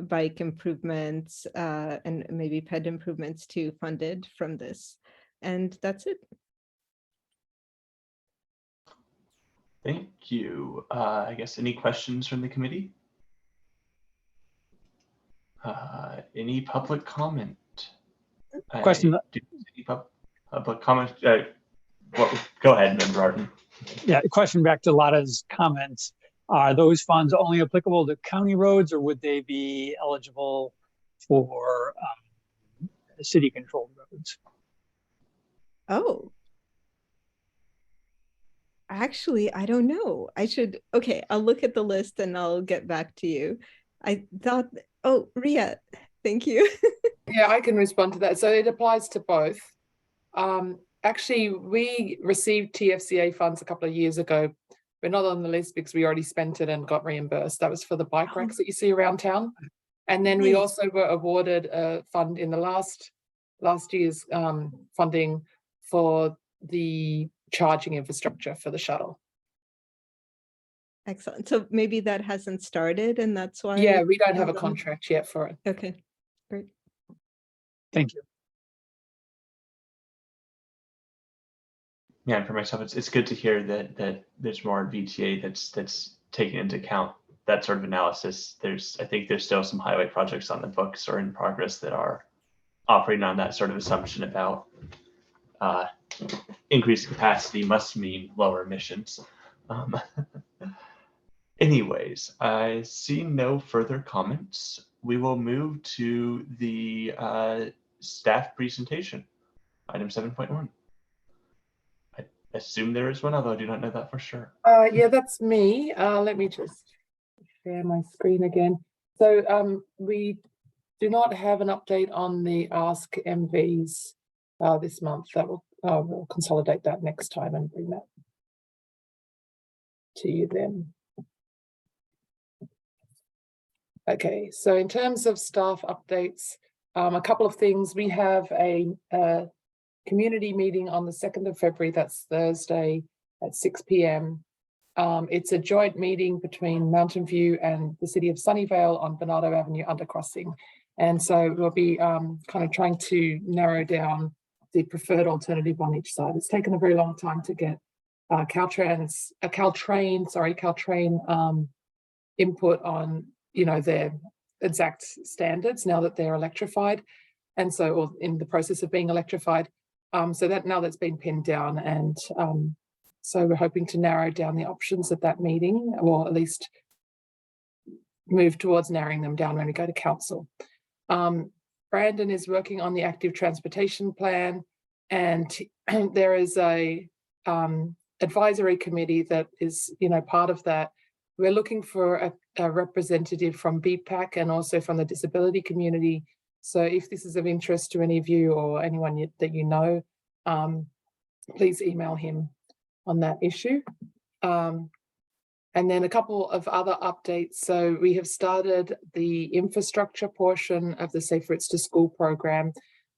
bike improvements and maybe ped improvements too funded from this. And that's it. Thank you. I guess any questions from the committee? Any public comment? Question. Any public comment? Go ahead, Member Arden. Yeah, question back to Lada's comments. Are those funds only applicable to county roads, or would they be eligible for city-controlled roads? Oh. Actually, I don't know. Okay, I'll look at the list and I'll get back to you. I thought, oh, Ria, thank you. Yeah, I can respond to that. So it applies to both. Actually, we received TFCA funds a couple of years ago. We're not on the list because we already spent it and got reimbursed. That was for the bike racks that you see around town. And then we also were awarded a fund in the last year's funding for the charging infrastructure for the shuttle. Excellent. So maybe that hasn't started and that's why. Yeah, we don't have a contract yet for it. Okay, great. Thank you. Yeah, and for myself, it's good to hear that there's more VTA that's taken into account that sort of analysis. I think there's still some highway projects on the books or in progress that are operating on that sort of assumption about increased capacity must mean lower emissions. Anyways, I see no further comments. We will move to the staff presentation, item 7.1. Assume there is one, although I do not know that for sure. Yeah, that's me. Let me just share my screen again. So we do not have an update on the Ask MVs this month. That will we'll consolidate that next time and bring that to you then. Okay, so in terms of staff updates, a couple of things. We have a community meeting on the 2nd of February, that's Thursday at 6 p.m. It's a joint meeting between Mountain View and the City of Sunnyvale on Bernardo Avenue undercrossing. And so we'll be kind of trying to narrow down the preferred alternative on each side. It's taken a very long time to get Caltrain input on, their exact standards now that they're electrified. And so, or in the process of being electrified. So that now that's been pinned down, and so we're hoping to narrow down the options at that meeting, or at least move towards narrowing them down when we go to council. Brandon is working on the active transportation plan, and there is a advisory committee that is, part of that. We're looking for a representative from BPAC and also from the disability community. So if this is of interest to any of you or anyone that you know, please email him on that issue. And then a couple of other updates. So we have started the infrastructure portion of the Safe Routes to School program.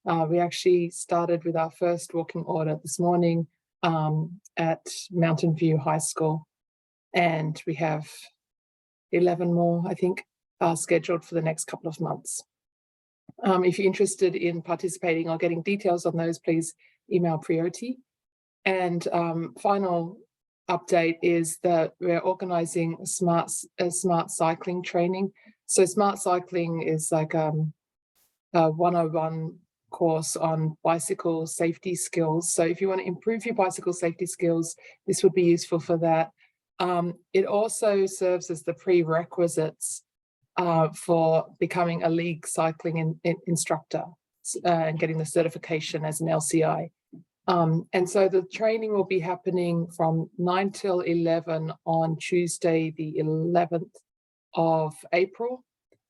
We actually started with our first walking audit this morning at Mountain View High School. And we have 11 more, I think, scheduled for the next couple of months. If you're interested in participating or getting details on those, please email Priority. And final update is that we're organizing a smart cycling training. So smart cycling is like a 101 course on bicycle safety skills. So if you want to improve your bicycle safety skills, this would be useful for that. It also serves as the prerequisites for becoming a league cycling instructor and getting the certification as an LCI. And so the training will be happening from 9 till 11 on Tuesday, the 11th of April.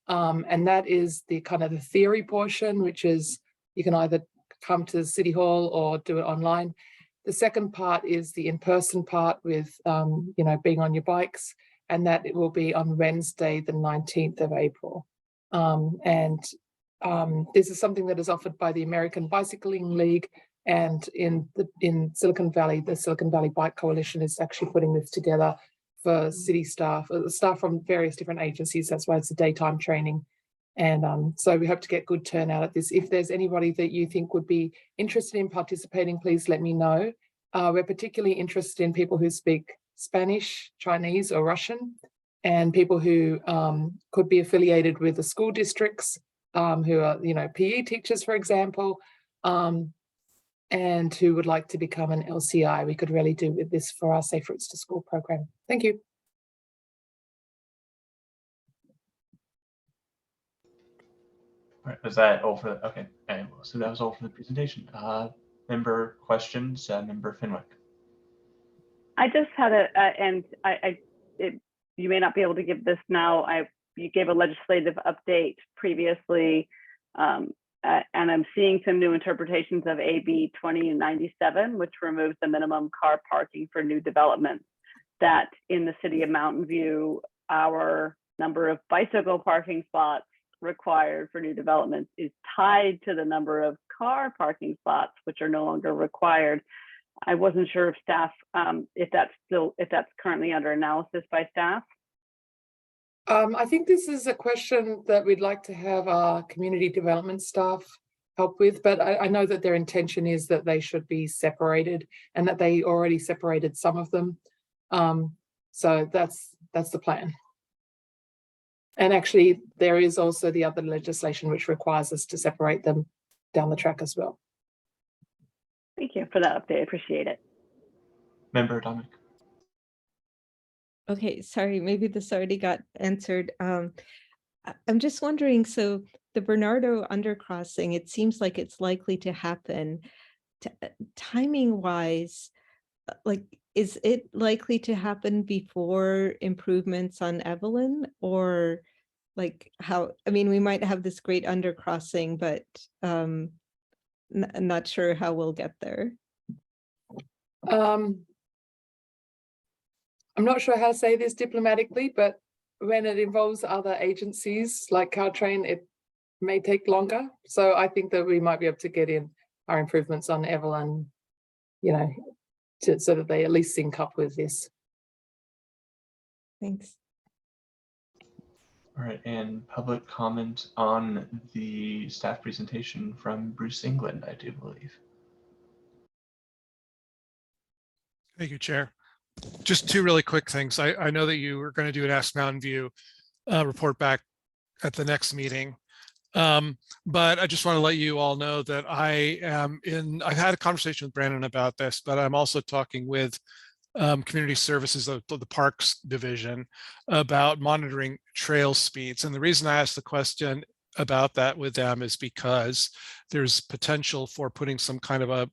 And that is the kind of the theory portion, which is you can either come to the City Hall or do it online. The second part is the in-person part with, being on your bikes, and that it will be on Wednesday, the 19th of April. This is something that is offered by the American Bicycling League, and in Silicon Valley, the Silicon Valley Bike Coalition is actually putting this together for city staff, staff from various different agencies. That's why it's a daytime training. And so we hope to get good turnout at this. If there's anybody that you think would be interested in participating, please let me know. We're particularly interested in people who speak Spanish, Chinese, or Russian, and people who could be affiliated with the school districts, who are, PE teachers, for example, and who would like to become an LCI. We could really do with this for our Safe Routes to School program. Thank you. All right, was that all for, okay, so that was all for the presentation. Member questions, Member Fenwick. I just had you may not be able to give this now. You gave a legislative update previously, and I'm seeing some new interpretations of AB 2097, which removes the minimum car parking for new developments. That in the city of Mountain View, our number of bicycle parking spots required for new developments is tied to the number of car parking spots, which are no longer required. I wasn't sure if staff, if that's currently under analysis by staff. I think this is a question that we'd like to have our community development staff help with, but I know that their intention is that they should be separated and that they already separated some of them. So that's the plan. And actually, there is also the other legislation which requires us to separate them down the track as well. Thank you for that update. I appreciate it. Member Dominic. Okay, sorry, maybe this already got answered. I'm just wondering, so the Bernardo undercrossing, it seems like it's likely to happen. Timing wise, like, is it likely to happen before improvements on Evelyn, or like how, I mean, we might have this great undercrossing, but I'm not sure how we'll get there. I'm not sure how to say this diplomatically, but when it involves other agencies like Caltrain, it may take longer. So I think that we might be able to get in our improvements on Evelyn, so that they at least sync up with this. Thanks. All right, and public comment on the staff presentation from Bruce England, I do believe. Thank you, Chair. Just two really quick things. I know that you were going to do an Ask Mountain View report back at the next meeting. But I just want to let you all know that I've had a conversation with Brandon about this, but I'm also talking with community services of the Parks Division about monitoring trail speeds. And the reason I asked the question about that with them is because there's potential for putting some kind of a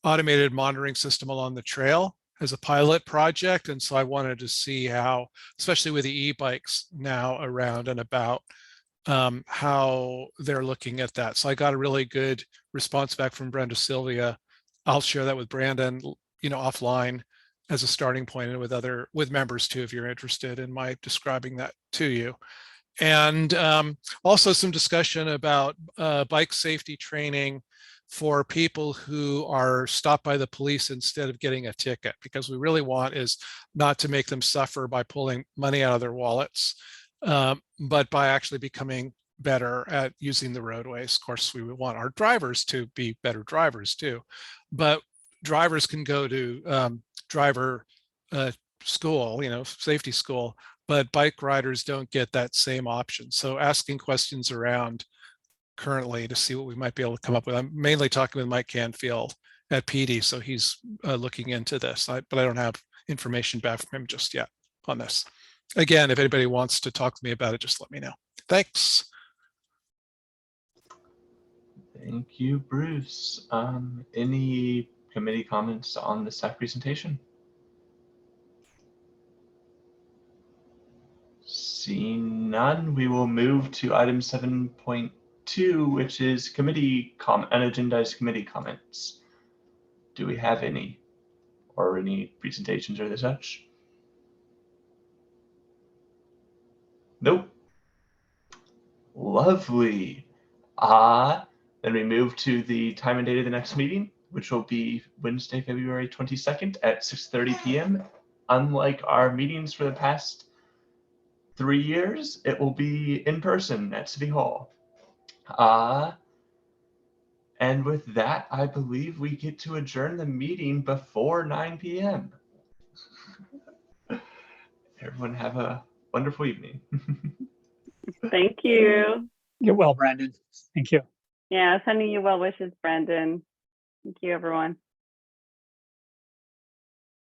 automated monitoring system along the trail as a pilot project. And so I wanted to see how, especially with the e-bikes now around and about, how they're looking at that. So I got a really good response back from Brenda Sylvia. I'll share that with Brandon, offline as a starting point, and with members too, if you're interested in my describing that to you. And also some discussion about bike safety training for people who are stopped by the police instead of getting a ticket, because we really want is not to make them suffer by pulling money out of their wallets, but by actually becoming better at using the roadways. Of course, we would want our drivers to be better drivers too, but drivers can go to driver school, safety school, but bike riders don't get that same option. So asking questions around currently to see what we might be able to come up with. I'm mainly talking with Mike Canfield at PD, so he's looking into this, but I don't have information back from him just yet on this. Again, if anybody wants to talk to me about it, just let me know. Thanks. Thank you, Bruce. Any committee comments on the staff presentation? Seeing none, we will move to item 7.2, which is unagendized committee comments. Do we have any, or any presentations or the such? Nope. Lovely. Then we move to the time and date of the next meeting, which will be Wednesday, February 22nd at 6:30 p.m. Unlike our meetings for the past 3 years, it will be in person at City Hall. And with that, I believe we get to adjourn the meeting before 9 p.m. Everyone have a wonderful evening. Thank you. Get well, Brandon. Thank you. Yeah, sending you well wishes, Brandon. Thank you, everyone.